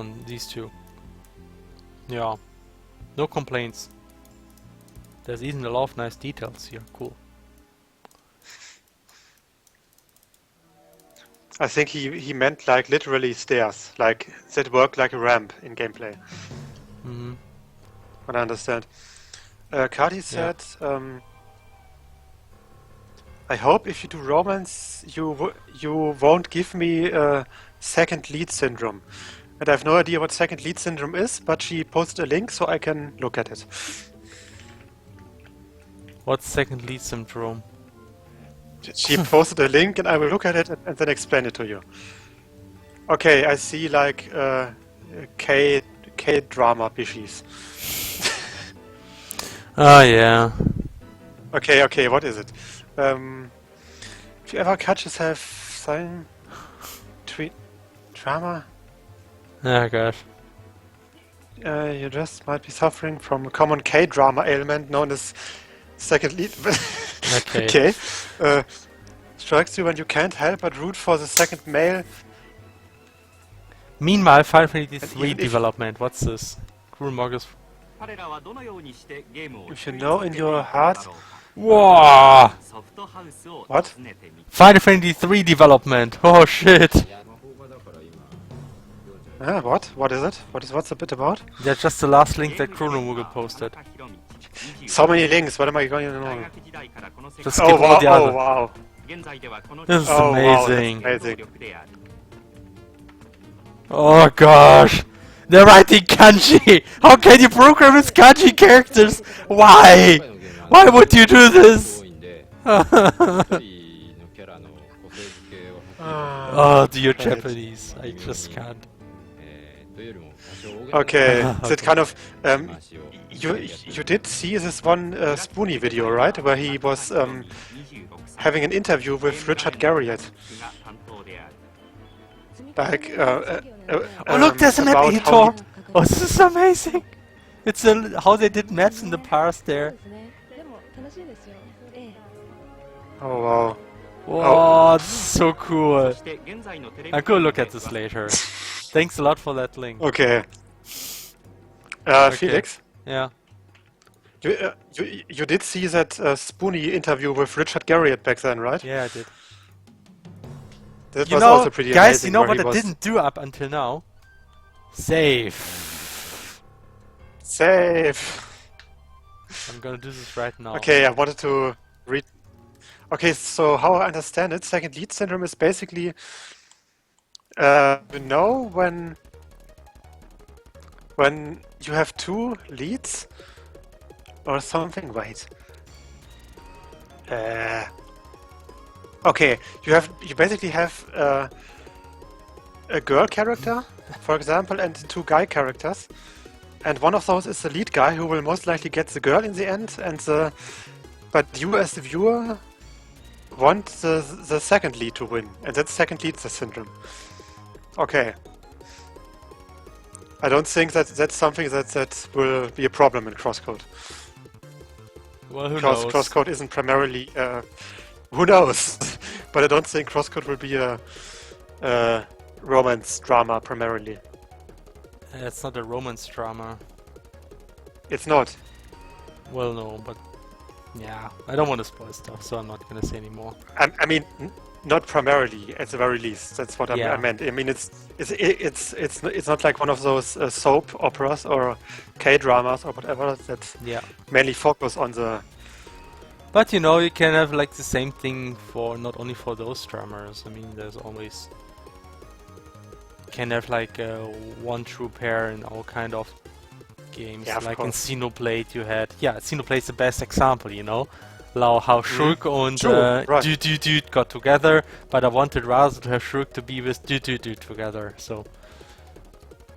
two. Yeah. No complaints. There's even a lot of nice details here. Cool. I think he meant like literally stairs, like that work like a ramp in gameplay. Mm-hmm. What I understand. Kati said, I hope if you do romance, you won't give me second lead syndrome. And I have no idea what second lead syndrome is, but she posted a link so I can look at it. What's second lead syndrome? She posted a link and I will look at it and then explain it to you. Okay, I see like K-drama bishies. Oh yeah. Okay, what is it? If you ever catch yourself saying drama, Oh gosh. you just might be suffering from a common K-drama ailment known as second lead. Okay. Okay. Strikes you when you can't help but root for the second male. Meanwhile, Final Fantasy And 3 even if- development. What's this? Cruel Morgus. If you know in your heart. Whoa! What? Final Fantasy 3 development. Oh shit! What? What is it? What's the bit about? That's just the last link that Chronomugel posted. So many links. What am I going to know? Just skip all the other. Wow! This is Oh, wow, that's amazing. amazing. Oh gosh! They're writing kanji! How can you program with kanji characters? Why? Why would you do this? Oh, dear Japanese. I just can't. Okay, that kind of you did see this one Spoonie video, right? Where he was having an interview with Richard Garriott. Like, Oh look, there's a map about how editor! Oh, this is amazing! It's how they did maps in the past there. Oh wow! Wow, this is so cool. I'm gonna look at this later. Thanks a lot for that link. Okay. Felix, Yeah. you did see that Spoonie interview with Richard Garriott back then, right? Yeah, I did. That You was know, also pretty guys, amazing. you know where what he I was- didn't do up until now? Save. Save. I'm gonna do this right now. Okay, I wanted to read. Okay, so how I understand it, second lead syndrome is basically, you know, when you have two leads or something. Wait. Okay, you basically have a girl character, for example, and two guy characters. And one of those is the lead guy who will most likely get the girl in the end, but you as the viewer want the second lead to win, and that second lead is the syndrome. Okay. I don't think that's something that will be a problem in CrossCode. Well, who because knows? CrossCode isn't primarily. Who knows? But I don't think CrossCode will be a romance drama primarily. It's not a romance drama. It's not. Well, no, but yeah, I don't want to spoil stuff, so I'm not gonna say anymore. I mean, not primarily, at the very least. That's what Yeah. I meant. I mean, it's not like one of those soap operas or K-dramas or whatever that Yeah. mainly focus on the. But you know, you can have like the same thing for not only for those dramas. I mean, there's always can have like one true pair in all kind of games. Yeah, of like course. in Xenoblade, you had Xenoblade's the best example. You know, how Shulk and True, right. Dude got together, but I wanted rather to have Shulk to be with Dude together. So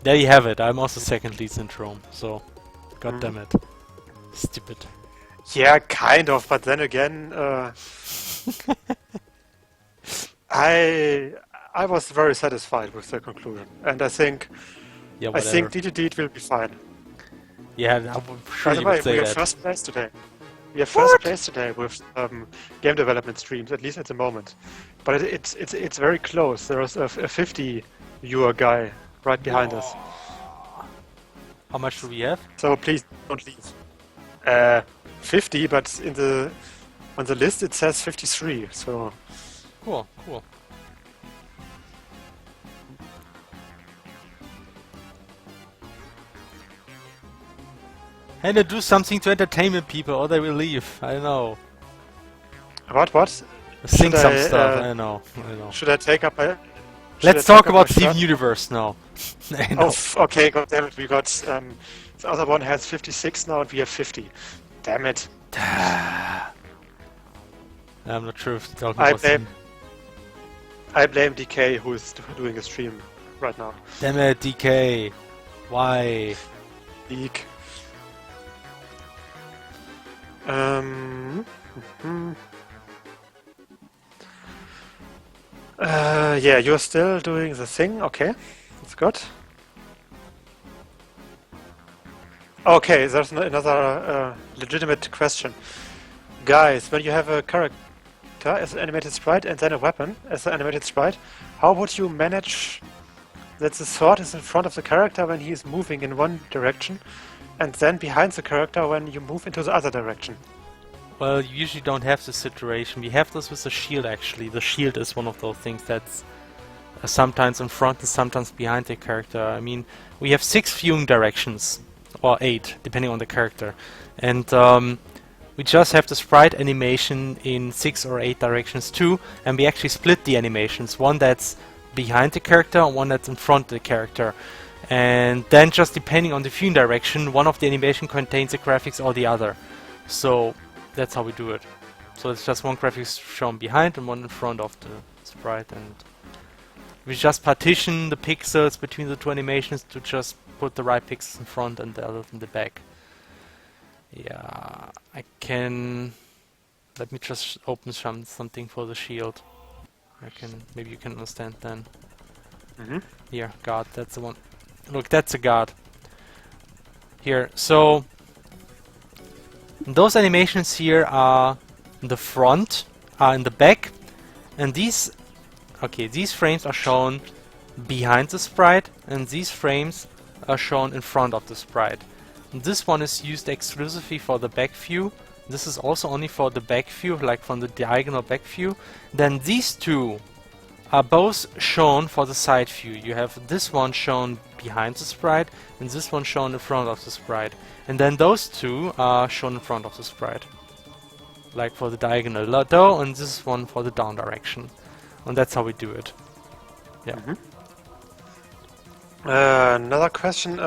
there you have it. I'm also second lead syndrome. So, god damn it, stupid. Yeah, kind of, but then again, I was very satisfied with the conclusion, and I think Yeah, I whatever. think DDD will be fine. Yeah, I would By sure the you way, would say we have that. first place today. We have first place today with game development streams, at least at the moment. But it's very close. There is a 50 viewer guy right behind us. How much do we have? So please don't leave. 50, but on the list it says 53. So Cool. And to do something to entertain the people, or they will leave. I don't know. what? Sing Should some I, stuff. I know. Should I take up a? Let's talk about Steven Universe now. I know. Oh, okay. God damn it. We got the other one has 56 now, and we have 50. Damn it. I'm not sure if talking I about blame- Steven. I blame DK, who is doing a stream right now. Damn it, DK. Why? Leak. Yeah, you're still doing the thing. Okay, that's good. Okay, there's another legitimate question. Guys, when you have a character as an animated sprite and then a weapon as an animated sprite, how would you manage that the sword is in front of the character when he is moving in one direction and then behind the character when you move into the other direction? Well, you usually don't have this situation. We have this with the shield, actually. The shield is one of those things that's sometimes in front and sometimes behind the character. I mean, we have 6 viewing directions, or 8, depending on the character. And we just have the sprite animation in 6 or 8 directions too, and we actually split the animations. One that's behind the character and one that's in front of the character. And then just depending on the viewing direction, one of the animation contains the graphics or the other. So that's how we do it. So it's just one graphics shown behind and one in front of the sprite, and we just partition the pixels between the 2 animations to just put the right pixels in front and the other in the back. Yeah, I can... Let me just open something for the shield. Maybe you can understand then. Here, guard, that's the one. Look, that's a guard. Here, so those animations here are in the front, are in the back, and these frames are shown behind the sprite, and these frames are shown in front of the sprite. And this one is used exclusively for the back view. This is also only for the back view, like from the diagonal back view. Then these two are both shown for the side view. You have this one shown behind the sprite, and this one shown in front of the sprite. And then those two are shown in front of the sprite. Like for the diagonal low, and this one for the down direction. And that's how we do it. Yeah. Another question,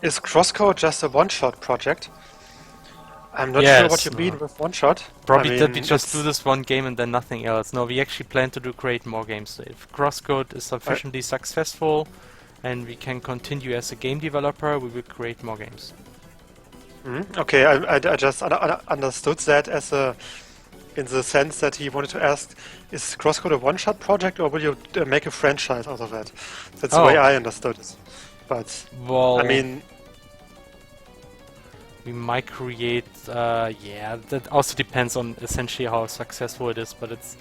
is CrossCode just a one-shot project? I'm not sure what you mean with one-shot. Probably I that we mean, just do this one game and then nothing else. No, we actually plan to create more games. If CrossCode is sufficiently successful and we can continue as a game developer, we will create more games. Okay, I just understood that as in the sense that he wanted to ask, is CrossCode a one-shot project or will you make a franchise out of that? That's the way I understood it. But, well, I mean... we might create. Yeah, that also depends on essentially how successful it is, but it's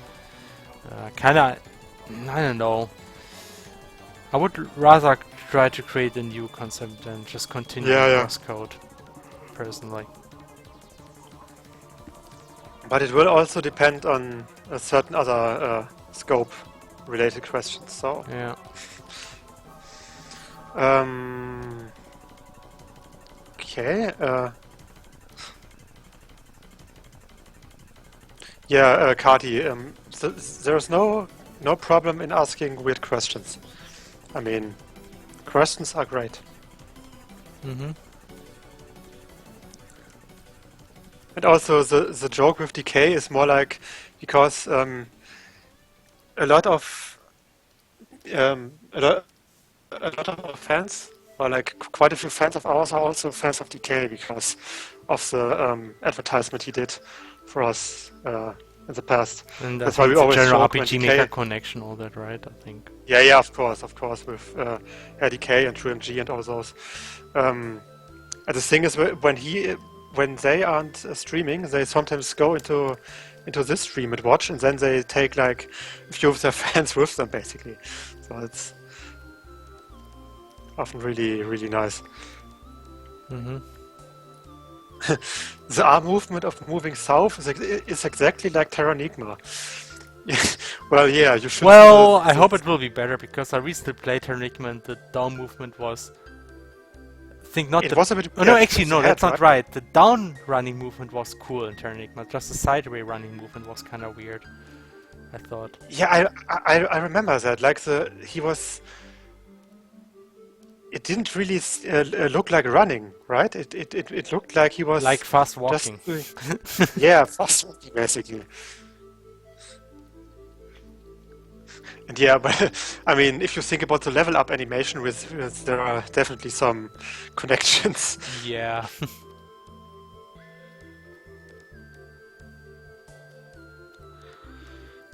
kind of. I don't know. I would rather try to create a new concept than just continue Yeah, with yeah. CrossCode, personally. But it will also depend on a certain other scope-related questions. So, Yeah. okay. Yeah, Kati. There's no problem in asking weird questions. I mean, questions are great. Mm-hmm. And also the joke with decay is more like because a lot of a lot of our fans, or like quite a few fans of ours, are also fans of decay because of the advertisement he did for us in the past. And I That's why think we it's a always general joke when RPG Maker decay. connection, all that, right? I think. Yeah, of course, with decay and TrueMG and all those. And the thing is, when they aren't streaming, they sometimes go into this stream and watch, and then they take like a few of their fans with them, basically. So it's often really nice. Mm-hmm. The arm movement of moving south is exactly like Terranigma. Well, yeah, you should. Well, I hope it will be better because I recently played Terranigma and the down movement was. I think not It the. was a bit. Oh no, weird actually with no, the that's head, not right. The down running movement was cool in Terranigma. Just the sideway running movement was kind of weird. I thought. Yeah, I remember that. Like he was. It didn't really look like running, right? It looked like he was Like fast just walking. doing, yeah, fast walking basically. And yeah, but I mean, if you think about the level up animation, with there are definitely some connections. Yeah.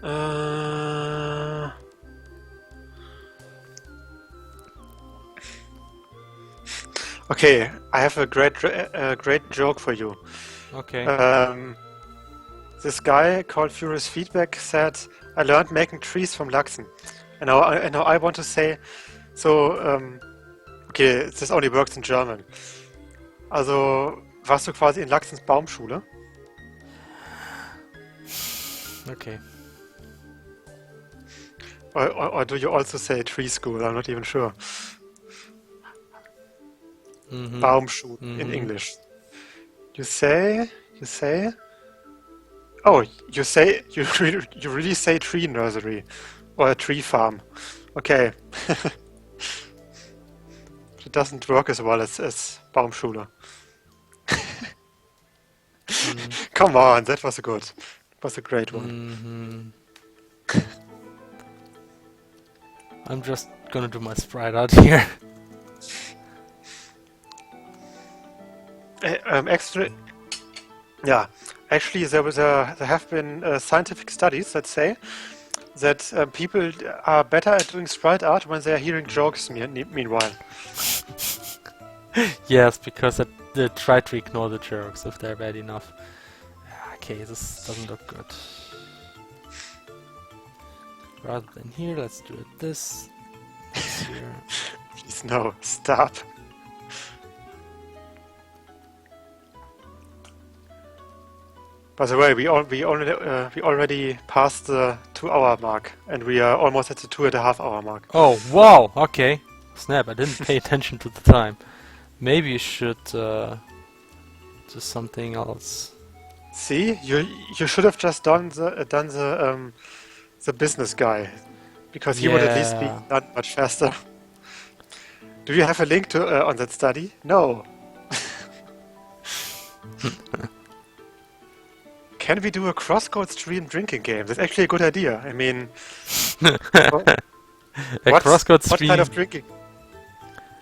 Uh, okay, I have a great joke for you. Okay. This guy called Furious Feedback said, "I learned making trees from Lachsen," and now I want to say, so okay, this only works in German. Also warst du quasi in Lachsens Baumschule? Okay. Or do you also say tree school? I'm not even sure. Mm-hmm. Baumschule in English. You say. Oh, you really say tree nursery or a tree farm. Okay. It doesn't work as well as Baumschule. Come on, that was good. That was a great one. I'm just gonna do my sprite out here. Actually, there have been scientific studies that say that people are better at doing sprite art when they are hearing jokes. Meanwhile, Yes, because they try to ignore the jokes if they're bad enough. Okay, this doesn't look good. Rather than here, let's do it this. This here. please no, stop. By the way, we already passed the 2-hour mark, and we are almost at the 2.5-hour mark. Oh, wow! Okay. Snap, I didn't pay attention to the time. Maybe you should do something else. See, you should have just done the business guy, because he would at least be Yeah. done much faster. Do you have a link to on that study? No. Can we do a CrossCode stream drinking game? That's actually a good idea. I mean, A CrossCode what stream. kind of drinking?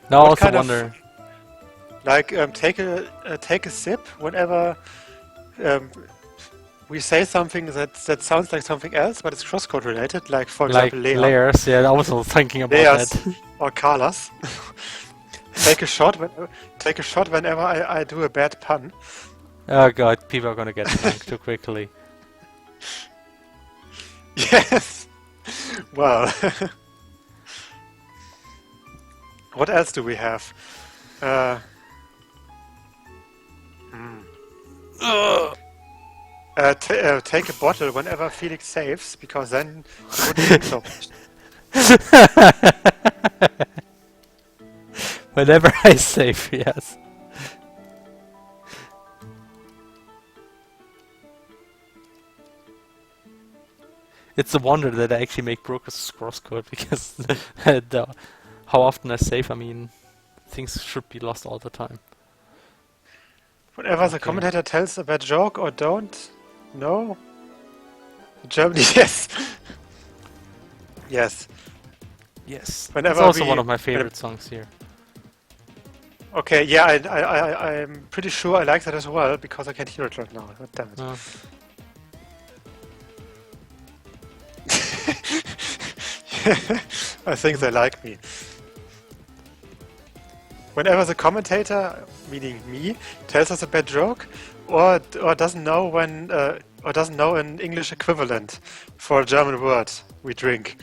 Now I what also kind of- wonder. Like take a sip whenever we say something that sounds like something else, but it's CrossCode related. Like for Like example, layers, yeah, I was also thinking about layers that. or colors. take a shot whenever I do a bad pun. Oh god, people are gonna get drunk too quickly. Yes. Well, what else do we have? Take a bottle whenever Felix saves, because then he wouldn't think so much. Whenever I save, yes. It's a wonder that I actually make progress with CrossCode, because how often I save, I mean, things should be lost all the time. Whenever the commentator tells a bad joke or don't, no? Germany, yes. Yes. Yes. Whenever It's also we- one of my favorite songs here. Okay, yeah, I'm pretty sure I like that as well, because I can't hear it right now. God damn it. Oh. I think they like me. Whenever the commentator, meaning me, tells us a bad joke, or doesn't know when, or doesn't know an English equivalent for a German word we drink.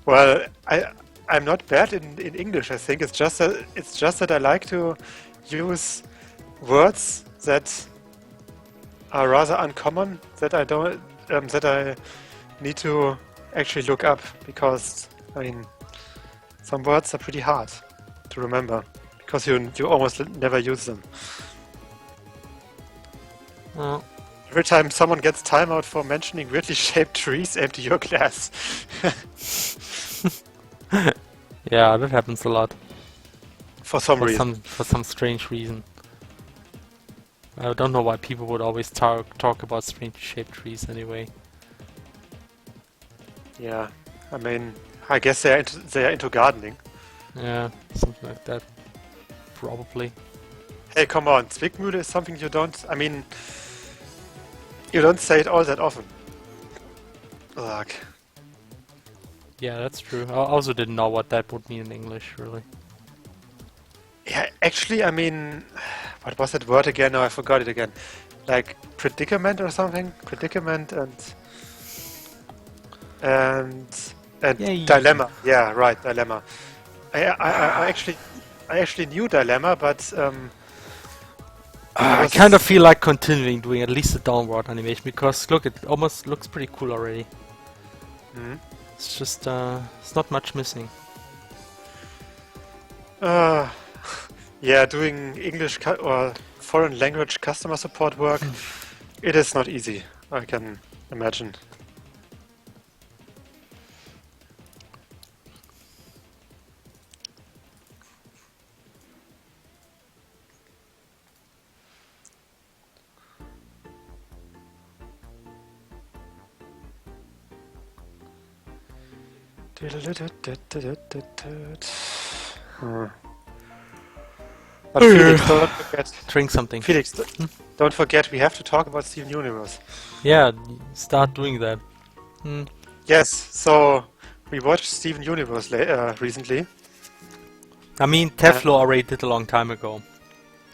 Well, I'm not bad in English. I think it's just that I like to use words that are rather uncommon, that I don't that I need to actually look up, because I mean some words are pretty hard to remember because you almost never use them. Oh. Every time someone gets timeout for mentioning weirdly shaped trees, empty your glass. Yeah, that happens a lot. For some reason. For some strange reason. I don't know why people would always talk about strange shaped trees anyway. Yeah, I mean, I guess they're into gardening. Yeah, something like that. Probably. Hey, come on, Zwickmühle is something you don't. I mean, you don't say it all that often. Ugh. Yeah, that's true. I also didn't know what that would mean in English, really. Yeah, actually, I mean, what was that word again? No, I forgot it again. Like predicament or something? Predicament and Yay. dilemma. Yeah, right, dilemma. I actually knew dilemma, but I kind of feel like continuing doing at least a downward animation, because look, it almost looks pretty cool already. Mhm. It's just, it's not much missing. Yeah, doing English or foreign language customer support work, it is not easy, I can imagine. But Felix, don't forget. Drink something. Felix, don't forget, we have to talk about Steven Universe. Yeah, start doing that. Yes, so we watched Steven Universe recently. I mean, Teflo already did a long time ago.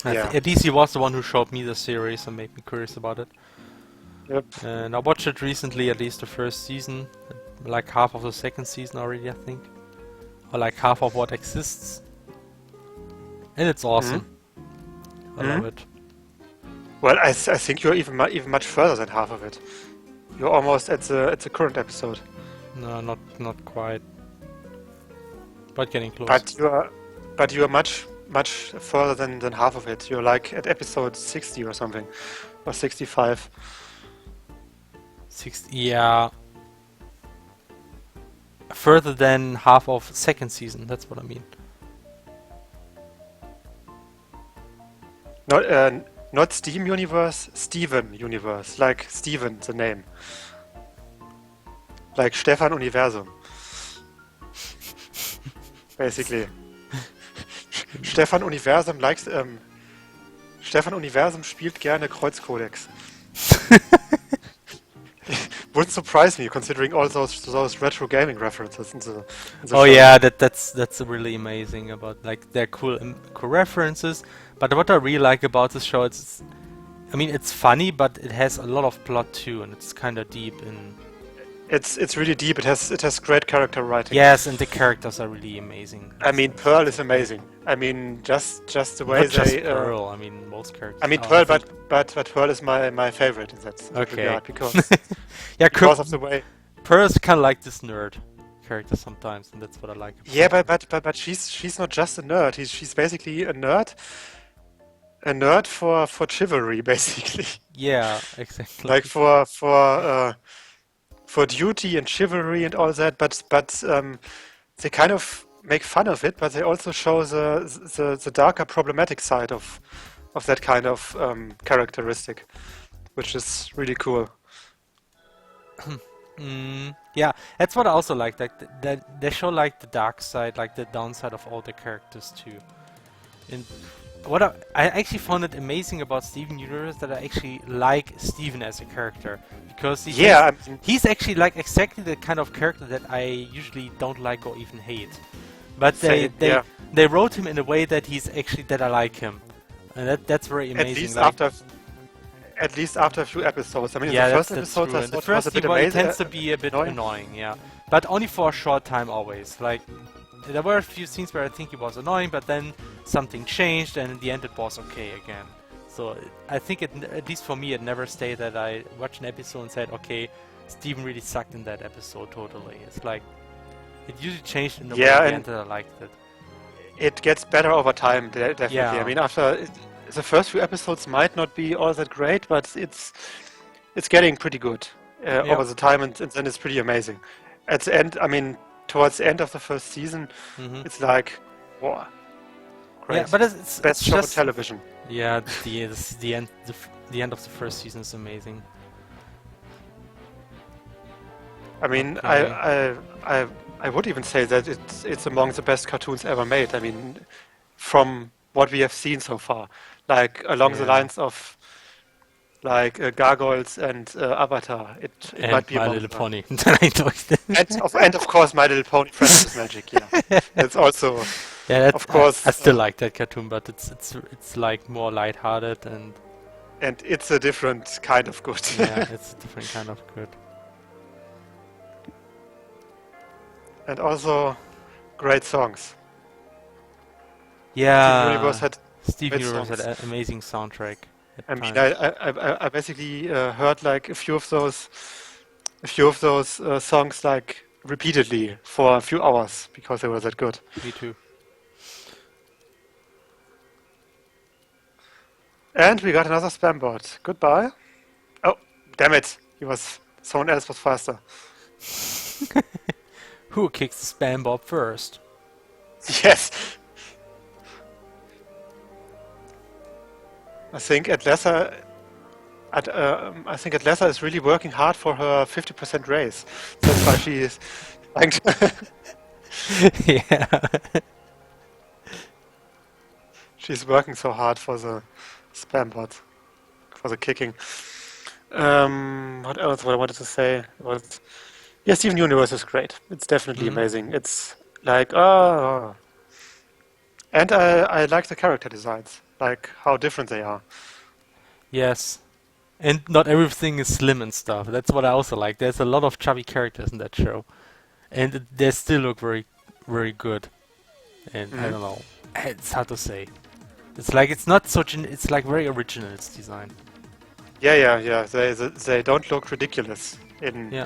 Yeah. At least he was the one who showed me the series and made me curious about it. Yep. And I watched it recently, at least the first season, like half of the second season already, I think, or like half of what exists. And it's awesome. I love it. Well, I think you're even much further than half of it. You're almost at the current episode. No, not quite, but getting close. But you are much further than half of it. You're like at episode 60 or something, or 65. 60, yeah. Further than half of second season. That's what I mean. Not Steam Universe, Steven Universe, like Steven, the name. Like Stefan Universum. Basically. Stefan Universum likes, Stefan Universum spielt gerne Kreuzcodex. wouldn't surprise me considering all those retro gaming references in the Oh show. yeah, that's really amazing about like they're cool references. But what I really like about this show, I mean it's funny, but it has a lot of plot too, and it's kind of deep in. It's really deep. It has great character writing. Yes, and the characters are really amazing. I mean, Pearl is amazing. I mean, just the way Not just they. Pearl. I mean, most characters. I mean, Oh, I Pearl, think. but Pearl is my favorite in that Okay. regard because Yeah, because of the way. Pearl's kind of like this nerd character sometimes, and that's what I like. Yeah, but she's not just a nerd. She's basically a nerd for chivalry, basically. Yeah, exactly. Like for duty and chivalry and all that. But they kind of make fun of it, but they also show the darker problematic side of that kind of characteristic, which is really cool. Yeah, that's what I also like. Like they show like the dark side, like the downside of all the characters too. And what I actually found it amazing about Steven Universe that I actually like Steven as a character because Yeah, I mean, he's actually like exactly the kind of character that I usually don't like or even hate. But same, yeah. they wrote him in a way that he's actually that I like him, and that's very At amazing. least Like, after a few episodes. I mean, in yeah, the first that's episode, true. I In the thought it was first a bit season, it amazing. tends to be a bit annoying, yeah, but only for a short time always. Like there were a few scenes where I think it was annoying, but then something changed, and in the end it was okay again. So I think at least for me, it never stayed that I watched an episode and said, okay, Steven really sucked in that episode totally. It's like it usually changed in the way at the end that I liked it. It gets better over time, definitely. Yeah. I mean, the first few episodes might not be all that great, but it's getting pretty good over the time, and then it's pretty amazing. At the end, I mean, towards the end of the first season, it's like, wow, great. Yeah, but it's best show on just television. yeah. The end the end of the first season is amazing. I mean, Okay. I would even say that it's among the best cartoons ever made. I mean, from what we have seen so far, like along the Yeah. lines of like Gargoyles and Avatar, it And might be My among Little the- Pony. and of course, My Little Pony: Friendship is Magic. Yeah, it's also Yeah, that's, of course, I still like that cartoon, but it's like more lighthearted and and it's a different kind of good. yeah, it's a different kind of good. And also great songs. Yeah, Steven Universe had Steven great Universe had songs. an amazing soundtrack. At I mean, times. I basically heard like a few of those songs like repeatedly for a few hours because they were that good. Me too. And we got another spam bot. Goodbye. Oh, damn it! Someone else was faster. Who kicks the spam bob first? Yes. I think Atlessa is really working hard for her 50% raise. That's why she is trying to Yeah. she's working so hard for the spam bot, for the kicking. What else? What I wanted to say was, yeah, Steven Universe is great. It's definitely amazing. It's like, oh, and I like the character designs, like how different they are. Yes. And not everything is slim and stuff. That's what I also like. There's a lot of chubby characters in that show. And they still look very, very good. And I don't know. It's hard to say. It's like it's not such an. It's like very original. Its design. Yeah. They don't look ridiculous in. Yeah.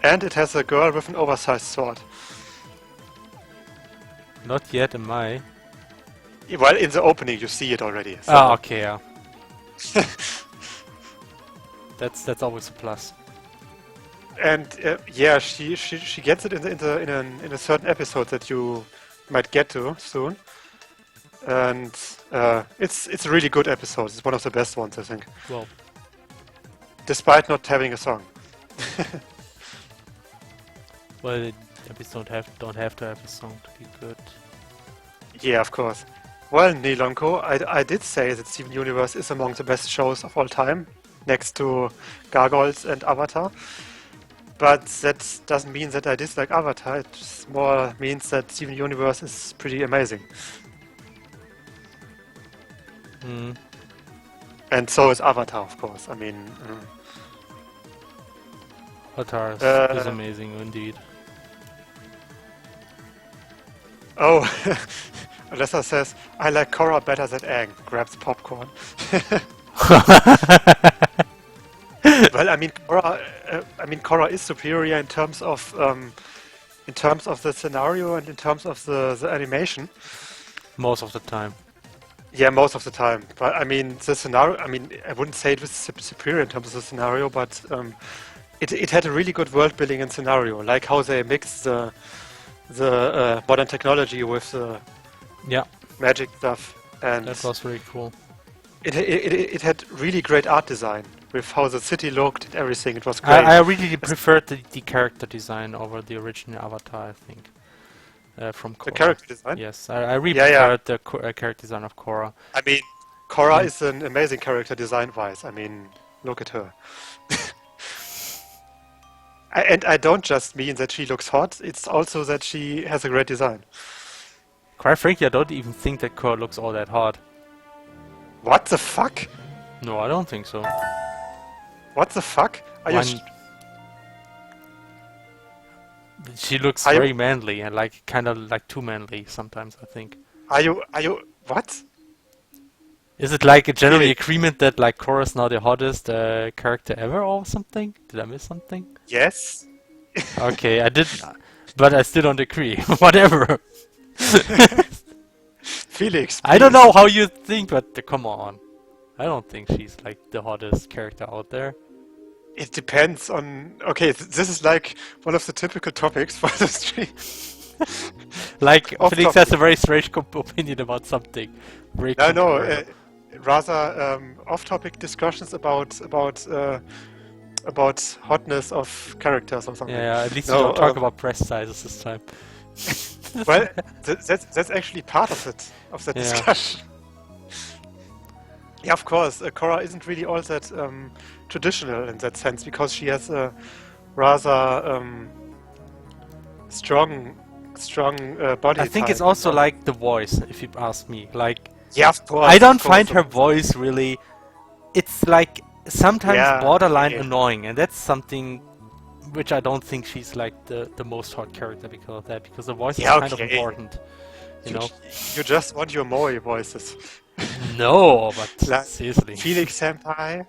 And it has a girl with an oversized sword. Not yet. Am I? Well, in the opening you see it already. So. Ah, okay. Yeah. That's always a plus. And yeah, she gets it in a certain episode that you might get to soon. And it's a really good episode. It's one of the best ones, I think. Well. Despite not having a song. Well, episodes don't have to have a song to be good. Yeah, of course. Well, Nilonko, I did say that Steven Universe is among the best shows of all time, next to Gargoyles and Avatar. But that doesn't mean that I dislike Avatar. It more means that Steven Universe is pretty amazing. Mm. And so is Avatar, of course. I mean, Avatar is amazing indeed. oh, Alessa says, I like Korra better than Aang. Grabs popcorn. Well, I mean, Korra is superior in terms of the scenario and in terms of the animation. Most of the time. Yeah, most of the time. But I mean, the scenario. I mean, I wouldn't say it was superior in terms of the scenario, but it had a really good world building and scenario, like how they mixed the modern technology with the magic stuff, and that was really cool. It had really great art design with how the city looked and everything. It was great. I really preferred the character design over the original Avatar, I think. From Korra. The character design? Yes, I really preferred the character design of Korra. I mean, Korra is an amazing character design-wise. I mean, look at her. And I don't just mean that she looks hot, it's also that she has a great design. Quite frankly, I don't even think that Korra looks all that hot. What the fuck? No, I don't think so. What the fuck? Are you She looks very manly and kind of like too manly sometimes, I think. Are you what? Is it like a general agreement that like Korra's now the hottest character ever or something? Did I miss something? Yes. Okay, I did, but I still don't agree. Whatever. Felix, I don't know how you think, but come on. I don't think she's like the hottest character out there. It depends on... Okay, this is like one of the typical topics for the stream. Like, Felix has a very strange opinion about something. Rather off-topic discussions about hotness of characters or something. Yeah, at least we don't talk about breast sizes this time. Well, that's actually part of it, of that discussion. Yeah, of course. Korra isn't really all that traditional in that sense because she has a rather strong body. I think it's also like the voice, if you ask me. Like, yeah, of course. I don't find her voice really. It's like sometimes borderline annoying, and that's something which I don't think she's like the most hot character because of that. Because the voice is kind of important. You know, you just want your Moe voices. No, but like, seriously. Felix Senpai.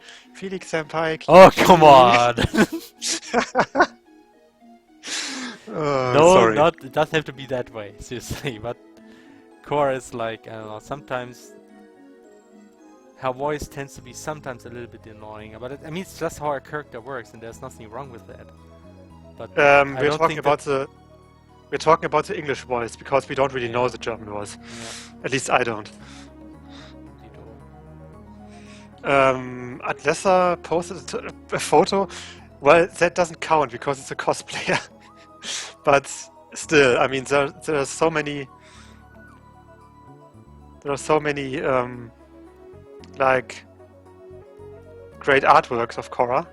Oh, come on! No, sorry. it doesn't have to be that way, seriously. But Korra is like, I don't know, sometimes her voice tends to be sometimes a little bit annoying. But I mean, it's just how her character works, and there's nothing wrong with that. But we're talking about the English voice because we don't really know the German voice. Yeah. At least I don't. Adlessa posted a photo. Well, that doesn't count because it's a cosplayer. But still, I mean, there are so many. There are so many like great artworks of Korra.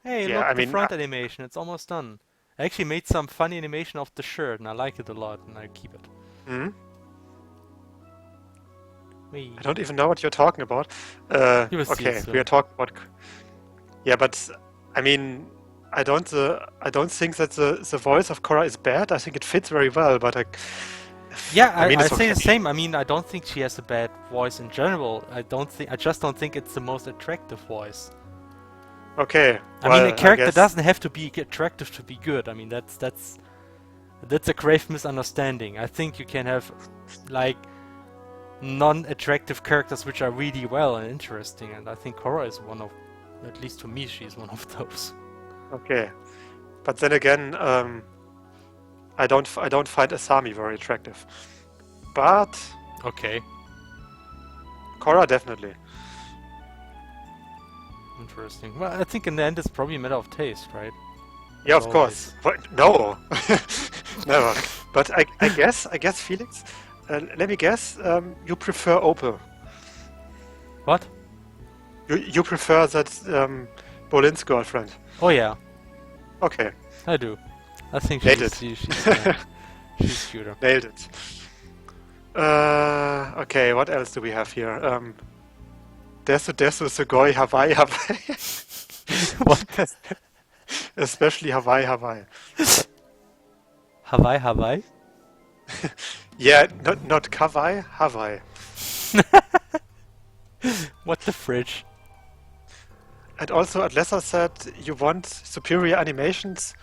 Hey, look, the front animation. It's almost done. I actually made some funny animation of the shirt, and I like it a lot, and I keep it. Hmm. I don't even know what you're talking about. Okay, we are talking about. Yeah, but I mean, I don't think that the voice of Korra is bad. I think it fits very well, but I say the same. I mean, I don't think she has a bad voice in general. I just don't think it's the most attractive voice. Okay. I mean, a character doesn't have to be attractive to be good. I mean, that's a grave misunderstanding. I think you can have like non-attractive characters which are really well and interesting, and I think Korra is one of, at least to me, she's one of those. Okay, but then again, I don't find Asami very attractive, but okay, Korra definitely. Interesting. Well, I think in the end it's probably a matter of taste, right? Yeah, of course. What? No, never. But I guess Felix, let me guess, you prefer Opel. What? You prefer that Bolin's girlfriend. Oh yeah, Okay, I do. I think nailed it. she's cuter. Nailed it. Okay, what else do we have here? Desu Sugoi Hawaii Hawaii. What? Especially Hawaii Hawaii. Hawaii, Hawaii? Yeah, not Kawaii, Hawaii. What the fridge? And also, Atlessa said you want superior animations.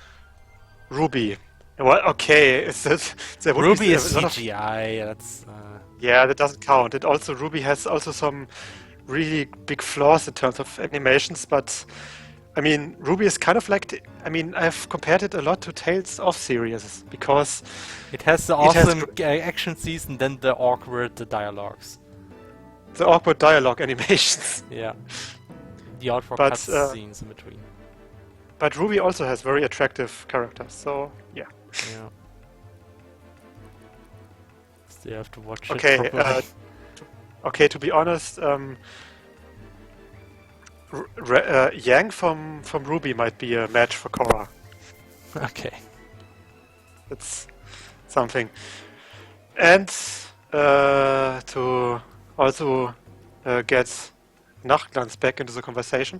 Ruby. Well, okay, there would Ruby be is a lot of CGI. That's yeah, that doesn't count. And also, Ruby has also some really big flaws in terms of animations. But I mean, Ruby is kind of like I mean, I've compared it a lot to Tales of series because it has the it has awesome action scenes and then the awkward dialogues. the awkward dialogue animations. Yeah, the awkward But, cutscenes in between. But Ruby also has very attractive characters. So yeah. Yeah. Still have to watch Okay. it properly. Okay. To be honest, Yang from Ruby might be a match for Korra. Okay. It's something. And to also get Nachtglanz back into the conversation.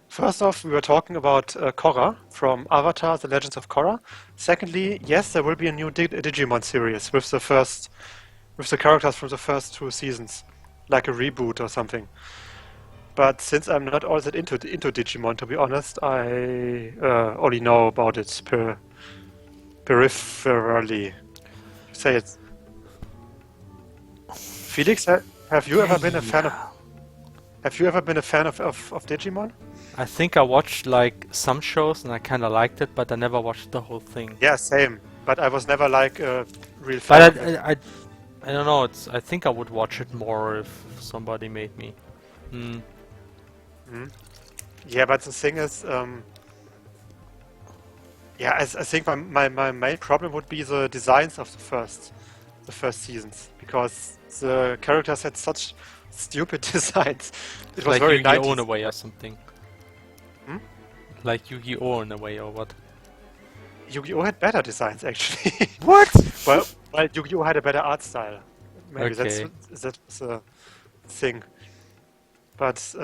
First off, we were talking about Korra from Avatar: The Legends of Korra. Secondly, yes, there will be a new Digimon series with the characters from the first 2 seasons, like a reboot or something. But since I'm not all that into Digimon, to be honest, I only know about it peripherally. Say it. Felix, have you ever been a fan of? Have you ever been a fan of Digimon? I think I watched like some shows and I kind of liked it, but I never watched the whole thing. Yeah, same. But I was never like a real fan. But of it. I don't know. I think I would watch it more if somebody made me. Yeah, but the thing is, yeah, I think my main problem would be the designs of the first seasons because the characters had such stupid designs. It was Like very Yu-Gi-Oh! 90s. In a way or something. Like Yu-Gi-Oh! In a way or what? Yu-Gi-Oh! Had better designs actually. What? well, Yu-Gi-Oh! Had a better art style. Maybe Okay. that's a thing. But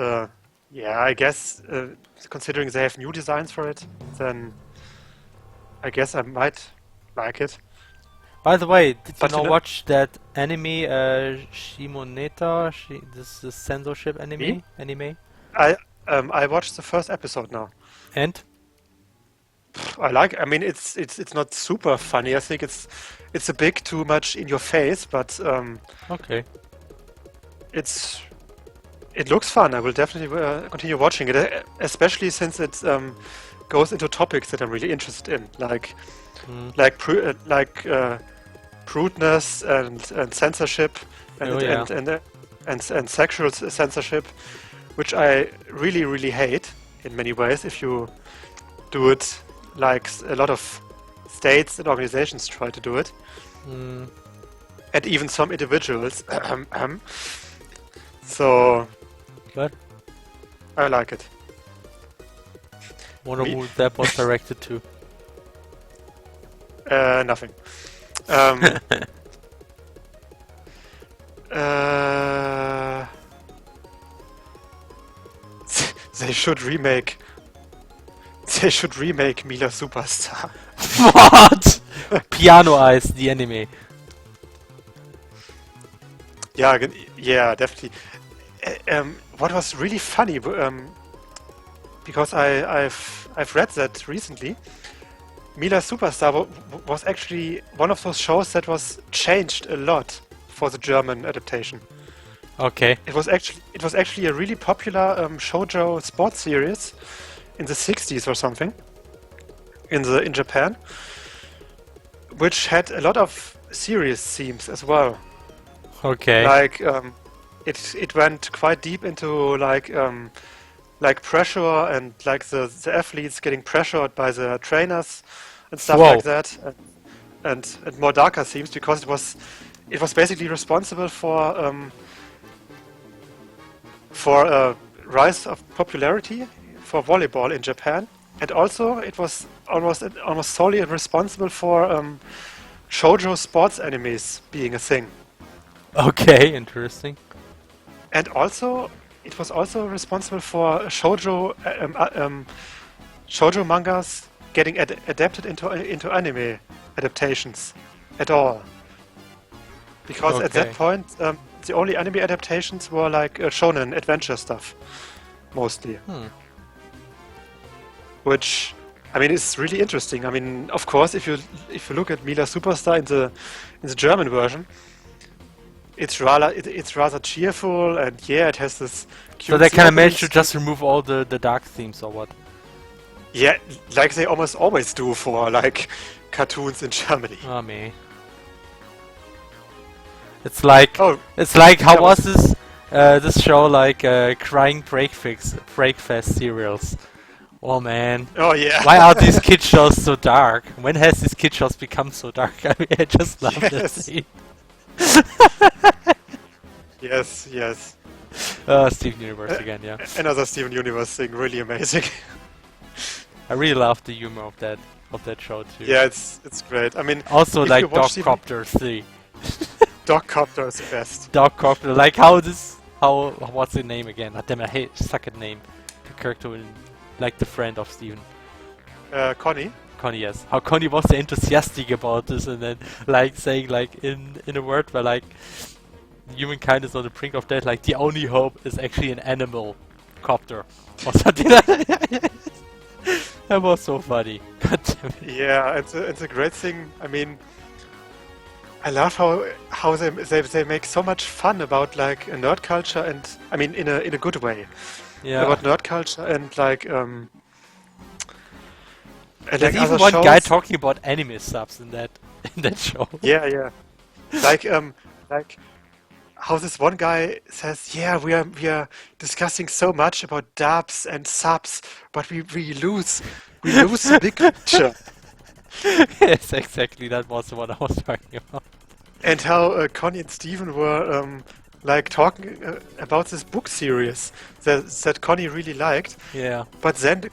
yeah, I guess considering they have new designs for it, then I guess I might like it. By the way, did you But not watch that anime, Shimoneta? This is censorship anime? Me? Anime? I watched the first episode now. And? I like. I mean, it's not super funny. I think it's a bit too much in your face, but Okay. it looks fun. I will definitely continue watching it, especially since it goes into topics that I'm really interested in, like prudeness and censorship and Oh, yeah. and sexual censorship, which I really hate in many ways. If you do it like a lot of states and organizations try to do it, and even some individuals. So But I like it. wonder Me- who that was directed to. Nothing. Uh, they should remake. They should remake Mila Superstar. What? Piano Eyes, the anime. Yeah, yeah, definitely. What was really funny, because I've read that recently. Mila Superstar was actually one of those shows that was changed a lot for the German adaptation. Okay. It was actually a really popular shoujo sports series in the 60s or something in Japan, which had a lot of serious themes as well. Okay. Like it went quite deep into like pressure and like the athletes getting pressured by the trainers and stuff Whoa. like that. and more darker themes because it was basically responsible for a rise of popularity for volleyball in Japan, and also it was almost solely responsible for shoujo sports animes being a thing. Okay, interesting. And also, it was also responsible for shoujo mangas getting adapted into anime adaptations at all. Because at that Okay. point, the only anime adaptations were like shonen adventure stuff, mostly. Hmm. Which, I mean, is really interesting. I mean, of course, if you look at Mila Superstar in the German version, it's rather cheerful, and yeah, it has this So they cutesy kind of opening managed to just remove all the dark themes or what? Yeah, like they almost always do for like cartoons in Germany. Oh me. It's like Oh, how that was was this show like crying breakfast cereals? Oh man. oh yeah, Why are these kid shows so dark? When has these kid shows become so dark? I mean, I just love that yes, scene. yes. Steven Universe again, yeah. Another Steven Universe thing, really amazing. I really love the humor of that show too. Yeah, it's great. I mean, Also if you like watch Steven, Dogcopter 3. Dogcopter is the best. Dogcopter, like what's the name again? Oh, damn it, I hate suck at name. The character in, like the friend of Steven. Connie. Connie, yes. How Connie was so enthusiastic about this and then like saying like in a word where like humankind is on the brink of death, like the only hope is actually an animal copter or something like that. That was so funny. God damn it. Yeah, it's a great thing. I mean, I love how they make so much fun about like a nerd culture, and I mean in a good way Yeah. about nerd culture and like and There's like even other one guy shows. talking about anime subs in that show. Yeah. Like how this one guy says, yeah, we are discussing so much about dubs and subs, but we lose the big picture. Yes, exactly. That was the one I was talking about. And how Connie and Steven were like talking about this book series that Connie really liked, Yeah. but then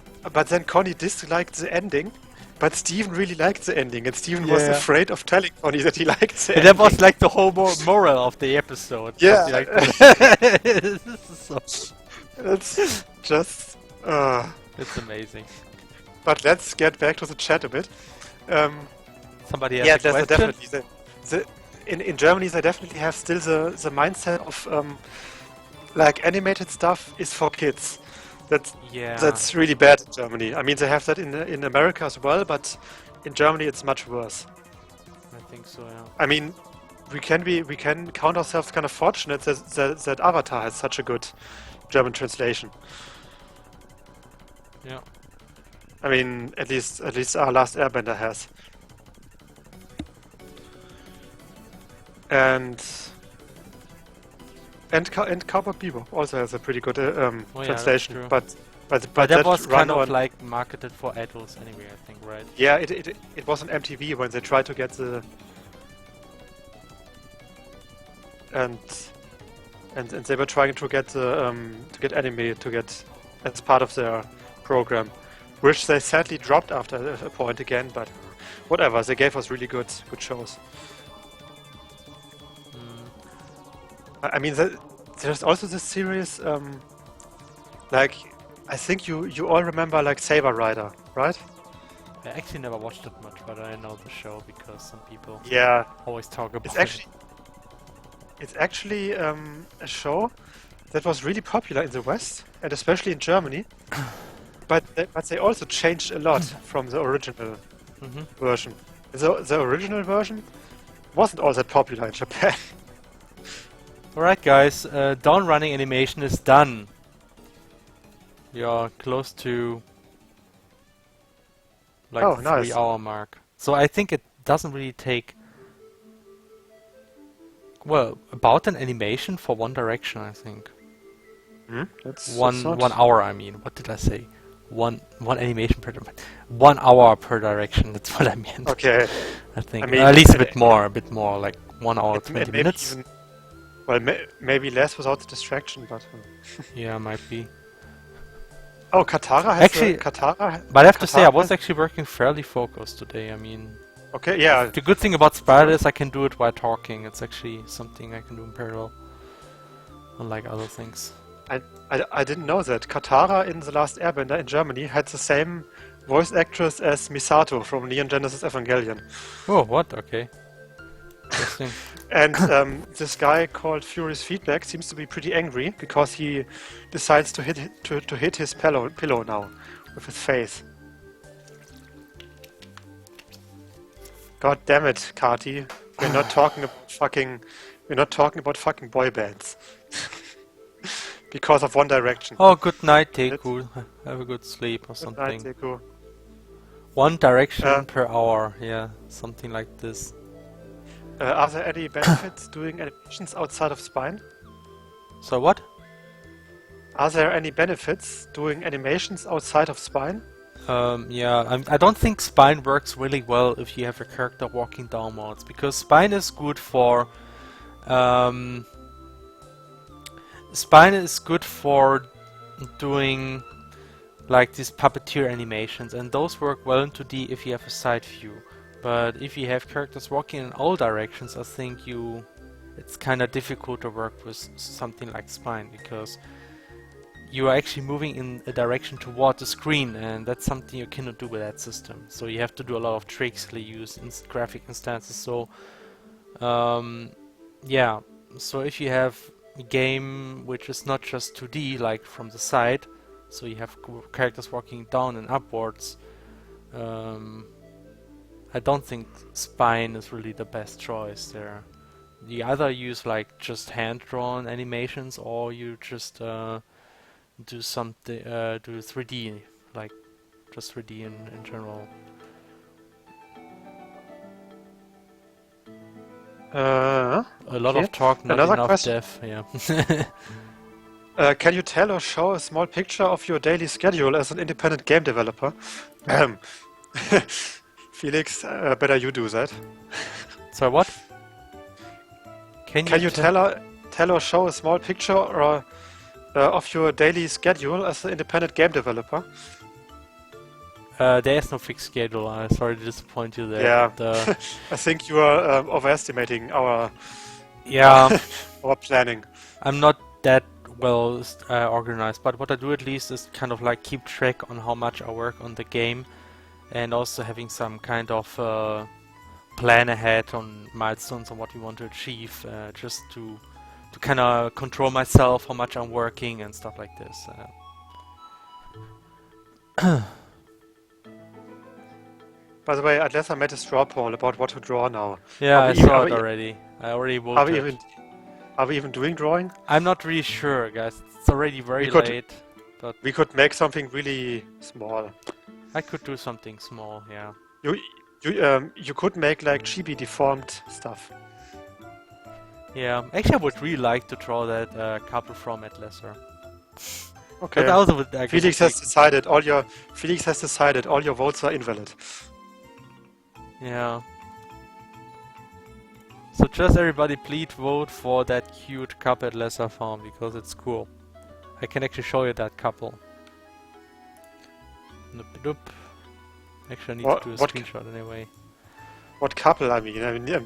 Connie disliked the ending. But Steven really liked the ending, and Steven was Yeah. afraid of telling Connie that he liked the And that was ending. like the whole moral of the episode. Yeah. Something like that. This is so. It's just. It's amazing. But let's get back to the chat a bit. Somebody has Yeah, a there's question? definitely in Germany they definitely have still the mindset of like animated stuff is for kids. Yeah. That's really bad in Germany. I mean they have that in America as well, but in Germany it's much worse. I think so, yeah. I mean we can count ourselves kind of fortunate that Avatar has such a good German translation. Yeah. I mean at least our last Airbender has. And Cowboy Bebop also has a pretty good Oh, yeah, translation, that's true. but But that was run kind of on like marketed for adults anyway, I think, right? yeah it was on MTV when they tried to get the and they were trying to get the to get anime to get as part of their program, which they sadly dropped after a point again. But whatever, they gave us really good shows. I mean, there's also this series, like, I think you all remember, like, Saber Rider, right? I actually never watched it much, but I know the show because some people Yeah, always talk about it's actually a show that was really popular in the West, and especially in Germany, but they also changed a lot from the original version. The original version wasn't all that popular in Japan. Alright guys, down running animation is done. We are close to like Oh, the nice. 3-hour mark. So I think it doesn't really take, well, about an animation for One Direction, I think. That's One not- hour, I mean. What did I say? one animation per 1 hour per direction. That's what I meant. Okay. I think I mean, at least a bit more, like 1 hour it 20 maybe minutes. even, well, maybe less without the distraction, but Yeah, might be. oh, Katara has Actually, Katara. but I have to say, I Katara was has, actually working fairly focused today. I mean, okay, yeah. the good thing about Spider is I can do it while talking. It's actually something I can do in parallel, unlike other things. I didn't know that Katara in The Last Airbender in Germany had the same voice actress as Misato from Neon Genesis Evangelion. Oh, what? Okay. Interesting. And this guy called Furious Feedback seems to be pretty angry because he decides to hit his pillow now with his face. God damn it, Kati. We're not talking about fucking boy bands. Because of One Direction. Oh, good night, Teku. Have a good sleep or Good night, something. Deku. One direction per hour, yeah, something like this. Are there any benefits doing animations outside of Spine? So what? Are there any benefits doing animations outside of Spine? Yeah, I don't think Spine works really well if you have a character walking downwards, because Spine is good for doing like these puppeteer animations, and those work well in 2D if you have a side view. But if you have characters walking in all directions, I think it's kind of difficult to work with something like Spine, because you are actually moving in a direction toward the screen, and that's something you cannot do with that system. So you have to do a lot of tricks, use graphic instances. So yeah, so if you have a game which is not just 2D, like from the side, so you have characters walking down and upwards, I don't think Spine is really the best choice there. You either use like just hand-drawn animations, or you just do something, do 3D, like just 3D in general. A lot Okay. of talk, not Another enough question. depth. Yeah. Can you tell or show a small picture of your daily schedule as an independent game developer? Felix, better you do that. So what? Can you tell or show a small picture or of your daily schedule as an independent game developer? There is no fixed schedule. I'm sorry to disappoint you there. Yeah, but, I think you are overestimating our yeah, our planning. I'm not that well organized, but what I do at least is kind of like keep track on how much I work on the game, and also having some kind of plan ahead on milestones on what we want to achieve, just to kind of control myself, how much I'm working and stuff like this. By the way, Adlessa made a straw poll about what to draw now. Yeah, Are I we saw are it we- already. I already Are we voted. even doing drawing? I'm not really sure, guys. It's already very We could- late, but We could make something really small. I could do something small, yeah. You could make like chibi deformed stuff. Yeah, actually I would really like to draw that couple from Atlasser. Okay. But I also would, I guess, Felix has decided all your votes are invalid. yeah. So just everybody please vote for that cute couple Atlasser farm, because it's cool. I can actually show you that couple. Nope, nope. Actually I need to do a screenshot anyway. What couple? I don't even know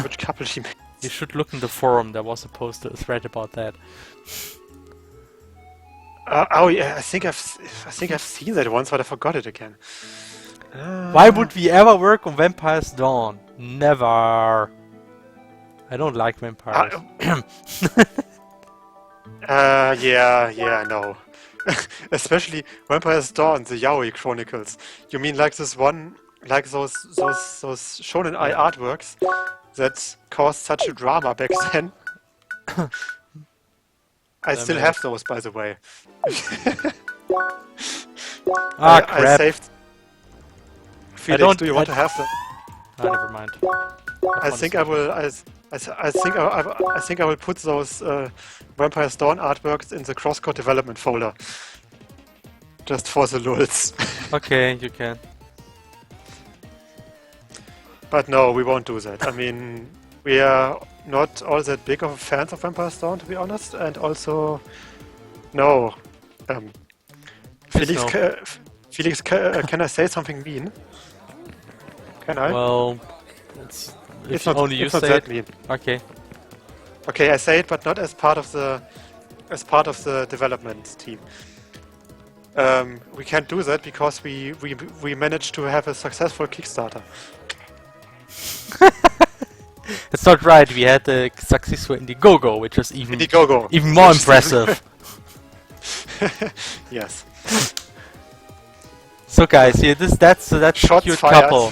which couple she made. You should look in the forum, there was a post, a thread about that. Oh yeah, I think I've seen that once, but I forgot it again. Why would we ever work on Vampire's Dawn? Never! I don't like vampires. Yeah, no. Especially Vampire's Dawn, the Yaoi Chronicles. You mean like this one, like those Shonen Ai artworks that caused such a drama back then? I still have those, by the way. Ah, I crap. saved. Felix, do you want to have them? Ah, never mind. I think I will. I think I will put those Vampire's Dawn artworks in the CrossCode development folder. just for the lulz. Okay, you can. But no, we won't do that. I mean, we are not all that big of fans of Vampire Dawn, to be honest, and also, no. Um, Yes, Felix, no. Felix, can I say something mean? Can I? Well, if only you It's not say that it. mean. Okay. Okay, I say it, but not as part of the development team. We can't do that because we managed to have a successful Kickstarter. That's not right. We had a successful Indiegogo, which was even Indiegogo. more Which is impressive. Yes. So guys, here that's a Shots cute fired. couple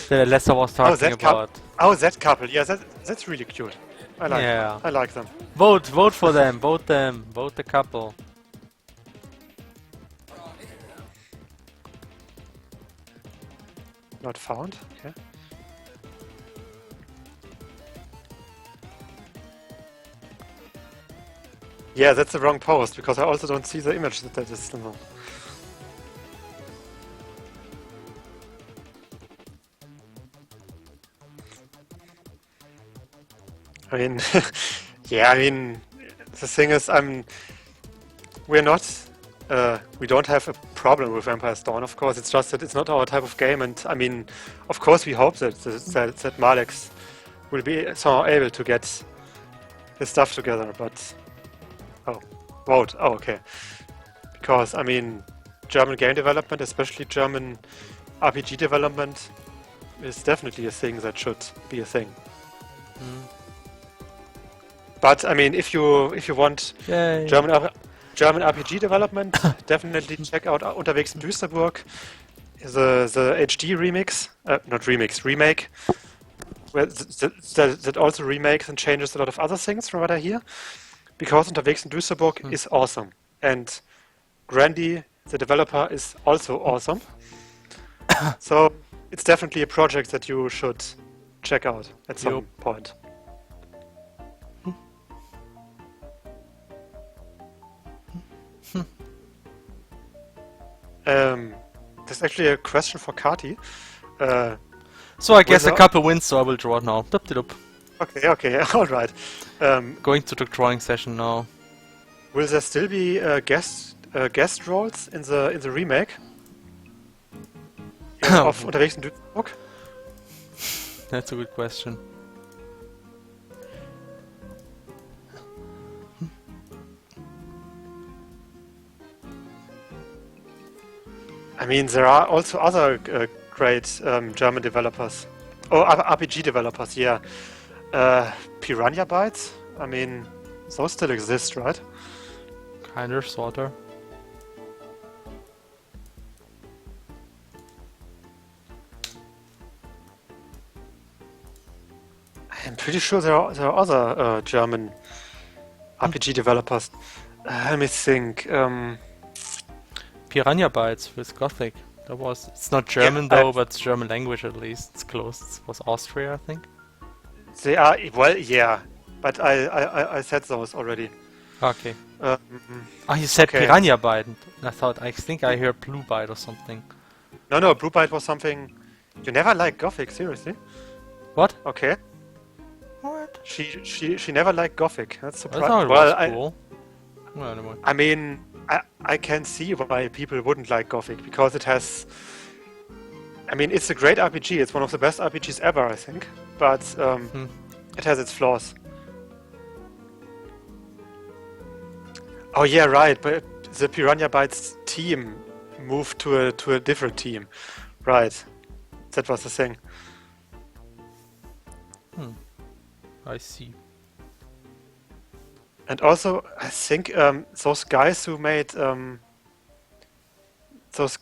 that Lessa was talking that couple. about. Oh, that couple. Yeah, that's really cute. I like. Yeah. I like them. Vote for them. Vote them. Vote the couple. Not found. Okay. Yeah, that's the wrong post because I also don't see the image that is. I mean, yeah. I mean, the thing is, we're not. We don't have a problem with Vampire Dawn, of course. It's just that it's not our type of game, and I mean, of course, we hope that Malex will be somehow able to get his stuff together. But vote. Oh, okay. Because I mean, German game development, especially German RPG development, is definitely a thing that should be a thing. But I mean, if you want Yay. German RPG development, definitely check out Unterwegs in Düsterburg, the HD remix, not remix, remake, where that also remakes and changes a lot of other things from what I hear. Because Unterwegs in Düsterburg is awesome, and Grandy, the developer, is also awesome. So it's definitely a project that you should check out at some point. There's actually a question for Kati. So I guess a couple wins, so I will draw now. Dup-de-dup. Okay, alright. Going to the drawing session now. Will there still be guest roles in the remake of Unterwegs in Duisburg? That's a good question. I mean, there are also other great German developers. Oh, RPG developers, yeah. Piranha Bytes? I mean, those still exist, right? Kinda, sorta. I'm pretty sure there are other German RPG developers. Let me think. Piranha Bytes with Gothic. It's not German though, but it's German language at least. It's close. It was Austria, I think. They are, well, yeah, but I said those already. Okay. You said okay. Piranha Byte. I think I heard Blue Byte or something. No, Blue Byte was something. You never liked Gothic, seriously? What? Okay. What? She never liked Gothic. That's surprising. I thought it was cool. Well, anyway. I mean, I can see why people wouldn't like Gothic, because it has... I mean, it's a great RPG. It's one of the best RPGs ever, I think. But it has its flaws. Oh yeah, right. But the Piranha Bytes team moved to a different team. Right. That was the thing. I see. And also, I think those guys who made the das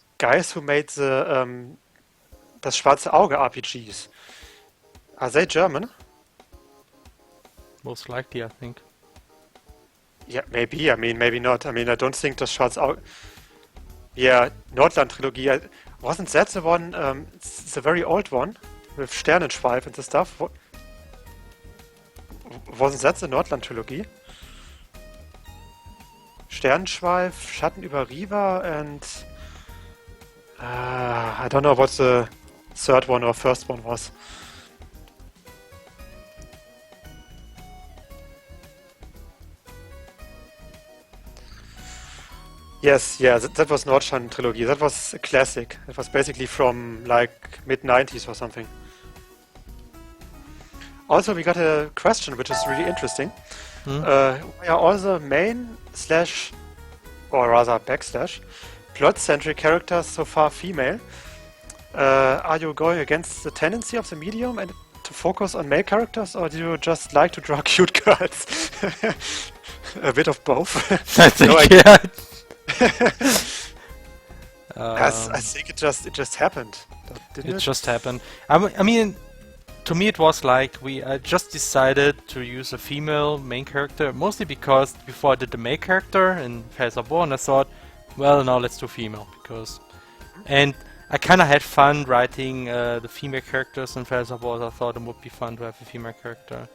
Schwarze Auge RPGs, are they German? Most likely, I think. Yeah, maybe. I mean, maybe not. I mean, I don't think das Schwarze Auge. Yeah, Nordland Trilogy. Wasn't that the one? The very old one with Sternenschweif and the stuff. Wasn't that the Nordland Trilogy? Sternschweif, Schatten über Riva, and I don't know what the third one or first one was. Yes, yeah, that was Nordstern trilogy. That was a classic. It was basically from like mid-90s or something. Also, we got a question which is really interesting. Why are all the main slash, or rather backslash, plot-centric characters so far female? Are you going against the tendency of the medium and to focus on male characters, or do you just like to draw cute girls? A bit of both. I think, No, yeah. I think it just happened. Didn't It it? just happened. I mean, to me it was like we just decided to use a female main character, mostly because before I did the male character in Felserborn, I thought, well, now let's do female, because... And I kind of had fun writing the female characters in Felserborn. I thought it would be fun to have a female character.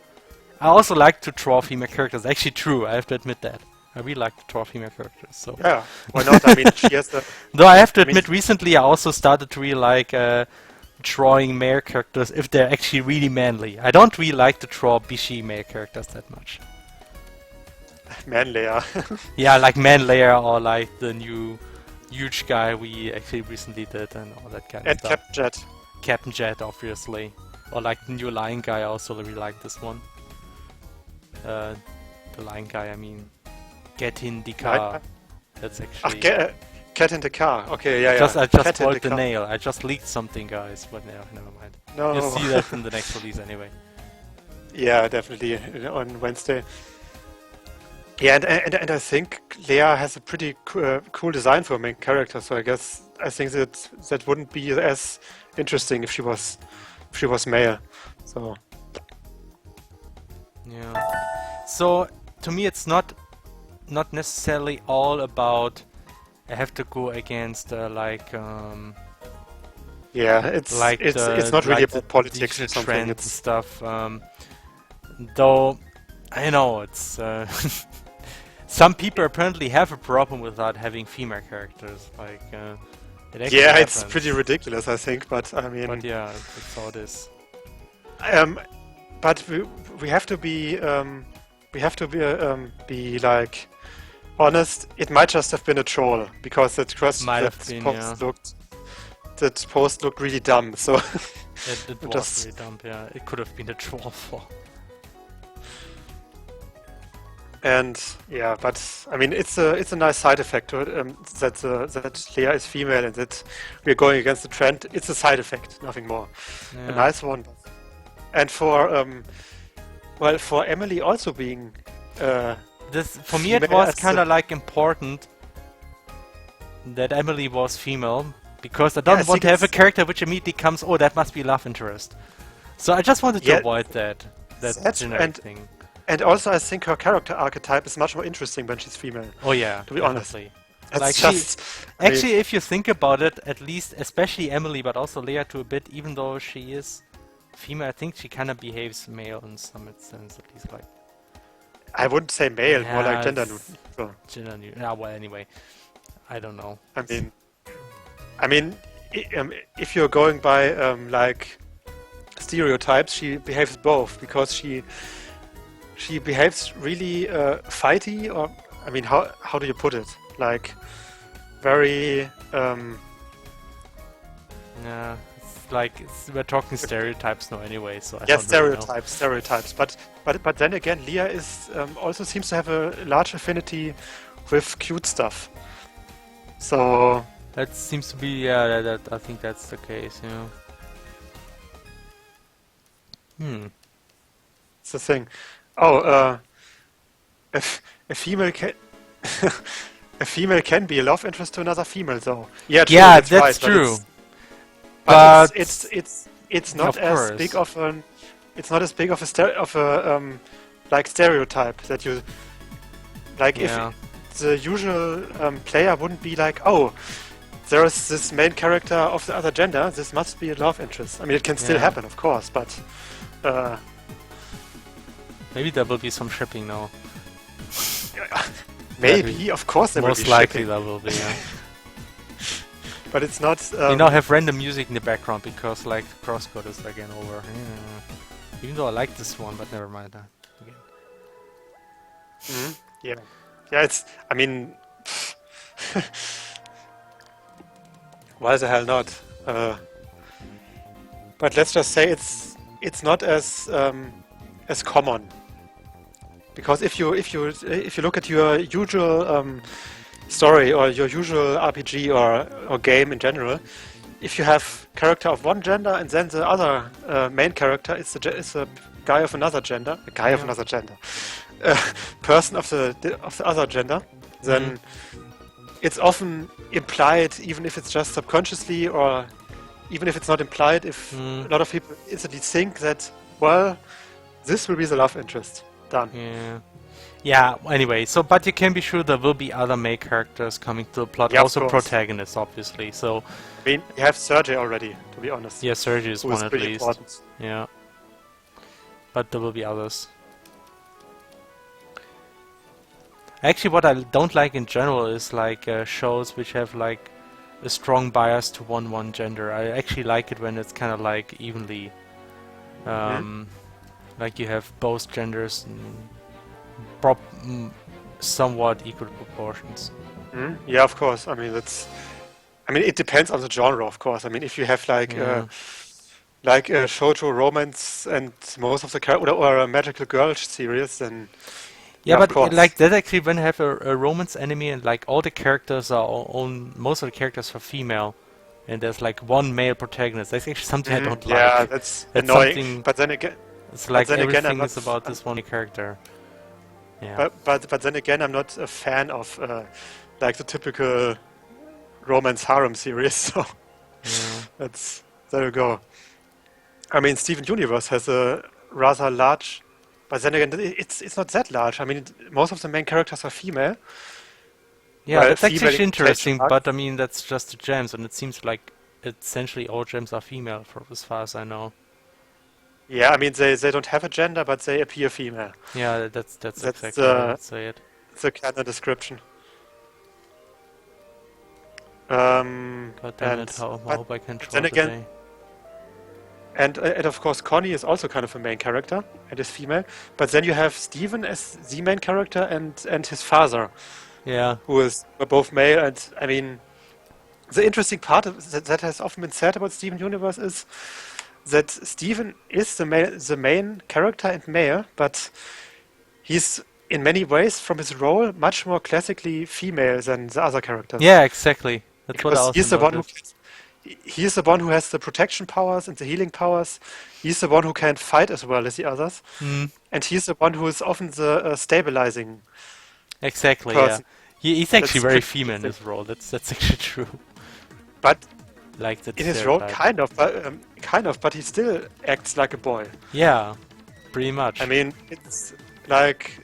I also like to draw female characters. Actually true, I have to admit that. I really like to draw female characters, so... Yeah, why not? I mean, she has the... Though I have to admit, recently I also started to really like drawing male characters if they're actually really manly. I don't really like to draw bishy male characters that much. Man layer. Yeah, like Manlayer or like the new huge guy we actually recently did and all that kind of And stuff. Captain Jet. Captain Jet, obviously. Or like the new Lion guy, I also really like this one. The Lion guy, I mean... Get in the car. That's actually... Cat in the car. Okay, yeah, I yeah. just Cat in spoiled the car. nail. I just leaked something, guys, but no, never mind. No. You'll see that in the next release anyway. Yeah, definitely on Wednesday. Yeah, and I think Leia has a pretty cool design for a main character. So I think that wouldn't be as interesting if she was male. So Yeah. So to me, it's not necessarily all about I have to go against yeah, it's not really like about politics digital or something. trends and It's stuff. Though I know it's some people apparently have a problem with not having female characters. Like it actually yeah, it's happens. pretty ridiculous, I think. But I mean, But yeah, that's how it is. But we have to be be like honest. It might just have been a troll because that Might have been, yeah. post looked really dumb. So It was just really dumb. Yeah, it could have been a troll for. and yeah, but I mean it's a nice side effect to it, that Leia is female and that we're going against the trend. It's a side effect, nothing more. Yeah. A nice one. And for Emilie also being This for me it female was as kind of like important that Emilie was female because I don't I want think to have a it's- character which immediately comes, oh, that must be love interest. So I just wanted to Yeah, avoid that that's- generic thing. and also I think her character archetype is much more interesting when she's female. Oh yeah, to be honest. definitely. It's Like just I mean, Actually, if you think about it, at least, especially Emilie, but also Leia to a bit, even though she is female, I think she kind of behaves male in some sense, at least like I wouldn't say male, more Yeah, like gender it's- neutral. gender neutral. Yeah, well, anyway, I don't know. I mean, if you're going by like stereotypes, she behaves both because she behaves really fighty, or I mean, how do you put it? Like very Yeah, it's like we're talking stereotypes now anyway, so I yeah, don't really know. stereotypes. But then again, Leia is also seems to have a large affinity with cute stuff. So That seems to be, yeah, that I think that's the case, you know. it's the thing. Oh, a female can a female can be a love interest to another female, though. Yeah, true, Yeah, that's that's right, but true. But But it's not Of as course. big of an like stereotype that you like Yeah. if the usual player wouldn't be like, oh, there is this main character of the other gender, this must be a love interest. I mean, it can still Yeah. happen, of course, but maybe there will be some shipping now. Maybe, of course, there will be Most likely shipping, there will be, yeah. but it's not. You now have random music in the background because like CrossCode is again over. Yeah. Even though I like this one, but never mind. Again. Yeah, yeah. It's. I mean, why the hell not? But let's just say it's not as common, because if you look at your usual story or your usual RPG or game in general, if you have character of one gender and then the other main character is a guy of another gender, person of the other gender, then it's often implied, even if it's just subconsciously, or even if it's not implied, if a lot of people instantly think that, well, this will be the love interest. Done. Yeah. Yeah, anyway, but you can be sure there will be other main characters coming to the plot, Yeah, of also course. protagonists, obviously, so... I mean, you have Sergei already, to be honest. Yeah, Sergei is who one is at pretty least. important. Yeah. But there will be others. Actually, what I don't like in general is like shows which have like a strong bias to one gender. I actually like it when it's kind of like evenly... like you have both genders in somewhat equal proportions. Yeah, of course. I mean, it depends on the genre, of course. I mean, if you have like a shoujo romance and most of the or a magical girl series, then yeah, of but course. like that actually, when you have a romance anime and like all the characters are most of the characters are female, and there's like one male protagonist. That's actually something I don't like. Yeah, that's annoying. But then again, it's like everything I'm not is about this one character. Yeah. But then again, I'm not a fan of like the typical romance harem series. So there you go. I mean, Steven Universe has a rather large, but then again, it's not that large. I mean, most of the main characters are female. Yeah, Well, that's female actually in interesting, quotation but I mean, that's just the gems, and it seems like essentially all gems are female, as far as I know. Yeah, I mean, they don't have a gender, but they appear female. Yeah, that's exactly how I would say it. It's a kind of description. God damn it, I hope I can troll today. And of course, Connie is also kind of a main character and is female. But then you have Steven as the main character and his father, who is both male. And I mean, the interesting part that has often been said about Steven Universe is that Steven is the main character and male, but he's in many ways, from his role, much more classically female than the other characters. Yeah, exactly. That's because what I also he's the one who has the protection powers and the healing powers. He's the one who can fight as well as the others. And he's the one who is often the stabilizing Exactly, person. yeah. He's actually very female in his role. That's actually true. But like that in his role, kind of, but he still acts like a boy. Yeah, pretty much. I mean, it's like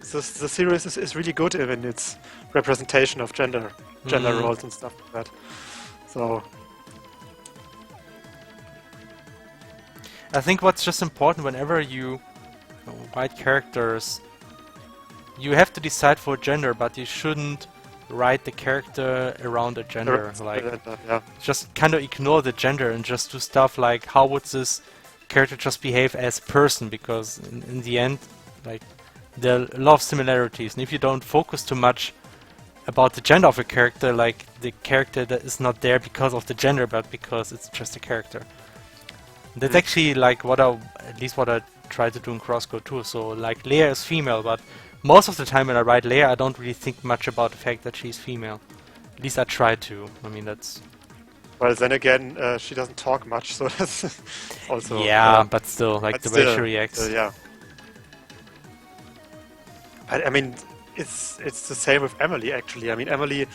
the series is really good in its representation of gender roles and stuff like that. So I think what's just important whenever you write characters, you have to decide for gender, but you shouldn't write the character around a gender. Just kind of ignore the gender and just do stuff like how would this character just behave as a person, because in the end, like, there are a lot of similarities, and if you don't focus too much about the gender of a character, like the character that is not there because of the gender, but because it's just a character. That's actually like at least what I try to do in CrossCode too. So like Leia is female, but most of the time when I write Leia, I don't really think much about the fact that she's female. At least I try to. I mean, that's... Well, then again, she doesn't talk much, so that's also... Yeah, but still, like the way she reacts. Yeah. I mean, it's the same with Emilie, actually. I mean, Emilie,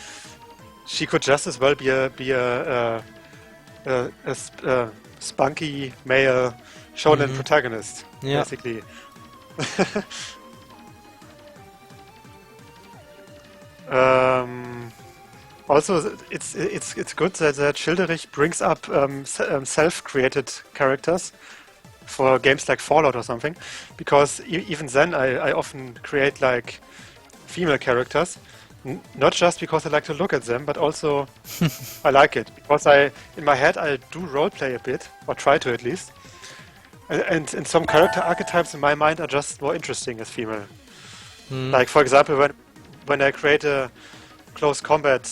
she could just as well be a spunky male shonen protagonist, basically. Also, it's good that Schilderich brings up self-created characters for games like Fallout or something, because even then I often create like female characters, not just because I like to look at them, but also I like it because in my head, I do roleplay a bit, or try to at least. And some character archetypes in my mind are just more interesting as female. Like, for example, when I create a close combat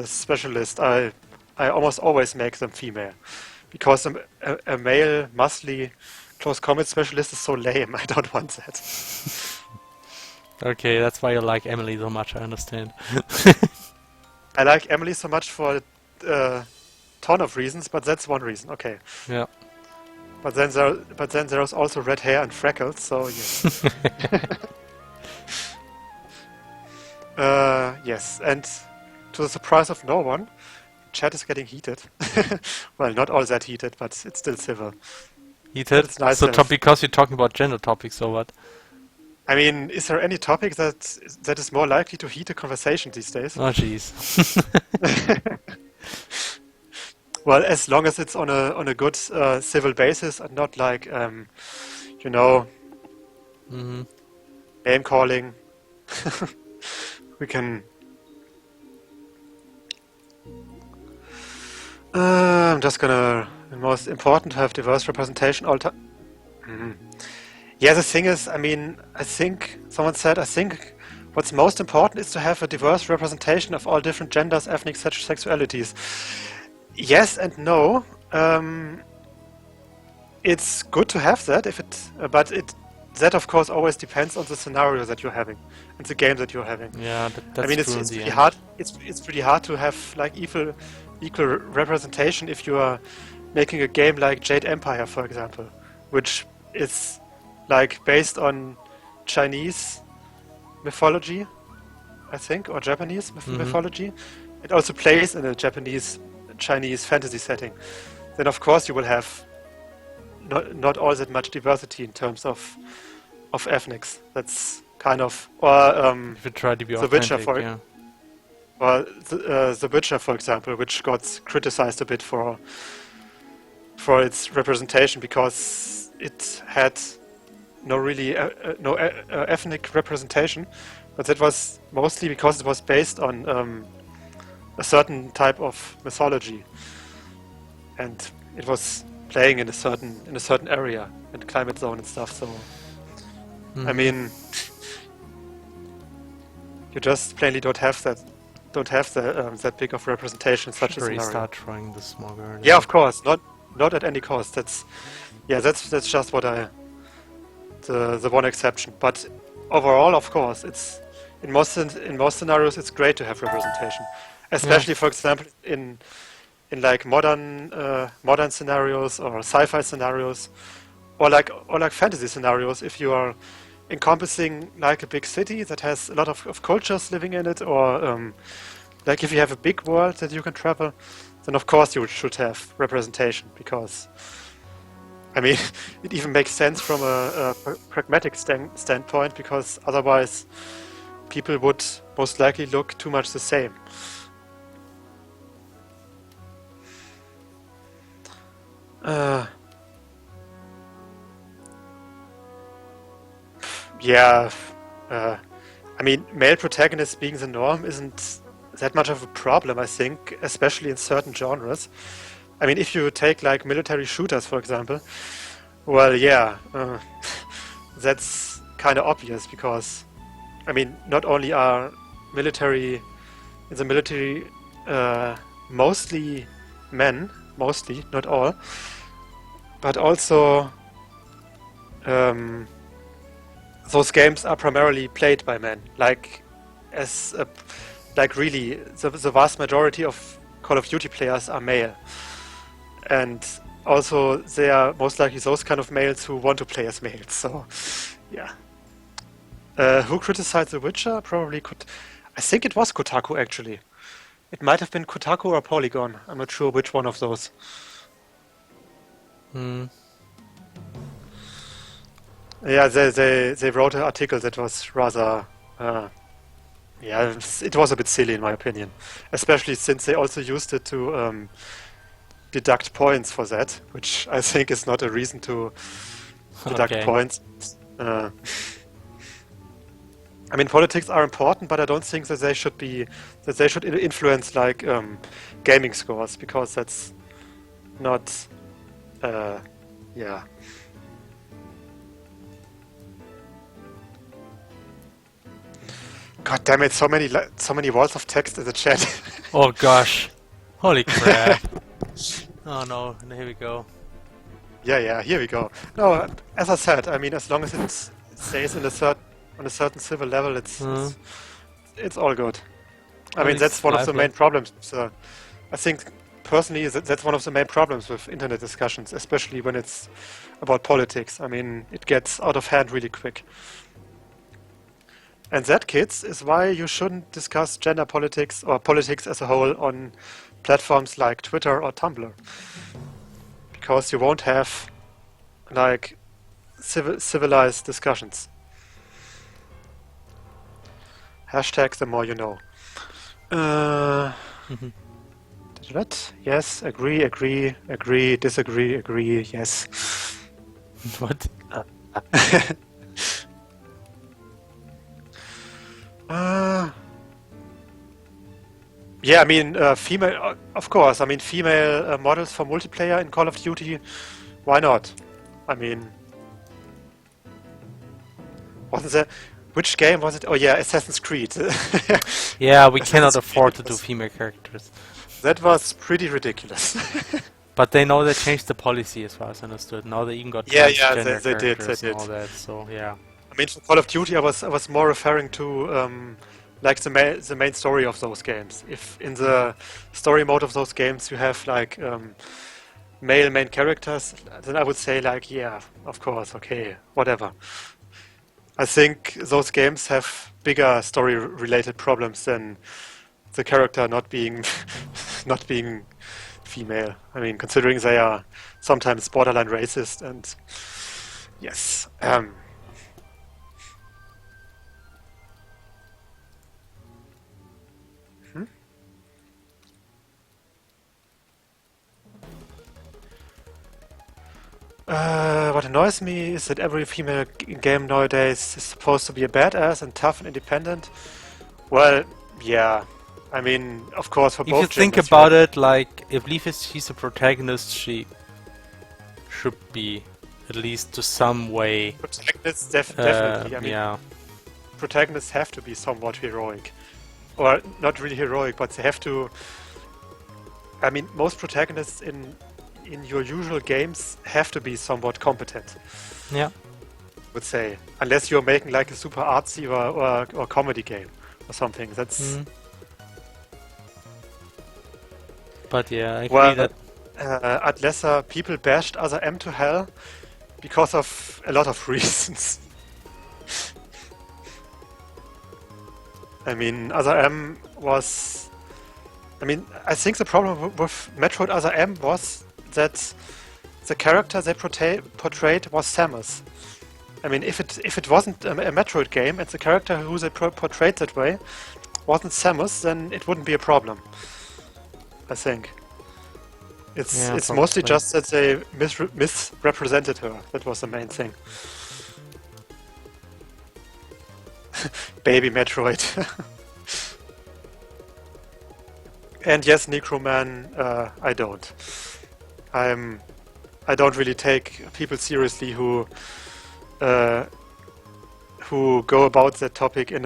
specialist, I almost always make them female. Because a male, muscly close combat specialist is so lame. I don't want that. Okay, that's why you like Emilie so much, I understand. I like Emilie so much for a ton of reasons, but that's one reason. Okay. Yeah. But then there's also red hair and freckles, so yes. Yes, and to the surprise of no one, chat is getting heated. Well, not all that heated, but it's still civil. Heated? It's nice So to have. because you're talking about gender topics or what? I mean, is there any topic that is more likely to heat a conversation these days? Oh jeez. Well, as long as it's on a good civil basis and not like you know, name calling. We can. I'm just gonna. The most important to have diverse representation all time. Yeah, the thing is, I mean, I think someone said, I think what's most important is to have a diverse representation of all different genders, ethnic sexualities. Yes and no. It's good to have that, but that of course always depends on the scenario that you're having and the game that you're having. Yeah, that's I mean, true it's in the pretty end. hard. It's pretty hard to have like equal representation if you are making a game like Jade Empire, for example, which is like based on Chinese mythology, I think, or Japanese mythology. It also plays in a Chinese fantasy setting. Then of course you will have not all that much diversity in terms of ethnics. That's kind of If you try to be The Witcher, authentic, yeah. or the Witcher, for example, which got criticized a bit for its representation because it had no ethnic representation, but that was mostly because it was based on a certain type of mythology, and it was playing in a certain area and climate zone and stuff. So, I mean, you just plainly don't have that big of representation in such a Should really scenario. start trying the smaller. Yeah, of course, not at any cost. That's just what the one exception. But overall, of course, it's in most scenarios it's great to have representation, especially for example in like modern scenarios or sci-fi scenarios, or like fantasy scenarios. If you are encompassing like a big city that has a lot of cultures living in it, or like if you have a big world that you can travel, then of course you should have representation, because I mean it even makes sense from a pragmatic standpoint, because otherwise people would most likely look too much the same. Yeah, I mean, male protagonists being the norm isn't that much of a problem, I think, especially in certain genres. I mean, if you take like military shooters, for example, well, yeah, that's kind of obvious, because, I mean, not only are in the military, mostly men, not all, but also those games are primarily played by men. Like really, the vast majority of Call of Duty players are male, and also they are most likely those kind of males who want to play as males. So, yeah. Who criticized The Witcher? Probably I think it was Kotaku, actually. It might have been Kotaku or Polygon. I'm not sure which one of those. Yeah, they wrote an article that was rather, yeah, it was a bit silly in my opinion, especially since they also used it to deduct points for that, which I think is not a reason to deduct Okay. points. I mean, politics are important, but I don't think that they should influence like gaming scores, because that's not, uh, yeah. God damn it! So many walls of text in the chat. Oh gosh. Holy crap. Oh no, and here we go. Yeah. Here we go. No, as I said, I mean, as long as it stays in on a certain civil level, it's all good. I At mean, that's least one of the lively. main problems. So I think personally that's one of the main problems with internet discussions, especially when it's about politics. I mean, it gets out of hand really quick. And that, kids, is why you shouldn't discuss gender politics or politics as a whole on platforms like Twitter or Tumblr, because you won't have like civilized discussions. Hashtag the more you know. That? Yes, agree, disagree, agree, yes. What? Yeah, I mean, female, of course. I mean, female models for multiplayer in Call of Duty. Why not? I mean, wasn't there? Which game was it? Oh yeah, Assassin's Creed. Yeah, we cannot Assassin's Creed afford to do female characters. that was pretty ridiculous. But they know they changed the policy as far as I understood. Now they even got Yeah, transgender they did, characters and all that, so yeah. I mean, for Call of Duty, I was more referring to like the main story of those games. If in the story mode of those games you have like male main characters, then I would say like, yeah, of course, okay, whatever. I think those games have bigger story-related problems than the character not being not being female. I mean, considering they are sometimes borderline racist, and yes. What annoys me is that every female game nowadays is supposed to be a badass and tough and independent. Well, yeah. I mean, of course, for If you both think genders, about it, like, if Leaf is she's a protagonist, she should be, at least to some way, protagonists definitely. I mean, yeah. protagonists have to be somewhat heroic, or not really heroic, but they have to. I mean, most protagonists in your usual games have to be somewhat competent. Yeah. I would say, unless you're making like a super artsy or comedy game or something. That's But yeah, I agree well, that at lesser people bashed other M to hell because of a lot of reasons. I mean, Other M was. I mean, I think the problem with Metroid Other M was that the character they portrayed was Samus. I mean, if it wasn't a Metroid game and the character who they portrayed that way wasn't Samus, then it wouldn't be a problem. I think. It's mostly probably. just that they misrepresented her. That was the main thing. Baby Metroid. And yes, Necroman, I don't. I don't really take people seriously who go about that topic in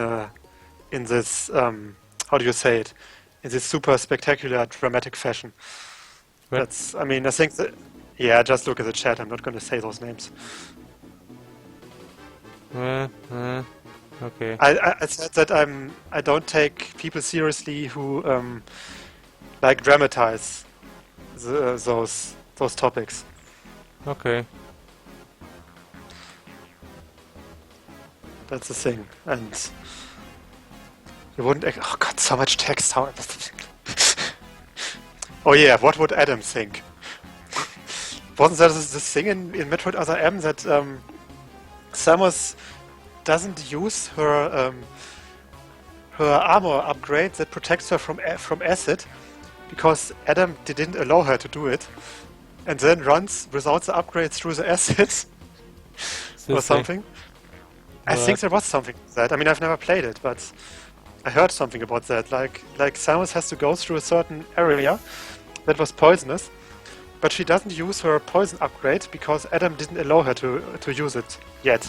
this how do you say it, in this super spectacular dramatic fashion. What? That's, I mean, I think that, yeah, just look at the chat. I'm not going to say those names. Okay. I said that I don't take people seriously who like dramatize those topics. Okay. That's the thing, and you wouldn't. Oh God, so much text. How? Oh yeah, what would Adam think? Wasn't there this thing in Metroid Other M that Samus doesn't use her armor upgrade that protects her from acid because Adam didn't allow her to do it, and then runs without the upgrade through the acid or something? I think But there was something like that. I mean, I've never played it, but I heard something about that. Like Samus has to go through a certain area that was poisonous, but she doesn't use her poison upgrade because Adam didn't allow her to use it yet.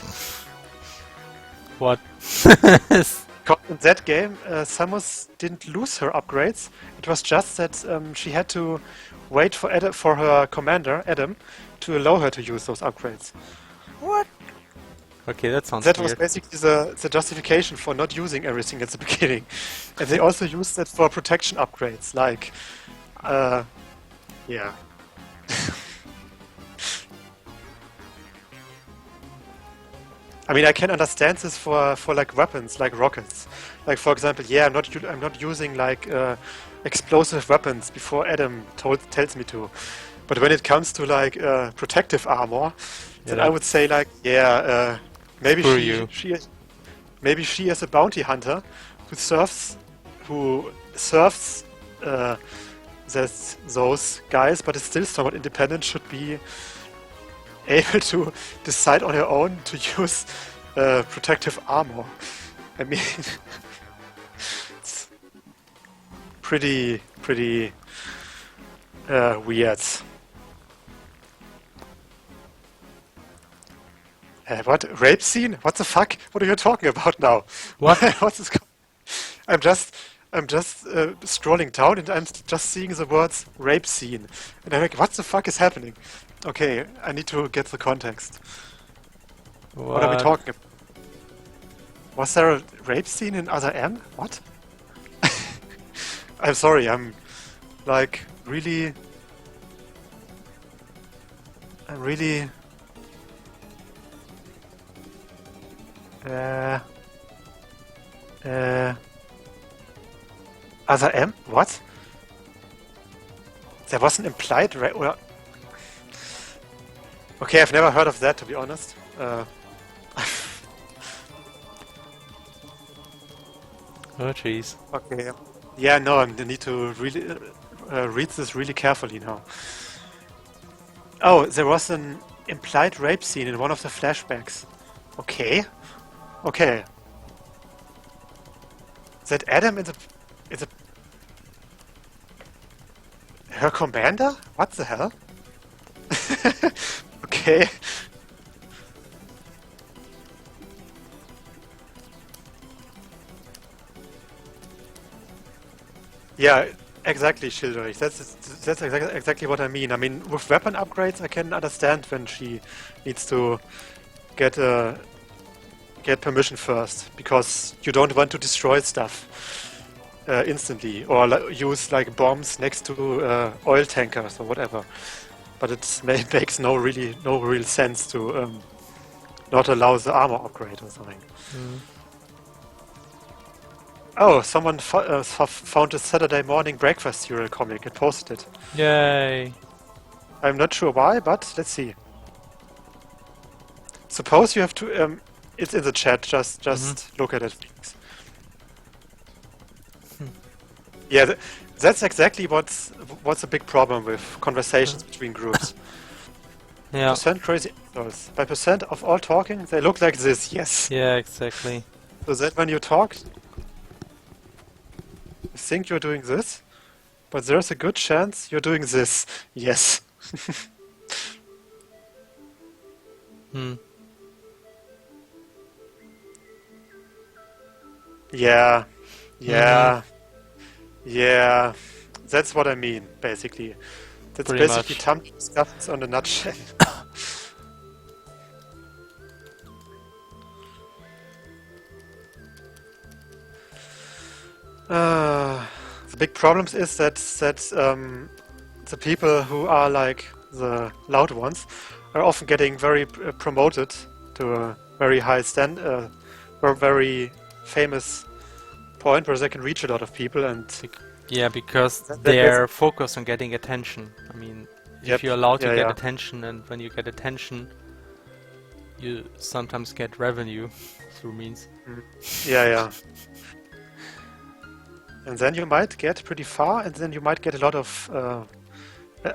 what? Because in that game, Samus didn't lose her upgrades. It was just that she had to wait for her commander, Adam, to allow her to use those upgrades. What? Okay, that sounds That was weird. basically the justification for not using everything at the beginning. And they also used that for protection upgrades, like, yeah. I mean, I can understand this for like weapons, like rockets. Like for example, yeah, I'm not using like explosive weapons before Adam tells me to. But when it comes to like protective armor, then I Yeah, would say like, yeah, maybe screw you. maybe she as a bounty hunter who serves those guys, but is still somewhat independent, should be able to decide on her own to use protective armor. I mean, it's pretty weird. What rape scene? What the fuck? What are you talking about now? What? What's this? I'm just scrolling down and I'm just seeing the words rape scene, and I'm like, what the fuck is happening? Okay, I need to get the context. What are we What? talking about? Was there a rape scene in Other M? What? I'm sorry, I'm like really. I'm really. Uh. Uh. Other M? What? There was an implied rape. Okay, I've never heard of that, to be honest. Oh, jeez. Okay. Yeah, no, I need to really read this really carefully now. Oh, there was an implied rape scene in one of the flashbacks. Okay. Okay. That Adam is a her commander? What the hell? Okay. Yeah, exactly, Schilderich. That's exactly what I mean. I mean, with weapon upgrades, I can understand when she needs to get get permission first, because you don't want to destroy stuff instantly or use like bombs next to oil tankers or whatever. But it makes no real sense to not allow the armor upgrade or something. Mm. Oh, someone found a Saturday Morning Breakfast cereal comic and posted it. Yay. I'm not sure why, but let's see. Suppose you have to. It's in the chat. Just look at it, please. Yeah, that's exactly what's a big problem with conversations between groups. Yeah. Percent crazy assholes. By percent of all talking, they look like this. Yes. Yeah, exactly. So that when you talk, you think you're doing this, but there's a good chance you're doing this. Yes. Hmm. Yeah. Yeah. Yeah. That's what I mean, basically. That's Pretty basically much. Tumblr discussions on a nutshell. The big problems is that the people who are like the loud ones are often getting very promoted to a very high or very famous point where they can reach a lot of people, and Yeah, because that they're focused on getting attention. I mean, Yep. if you're allowed to Yeah, get yeah. attention, and when you get attention, you sometimes get revenue through means. Yeah. And then you might get pretty far, and then you might get a lot of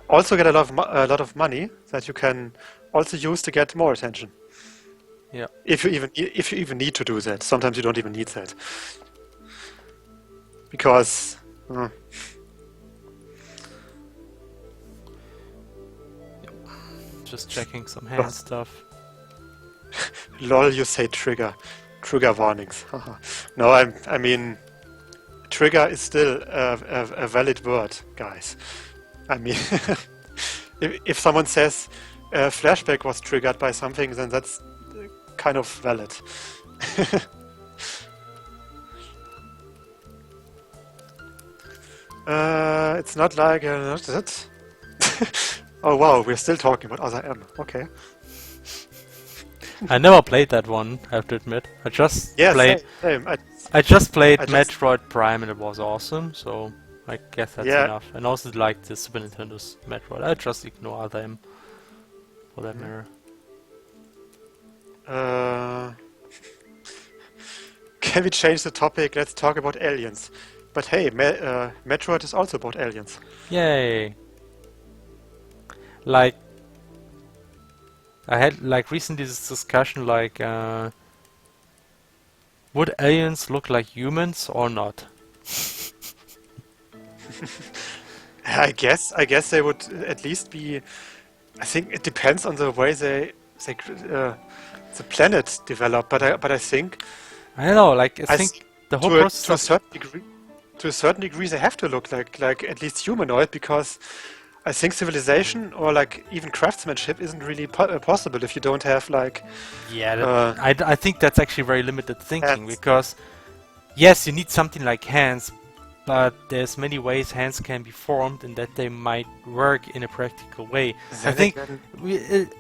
also get a lot of money that you can also use to get more attention. Yeah. If you even need to do that. Sometimes you don't even need that because Just checking some oh, hand stuff. lol, you say trigger warnings. No, I mean trigger is still a valid word, guys. I mean, if someone says flashback was triggered by something, then that's kind of valid. It's not like not that. Oh wow, we're still talking about Other M. Okay. I never played that one, I have to admit. Yeah, same. I just played I just Metroid Prime and it was awesome, so I guess that's yeah. enough. And also like the Super Nintendo's Metroid. I just ignore them for that Mhm. matter. Uh, can we change the topic? Let's talk about aliens. But hey, Metroid is also about aliens. Yay! Like I had like recently this discussion like would aliens look like humans or not? I guess they would at least be. I think it depends on the way the planet developed. But I think I don't know, like I I think s- the whole to a process to a of certain degree they have to look like at least humanoid because I think civilization or like even craftsmanship isn't really possible if you don't have like yeah, uh, I think that's actually very limited thinking hands. because yes, you need something like hands, but there's many ways hands can be formed and that they might work in a practical way. I Then think again,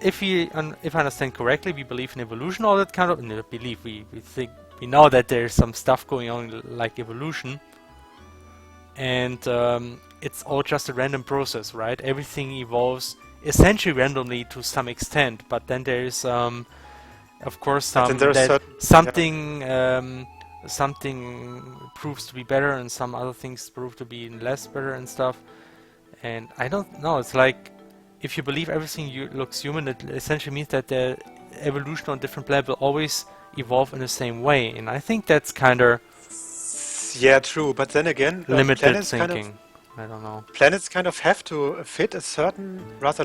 if I understand correctly, we believe in evolution, all that kind of no, believe we think we know that there's some stuff going on like evolution, and it's all just a random process, right? Everything evolves essentially randomly to some extent, but then there's of course but then some there's that certain yeah. something proves to be better and some other things prove to be less better and stuff. And I don't know, it's like if you believe everything looks human, it essentially means that the evolution on different planet will always evolve in the same way. And I think that's kind of Yeah, true. But then again, limited thinking. I don't know. planets kind of have to fit a certain rather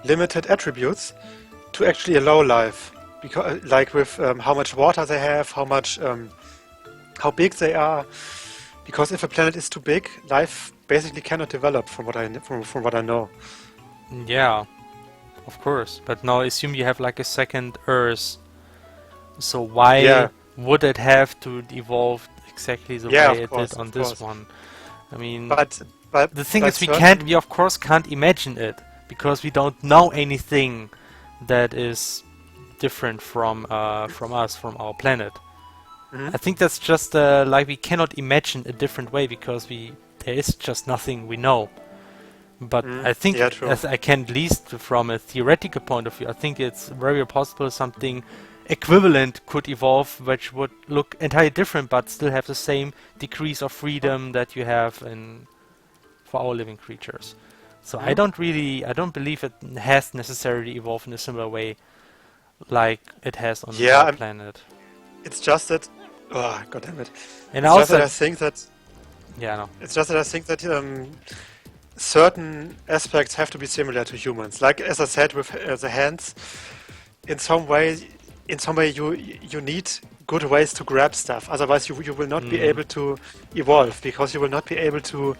limited attributes to actually allow life. Because like with how much water they have, how big they are. Because if a planet is too big, life basically cannot develop from what I know. Yeah, of course. But now assume you have like a second Earth. So why Yeah, would it have to evolve exactly the yeah, way of it did course, on of this course. one? I mean, But but the thing but is certain we of course can't imagine it because we don't know anything that is different from us, from our planet. Mhm. I think that's just like we cannot imagine a different way because there is just nothing we know. But Mhm. I Yeah, think, true. as I can at least from a theoretical point of view, I think it's very possible something equivalent could evolve, which would look entirely different, but still have the same degrees of freedom that you have in for our living creatures. So Mhm. I don't believe it has necessarily evolved in a similar way like it has on Yeah, our planet. it's just that. Oh, God damn it! And It's just that also, I think that yeah, no. it's just that I think that certain aspects have to be similar to humans. Like as I said with the hands, in some way, you need good ways to grab stuff. Otherwise, you will not be Mm, able to evolve because you will not be able to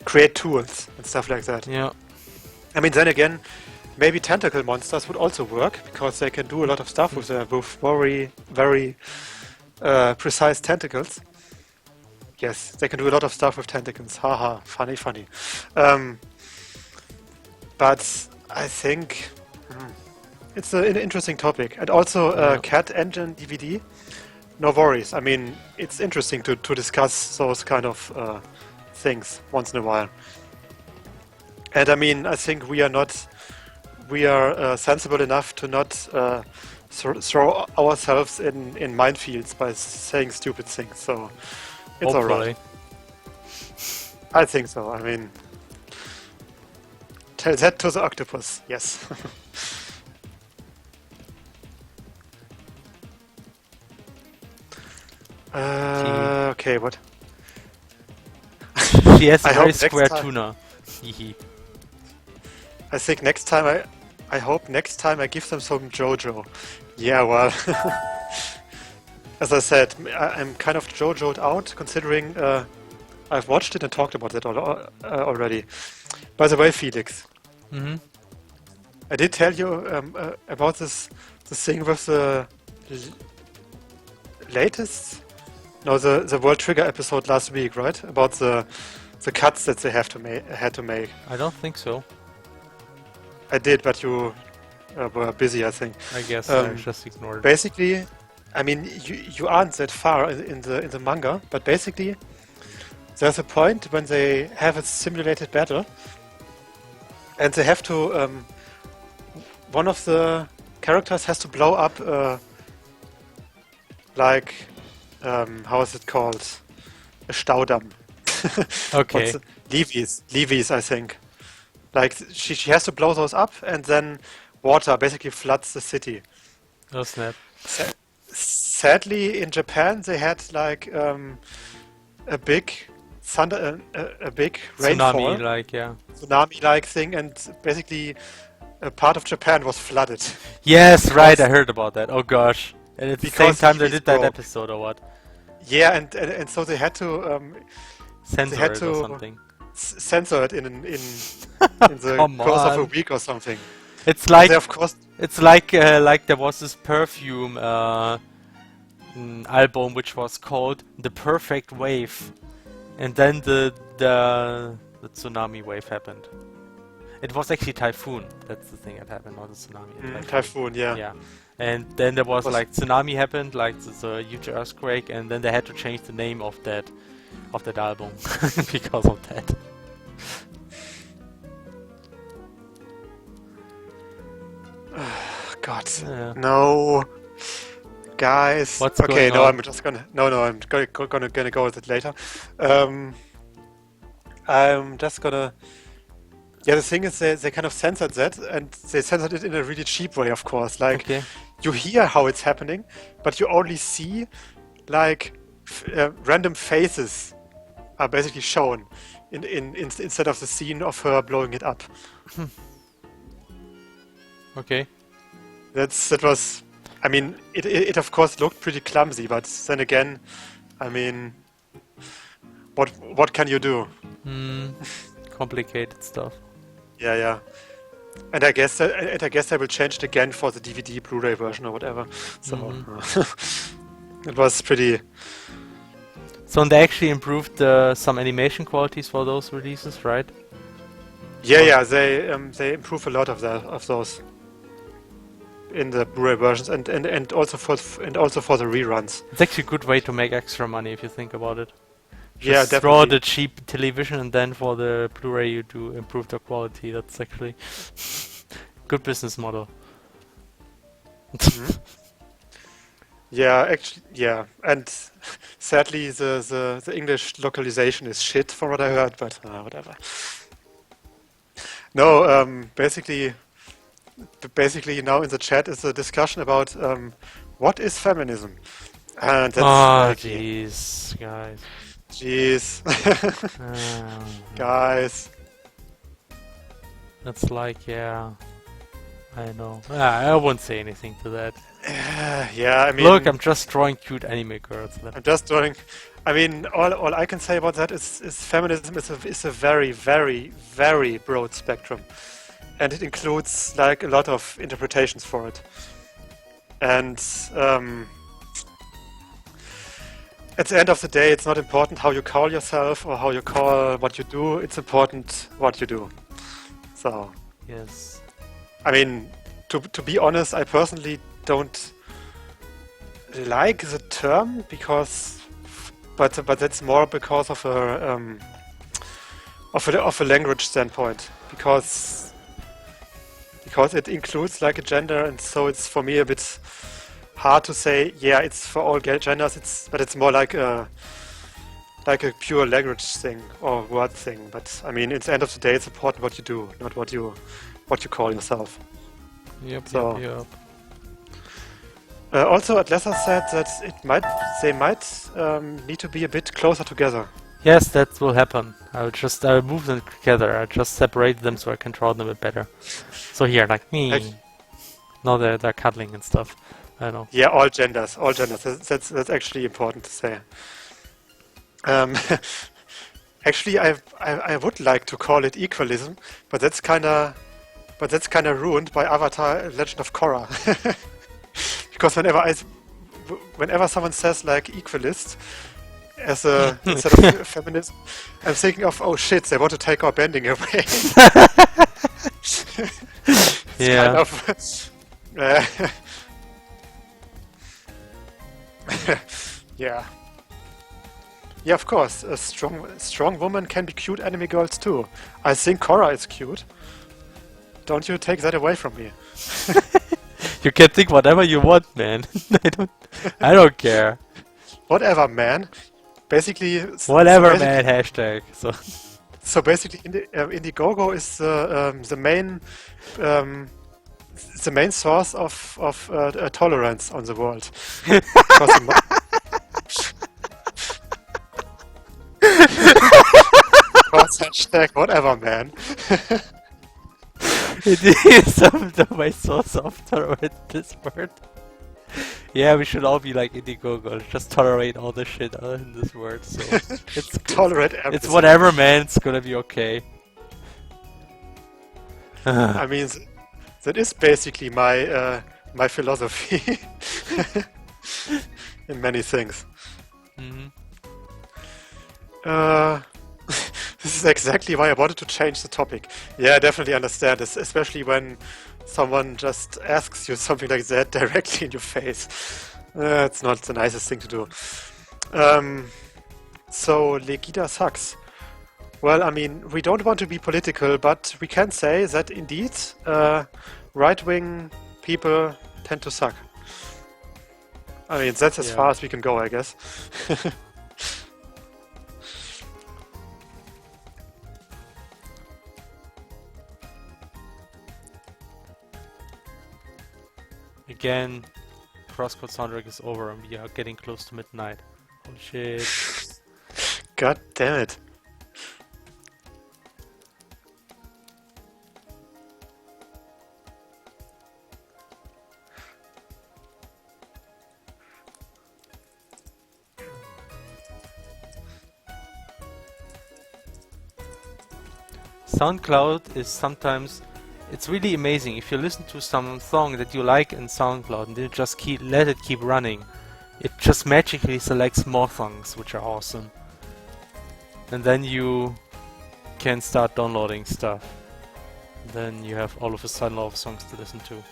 create tools and stuff like that. yeah, I mean, then again, maybe tentacle monsters would also work because they can do a lot of stuff mm, with very precise tentacles. Yes, they can do a lot of stuff with tentacles. Haha, funny, funny. Um, but I think it's an interesting topic. And also, yeah. Cat Engine DVD. No worries. I mean, it's interesting to discuss those kind of things once in a while. And I mean, I think we are sensible enough to not throw ourselves in minefields by saying stupid things. So it's all right. Hopefully. I think so. I mean, tell that to the octopus. Yes. Okay, what? She has a I very hope next square time. tuna. Hehe. I think next time I hope next time I give them some JoJo. Yeah, well, as I said, I'm kind of JoJo'd out considering I've watched it and talked about it already. By the way, Felix, Mm-hmm. I did tell you about this thing with the l- latest, no, the World Trigger episode last week, right? About the cuts that they had to make. I don't think so. I did, but you were busy, I think. I guess I Um, just ignored it. Basically, I mean, you aren't that far in the manga, but basically, there's a point when they have a simulated battle, and they have to. One of the characters has to blow up, like, how is it called? A Staudamm. What's Okay. the, Levies, I think. Like she has to blow those up, and then water basically floods the city. Oh snap. Sa- Sadly, in Japan, they had like a big thunder, a big Tsunami, rainfall, like, yeah. tsunami-like thing, and basically a part of Japan was flooded Yes, right, I because heard about that. Oh gosh. And at the same because time they levees did that broke. episode or what? Yeah, and so they Censor had it or to something. censor it in the Come course of a on. week or something. It's And they like of course. like there was this perfume album which was called The Perfect Wave. And then the tsunami wave happened. It was actually typhoon. That's the thing that happened, not a tsunami. A typhoon. Typhoon, yeah. Yeah. And then there was Was like tsunami happened, like the huge earthquake, and then they had to change the name of that album because of that. God, Yeah. no, guys. What's Okay, going no, on? I'm just gonna. No, no, I'm gonna go with it later. Um, I'm just gonna. Yeah, the thing is, they kind of censored that, and they censored it in a really cheap way, of course. Like, Okay. you hear how it's happening, but you only see, like, random faces are basically shown instead of the scene of her blowing it up. Okay. That was. I mean, it of course looked pretty clumsy, but then again, I mean, what can you do? Hmm. Complicated stuff. Yeah, yeah. And I guess they will change it again for the DVD, Blu-ray version or whatever. So it was pretty. So they actually improved some animation qualities for those releases, right? Yeah, yeah. They improve a lot of those in the Blu-ray versions, and also for the reruns. It's actually a good way to make extra money if you think about it. Yeah, Just throw definitely. the cheap television and then for the Blu-ray you do improve the quality. That's actually good business model. Yeah, actually, yeah. And sadly, the English localization is shit, from what I heard. But whatever. No, basically now in the chat is a discussion about what is feminism, and that's Oh, like, yeah, jeez, guys. jeez, Um, guys. that's like, yeah, I know. I won't say anything to that. Yeah, I mean, Look, I'm just drawing cute anime girls. I'm just drawing. I mean, all I can say about that is feminism is a very, very, very broad spectrum, and it includes like a lot of interpretations for it. And at the end of the day, it's not important how you call yourself or how you call what you do. It's important what you do. So, Yes. I mean, to be honest, I personally don't like the term but that's more because of a language standpoint, because it includes like a gender, and so it's for me a bit hard to say. Yeah, it's for all genders. But it's more like a pure language thing or word thing. But I mean, at the end of the day, it's important what you do, not what you call yourself. Yep, So- yep, yep. Also, Atlessa said that they might need to be a bit closer together. Yes, that will happen. I will move them together. I just separate them so I control them a bit better. So here, like Like, me. No, they're cuddling and stuff. I don't know. yeah, all genders, all genders. That's actually important to say. Um, actually, I would like to call it equalism, but that's kind of ruined by Avatar: Legend of Korra. Because whenever someone says like equalist as a instead of feminism, I'm thinking of, oh shit, they want to take our bending away. It's kind Yeah. of uh, yeah. Yeah, of course. A strong woman can be cute anime girls too. I think Korra is cute. Don't you take that away from me. You can think whatever you want, man. I don't care. Whatever, man. Basically, Whatever, man. Hashtag. so basically, Indiegogo is um, the main source of tolerance on the world. Because hashtag whatever, man. It is some of my source of tolerate this word. Yeah, we should all be like Indiegogo. Just tolerate all the shit in this word. So it's Tolerate it's everything. whatever, man. It's gonna be okay. I mean, that is basically my philosophy in many things. Mhm. Uh, this is exactly why I wanted to change the topic. Yeah, I definitely understand this, especially when someone just asks you something like that directly in your face. It's not the nicest thing to do. So, Legida sucks. Well, I mean, we don't want to be political, but we can say that indeed, right-wing people tend to suck. I mean, that's as far Yeah. as we can go, I guess. Again, CrossCode soundtrack is over and we are getting close to midnight. Holy shit. God damn it. SoundCloud is sometimes it's really amazing if you listen to some song that you like in SoundCloud and then just let it keep running. It just magically selects more songs which are awesome. And then you can start downloading stuff. Then you have all of a sudden a lot of songs to listen to.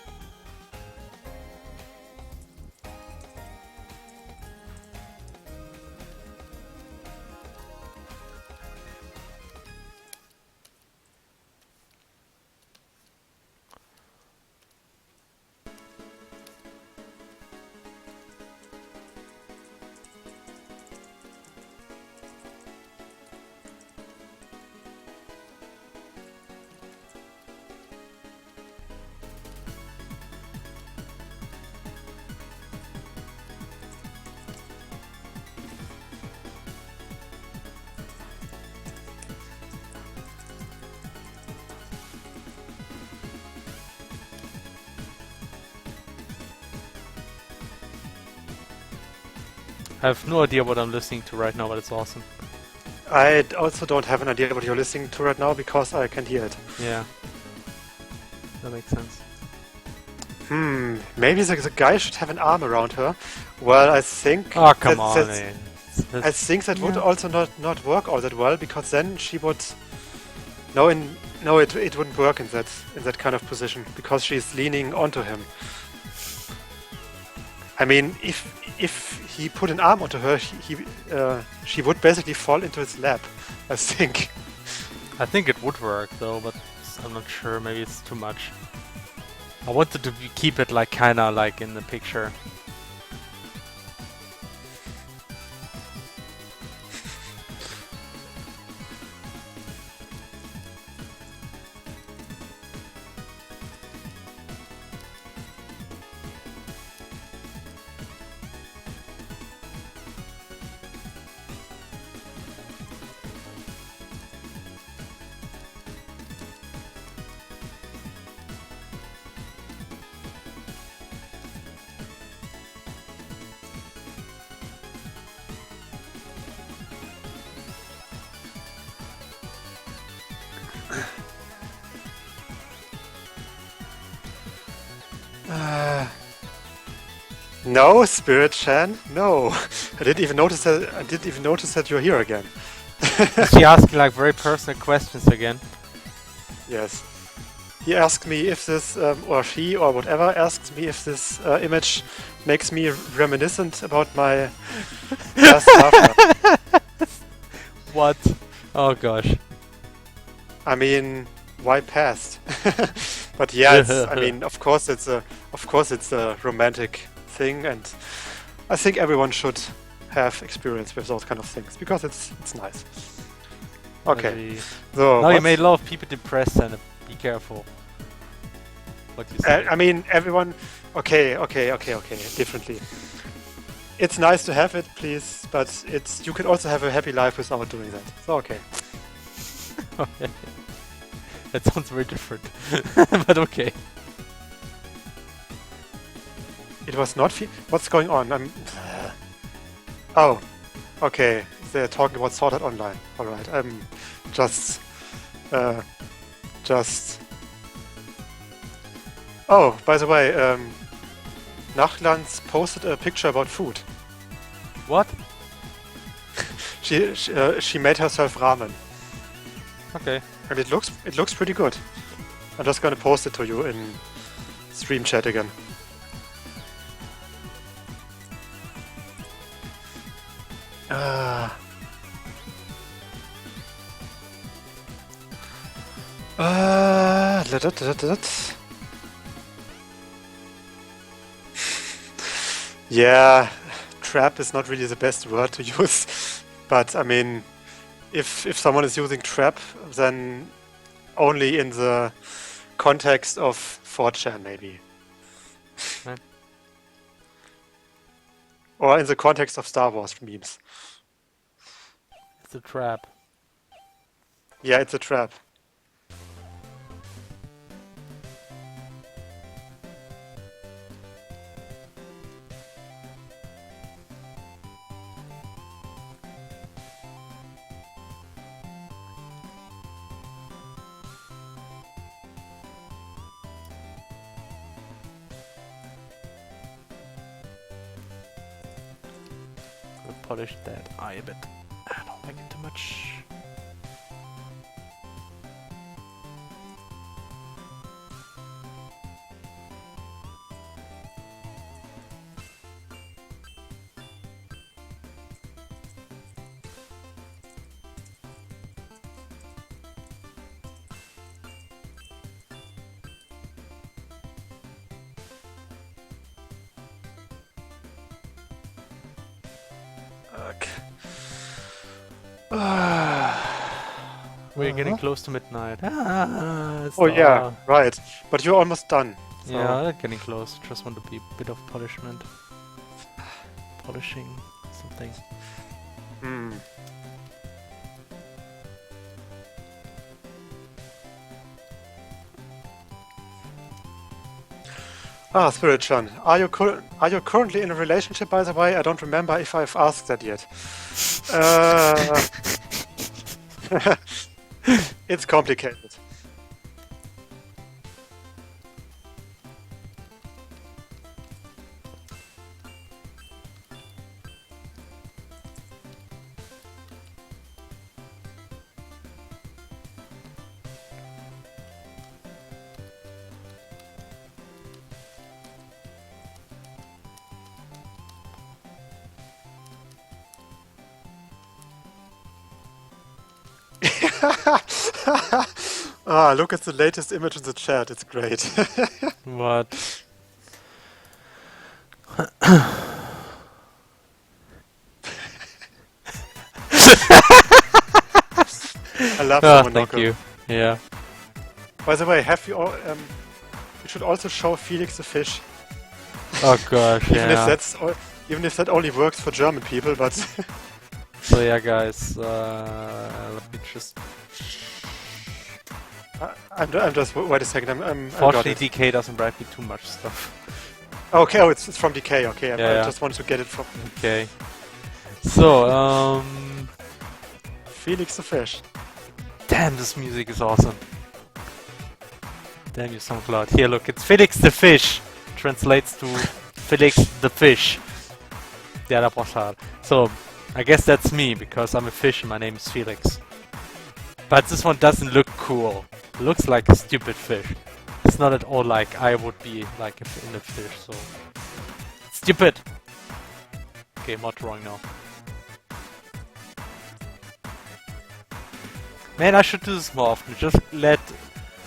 I have no idea what I'm listening to right now, but it's awesome. I also don't have an idea what you're listening to right now because I can't hear it. Yeah. That makes sense. Maybe the guy should have an arm around her. Well, I think Oh, come that, on, that's- man. I think that would Yeah. also not work all that well because then she would no, it wouldn't work in that kind of position because she's leaning onto him. I mean, if he put an arm onto her, she would basically fall into his lap. I think. I think it would work though, but I'm not sure. Maybe it's too much. I wanted to keep it like kinda like in the picture. No, Spirit Chan. No, I didn't even notice that. I didn't even notice that you're here again. Is she asking like very personal questions again? Yes. He asked me if this, or she, or whatever, asked me if this image makes me reminiscent about my past life. What? Oh gosh. I mean, why past? But yeah, it's, I mean, of course it's a romantic thing, and I think everyone should have experience with those kind of things because it's nice. Okay, Maybe. so Now you made a lot of people depressed, and be careful what you say. I mean, everyone. Okay. Differently. It's nice to have it, please, but you can also have a happy life without doing that. So okay. Okay. That sounds very different, but okay. It was not. What's going on? Oh, okay. They're talking about Sorted Online. All right. Just. Oh, by the way, Nachlands posted a picture about food. What? She made herself ramen, Okay. and it looks pretty good. I'm just gonna post it to you in stream chat again. Yeah, trap is not really the best word to use, but I mean, if someone is using trap, then only in the context of 4chan maybe. Right. Or in the context of Star Wars memes. It's a trap. Yeah, it's a trap. We'll polish that eye a bit. I don't like it too much. We're getting close to midnight. Oh yeah, right. But you're almost done. So. Yeah, getting close. Just want to be a bit of polishment. Polishing something. Hmm. Ah, Spirit Chan, are you currently in a relationship, by the way? I don't remember if I've asked that yet. It's complicated. Ah, look at the latest image in the chat. It's great. What? I love Oh, the thank monocle. you. Yeah. By the way, have you all? You should also show Felix the fish. Oh gosh, Even if yeah. that's even if that only works for German people, but So yeah, guys, let me just. I'm just wait a second. I got Fortunately, it. DK doesn't write me too much stuff. Okay, oh, it's from DK. Okay, I Yeah. just wanted to get it from Okay. So, Felix the fish. damn, this music is awesome. Damn you, SoundCloud. Here, look, it's Felix the Fish. translates to Felix the fish. Der Pochard. So, I guess that's me, because I'm a fish and my name is Felix. But this one doesn't look cool. It looks like a stupid fish. It's not at all like I would be like in a fish, so... Stupid! Okay, mod drawing now. Man, I should do this more often. Just let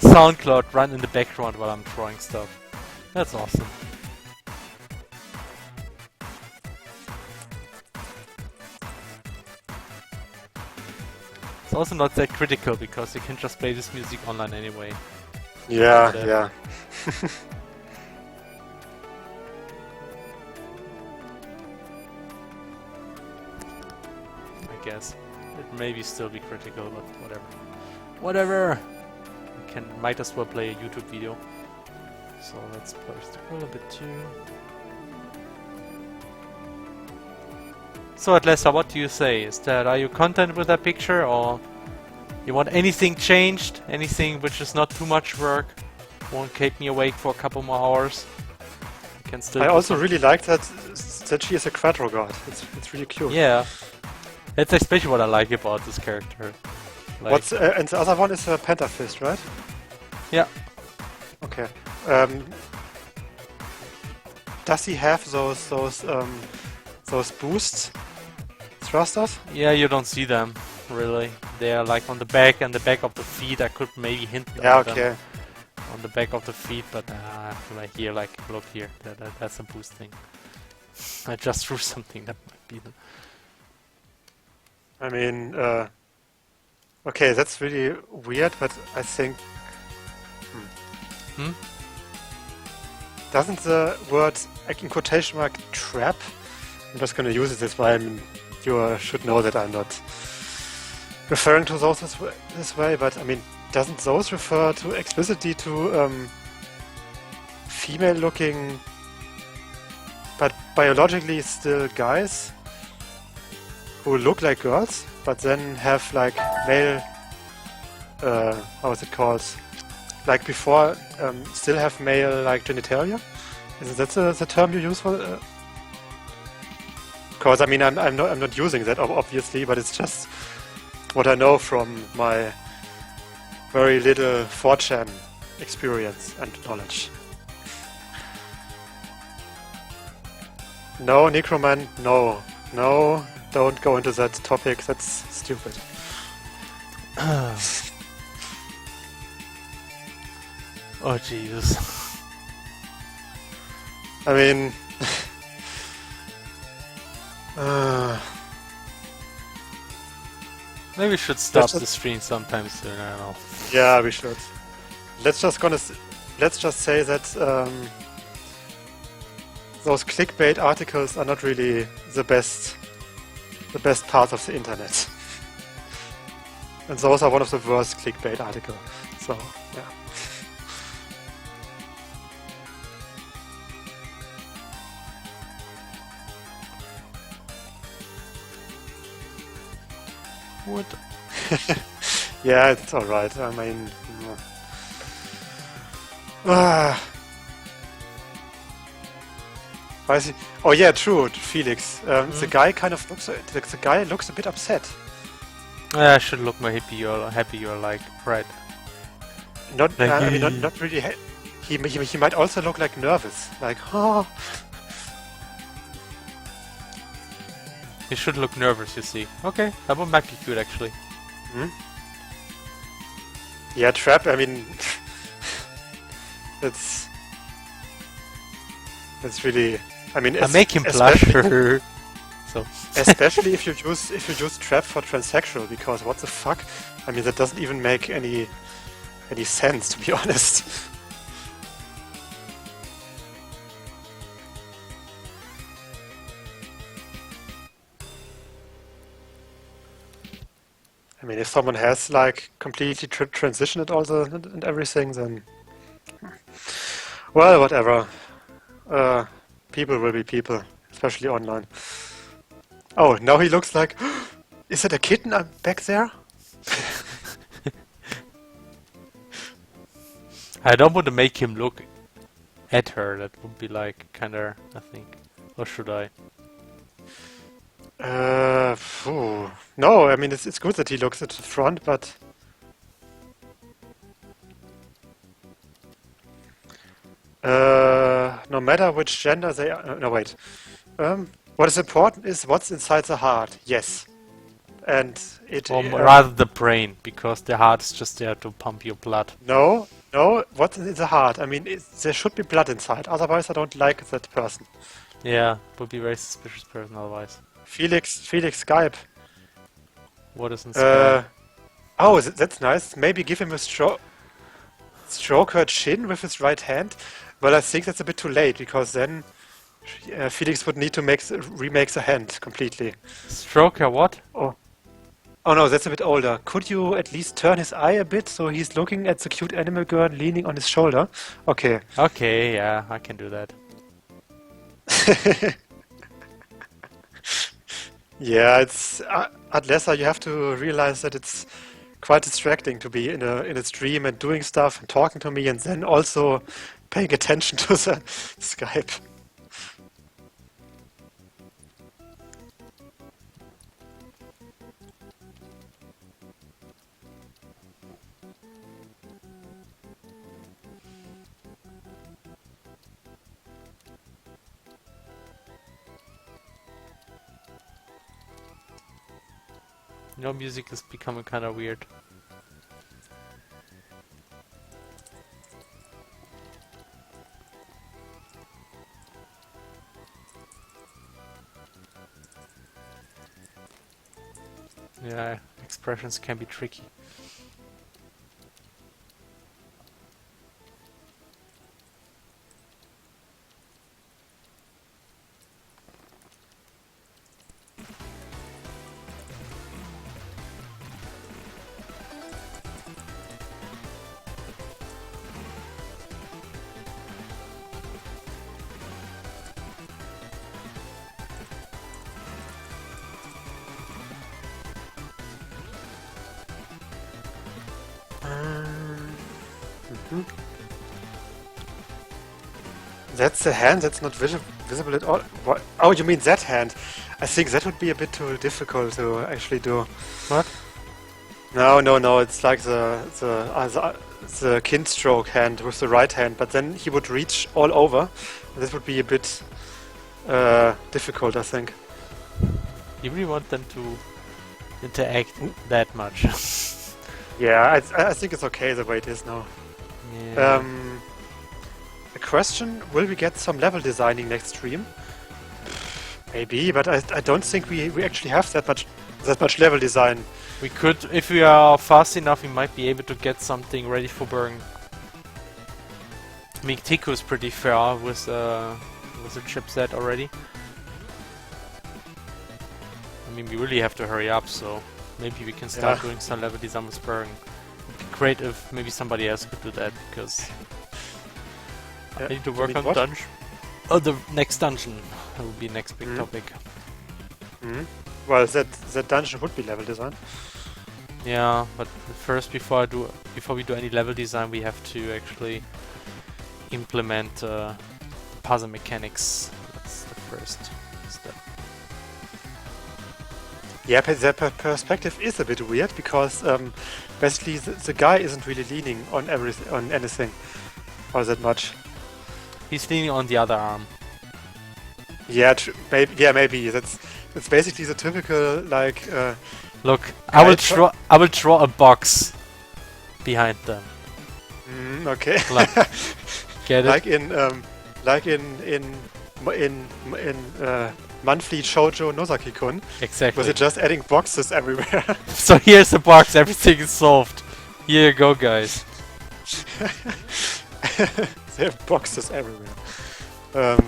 SoundCloud run in the background while I'm drawing stuff. That's awesome. It's also not that critical because you can just play this music online anyway. Yeah, yeah. I guess. It may still be critical, but whatever. Whatever! You might as well play a YouTube video. So let's push the a bit too. So Atlessa, what do you say? Are you content with that picture, or you want anything changed? Anything which is not too much work? Won't keep me awake for a couple more hours? I can still. I also really like that she is a Quadro god. It's really cute. Yeah, that's especially what I like about this character. Like, What's and the other one is a Pentafist, right? Yeah. Okay. Does he have those boosts? Thrusters? Yeah, you don't see them really. They are like on the back and the back of the feet. I could maybe hint Yeah, at them okay. on the back of the feet, but right here, like look here, that's a boost thing. I just threw something that might be the. I mean, okay, that's really weird, but I think. Doesn't the word, like in quotation mark, trap? I'm just gonna use it this way. I mean, you should know that I'm not referring to those this way, but I mean, doesn't those refer to explicitly to female-looking, but biologically still guys who look like girls, but then have like male, how is it called? Like before, still have male like genitalia? Is that the term you use for? Because I mean, I'm not using that obviously, but it's just what I know from my very little 4chan experience and knowledge. No, Necroman, no, don't go into that topic. That's stupid. Oh Jesus. I mean, Maybe we should stop the stream sometime soon. I don't know. yeah, we should. Let's just say that those clickbait articles are not really the best part of the internet, and those are one of the worst clickbait articles. So yeah. What? Yeah, it's alright. I mean... Why is he... Oh yeah, true, Felix. The guy kind of looks... The guy looks a bit upset. I should look more happy or like, right. Not, I mean, not really... He might also look like nervous. Like, oh... He should look nervous, you see. Okay, that one might be cute actually. Hmm? Yeah, Trap, I mean... It's really... I mean, I make him blush. So. Especially if you use Trap for transsexual, because what the fuck? I mean, that doesn't even make any sense, to be honest. I mean, if someone has like completely transitioned and everything, then well, whatever. People will be people, especially online. Oh, now he looks like... Is that a kitten back there? I don't want to make him look Add her, that would be like kinda, I think. Or should I? No, I mean it's good that he looks at the front, but no matter which gender they are. No, wait. What is important is what's inside the heart. Yes, and it. Or rather the brain, because the heart is just there to pump your blood. No, what's in the heart? I mean, there should be blood inside. Otherwise, I don't like that person. Yeah, would be a very suspicious person otherwise. Felix Skype. What is in Sky? Oh, that's nice. Maybe give him a stroke her chin with his right hand. Well, I think that's a bit too late because then Felix would need to remake the hand completely. Stroke her what? Oh no, that's a bit older. Could you at least turn his eye a bit so he's looking at the cute animal girl leaning on his shoulder? Okay. Okay, yeah, I can do that. Yeah, it's Adlessa, you have to realize that it's quite distracting to be in a stream and doing stuff and talking to me and then also paying attention to the Skype. You know, music is becoming kind of weird. Yeah, expressions can be tricky. That's the hand that's not visible at all. What? Oh, you mean that hand? I think that would be a bit too difficult to actually do. What? No. It's like the kin stroke hand with the right hand, but then he would reach all over. This would be a bit difficult, I think. You really want them to interact that much? Yeah, I think it's okay the way it is now. Yeah. A question: will we get some level designing next stream? Maybe, but I don't think we actually have that much level design. We could, if we are fast enough, we might be able to get something ready for burn. I mean, Tiku is pretty fair with the chipset already. I mean, we really have to hurry up, so maybe we can start doing some level design with burn. It'd be great if maybe somebody else could do that, because I need to work on the dungeon. Oh, the next dungeon. That would be the next big topic. Well, that dungeon would be level design. Yeah, but first, before we do any level design, we have to actually implement puzzle mechanics. That's the first step. Yeah, but the perspective is a bit weird because basically the guy isn't really leaning on anything all that much. He's leaning on the other arm. Yeah, maybe that's basically the typical like. Look, I will draw a box behind them. Okay. Like, get it? Like in monthly shoujo Nozaki-kun. Exactly. Was it just adding boxes everywhere? So here's the box. Everything is solved. Here you go, guys. They have boxes everywhere.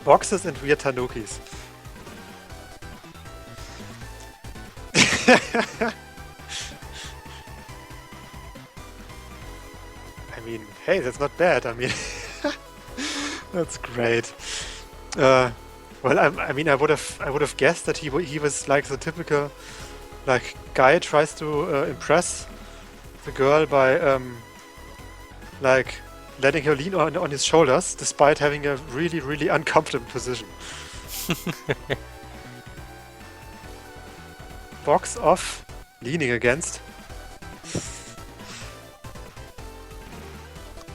Boxes and weird tanukis. I mean, hey, that's not bad. I mean, that's great. Well, I mean, I would have guessed that he was like the typical like guy tries to impress the girl by like letting her lean on his shoulders, despite having a really, really uncomfortable position. Box of leaning against.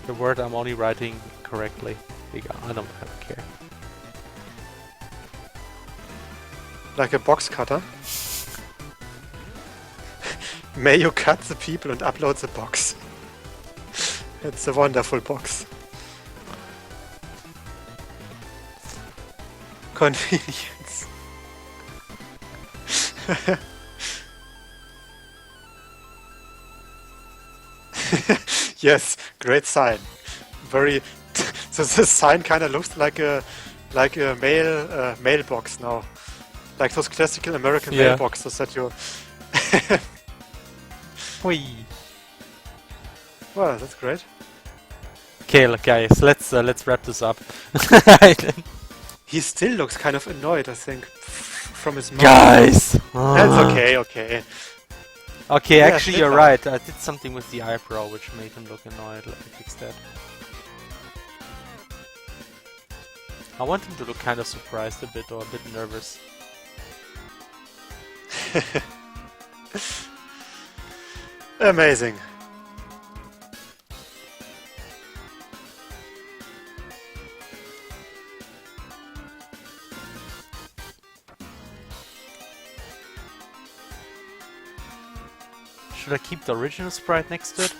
The word I'm only writing correctly. I don't care. Like a box cutter. May you cut the people and upload the box. It's a wonderful box. Convenience. Yes, great sign. Very. So this sign kind of looks like a mailbox now, like those classical American mailboxes that you. Whee. Wow, that's great. Okay, look, guys, let's wrap this up. He still looks kind of annoyed, I think, from his mouth. Guys! That's okay, okay. Okay, Yeah, actually you're right. I did something with the eyebrow which made him look annoyed. Let me fix that. I want him to look kind of surprised a bit or a bit nervous. Amazing. Should I keep the original sprite next to it?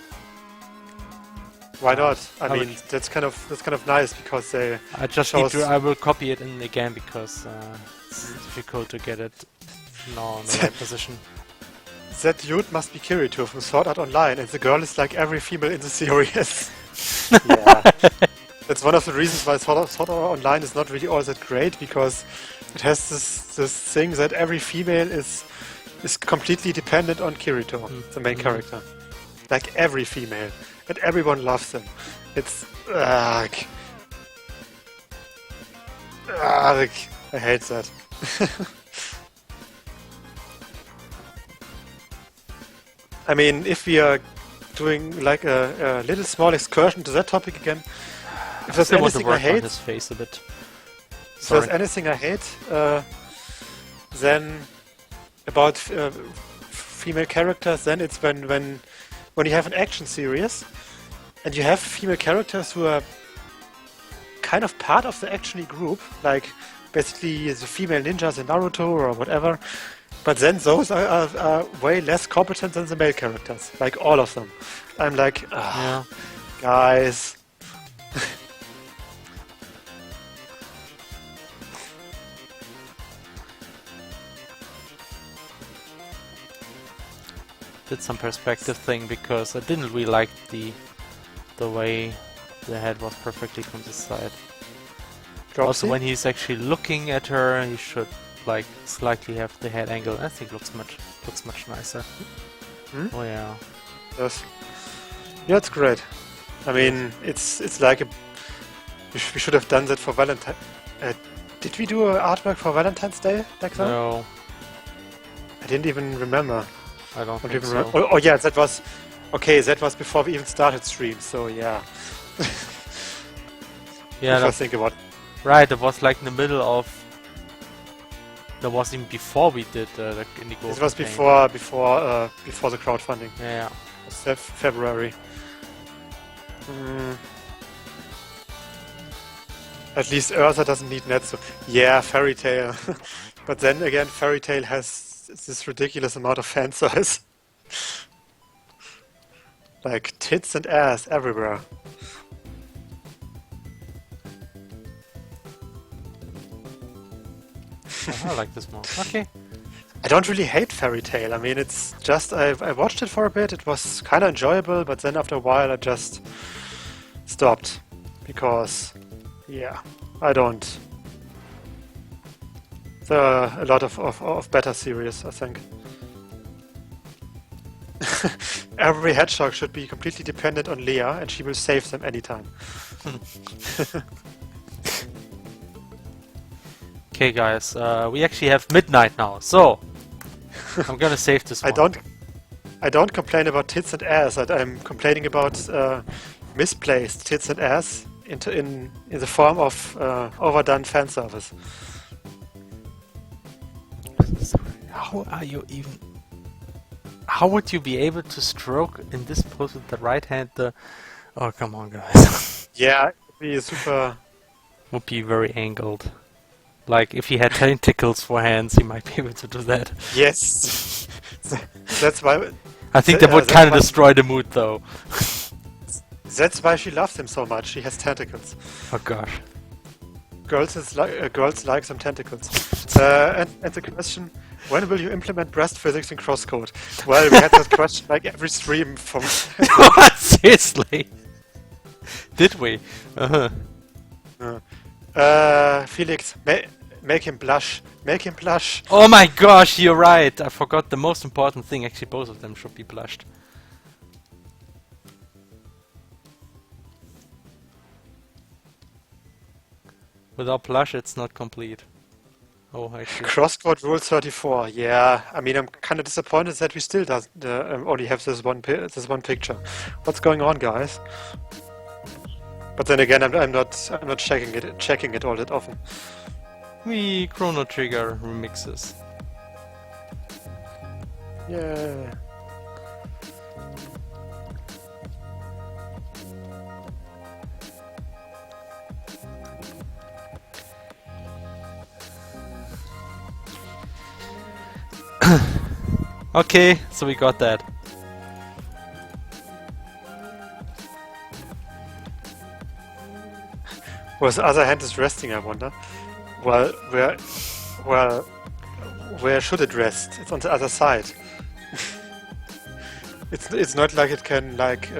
Why not? I I mean, would- that's kind of nice because they I just shows- need to. I will copy it in again because it's difficult to get it now in the right position. that dude must be Kirito from Sword Art Online, and the girl is like every female in the series. Yeah, that's one of the reasons why Sword Art Online is not really all that great, because it has this thing that every female is completely dependent on Kirito, the main character. Like every female, and everyone loves him. It's like I hate that. I mean, if we are doing like a little small excursion to that topic again, if there's I want to anything I work on hate, his face a bit. if there's Sorry. anything I hate, then about female characters, then it's when you have an action series and you have female characters who are kind of part of the actiony group, like basically the female ninjas in Naruto or whatever, but then those are way less competent than the male characters, like all of them. I'm like, Yeah. guys. Did some perspective thing because I didn't really like the way the head was perfectly from the side. Also, Dropsy? when he's actually looking at her, he should like slightly have the head angle. I think looks much nicer. Hmm? Oh yeah. Yes. Yeah, it's great. I mean, it's like we should have done that for Valentine. Did we do artwork for Valentine's Day back then? No, I didn't even remember. I don't Don't think even so. remember. Oh yeah, that was okay. That was before we even started stream. So yeah. Yeah, If I think about. right. It was like in the middle of. That was even before we did the Indigo. It was campaign. before the crowdfunding. Yeah. It was February. At least Ursa doesn't need Netsu. Yeah, Fairy Tail. But then again, Fairy Tail has this ridiculous amount of fan size. Like tits and ass everywhere. Oh, I like this more. Okay. I don't really hate Fairy Tail. I mean, it's just I watched it for a bit. It was kind of enjoyable, but then after a while, I just stopped because, yeah, I don't. There are a lot of better series, I think. Every hedgehog should be completely dependent on Leah, and she will save them anytime. Okay, guys. We actually have midnight now, so I'm gonna save this one. I don't complain about tits and ass. I'm complaining about misplaced tits and ass in the form of overdone fan service. How are you even? How would you be able to stroke in this pose with the right hand? Oh, come on, guys. Yeah, it would be super. Would be very angled. Like if he had tentacles for hands, he might be able to do that. Yes, that's why. I think that would that's kind of why- destroy the mood, though. That's why she loves him so much. He has tentacles. Oh gosh. Girls like some tentacles. And the question: when will you implement breast physics in CrossCode? Well, we had that question like every stream from. Seriously? Did we? Felix, make him blush. Make him blush. Oh my gosh, you're right. I forgot the most important thing. Actually, both of them should be blushed. Without blush, it's not complete. Oh, actually. CrossCode Rule 34. Yeah, I mean, I'm kind of disappointed that we still only have this one picture. What's going on, guys? But then again, I'm not checking it all that often. We Chrono Trigger remixes. Yeah. Okay, so we got that. Well, the other hand is resting, I wonder. Well, where should it rest? It's on the other side. It's not like it can like.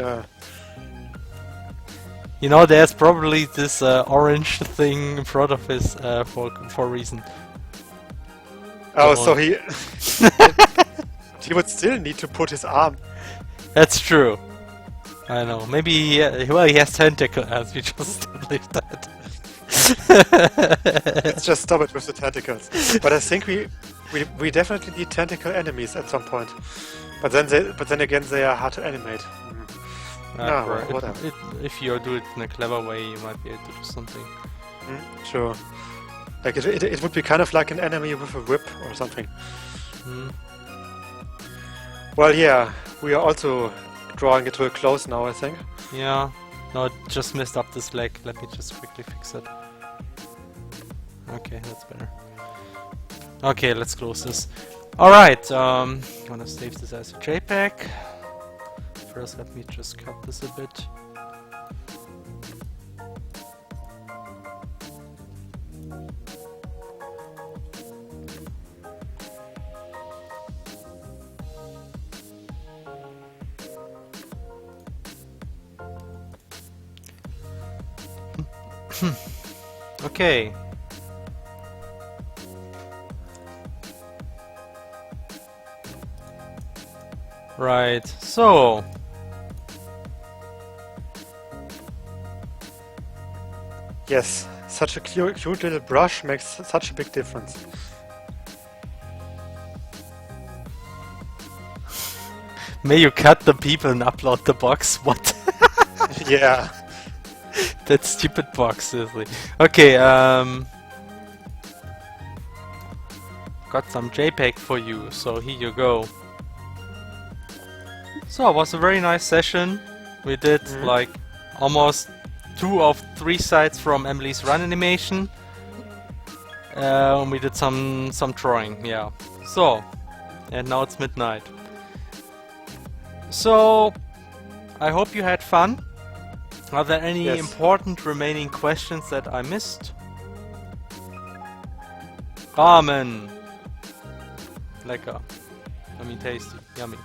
You know, there's probably this orange thing in front of his for a reason. Oh, Come so on. he would still need to put his arm. That's true. I know. Maybe he has tentacles. We just established that. Let's just stop it with the tentacles. But I think we definitely need tentacle enemies at some point. But then again they are hard to animate. No, Right. whatever. If you do it in a clever way, you might be able to do something. Sure. Like it would be kind of like an enemy with a whip or something. Hmm. Well, yeah, we are also drawing it to a close now, I think. Yeah. No, it just messed up this leg. Let me just quickly fix it. Okay, that's better. Okay, let's close this. Alright, I'm gonna save this as a JPEG. First, let me just cut this a bit. Okay. Right, so Yes, such a cute little brush makes such a big difference. may you cut the people and upload the box. What? Yeah. That stupid box, seriously. Okay, got some JPEG for you, so here you go. So it was a very nice session. We did like almost 2 of 3 sides from Emilie's run animation. We did some drawing, yeah. So, and now it's midnight. So, I hope you had fun. Are there any Yes. important remaining questions that I missed? Ramen! Lecker. I mean tasty. Yummy.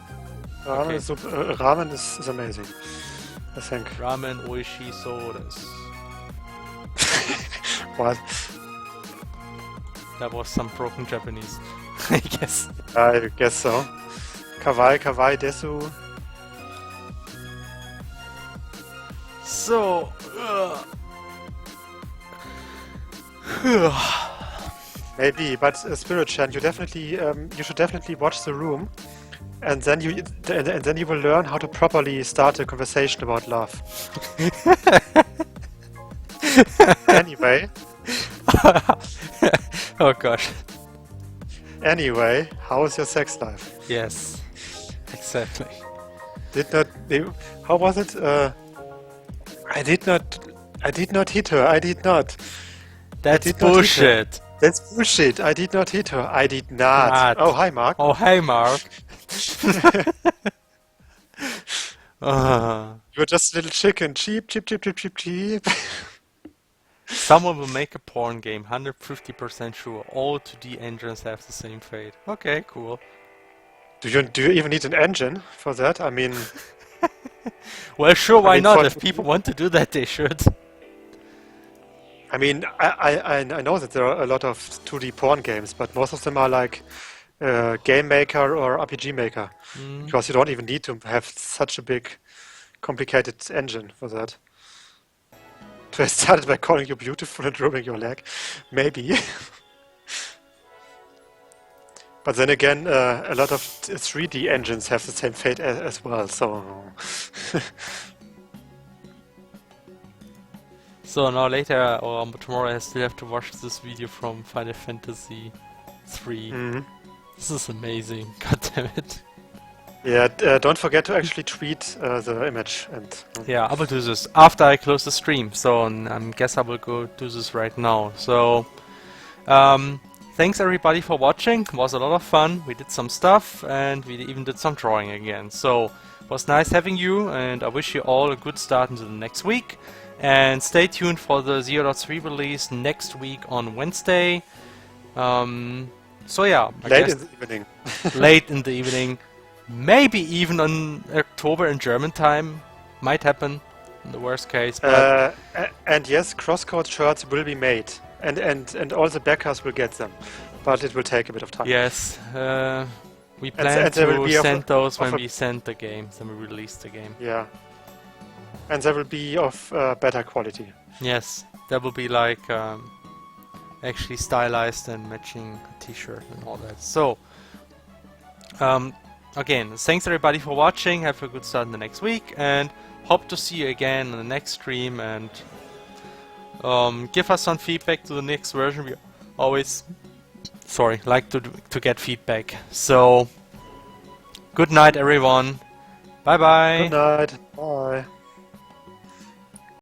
Ramen, Okay. ramen is amazing, I think. Ramen oishi so desu. What? That was some broken Japanese, I guess. I guess so. Kawaii desu. So, Maybe, but Spirit Chan, you should definitely watch The Room. and then you will learn how to properly start a conversation about love. Anyway, Oh gosh. how is your sex life? Yes, exactly. How was it? I did not hit her. I did not. That's did not hit her. bullshit. That's bullshit. I did not hit her. I did not. Not. Oh, hi, Mark. Oh, hey, Mark. You're just a little chicken. Cheep, cheep, cheep, cheep, cheep, cheep. Someone will make a porn game, 150% sure. All 2D engines have the same fate. Okay, cool. Do you even need an engine for that? I mean, Well, sure, why mean, not? for- If people want to do that, they should. I know that there are a lot of 2D porn games, but most of them are like Game Maker or RPG Maker, because you don't even need to have such a big, complicated engine for that. So I started by calling you beautiful and rubbing your leg, maybe. But then again, a lot of 3D engines have the same fate as well, so... So now later or tomorrow I still have to watch this video from Final Fantasy 3. This is amazing. God damn it. Yeah, don't forget to actually tweet the image and... Yeah, I will do this after I close the stream. So I guess I will go do this right now. So thanks everybody for watching. It was a lot of fun. We did some stuff and we even did some drawing again. So it was nice having you, and I wish you all a good start into the next week. And stay tuned for the 0.3 release next week on Wednesday. So yeah, I Late guess in the evening. late in the evening. Maybe even on October in German time. Might happen in the worst case. But And yes, CrossCode shirts will be made, and all the backers will get them, but it will take a bit of time. yes, we plan and there will to be send those when of a- we send the game, then we release the game. Yeah, and they will be of better quality. Yes, that will be like actually stylized and matching a t-shirt and all that. So, again, thanks everybody for watching. Have a good start in the next week, and hope to see you again in the next stream. And give us some feedback to the next version. We always, like to get feedback. So, good night, everyone. Bye bye. Good night. Bye.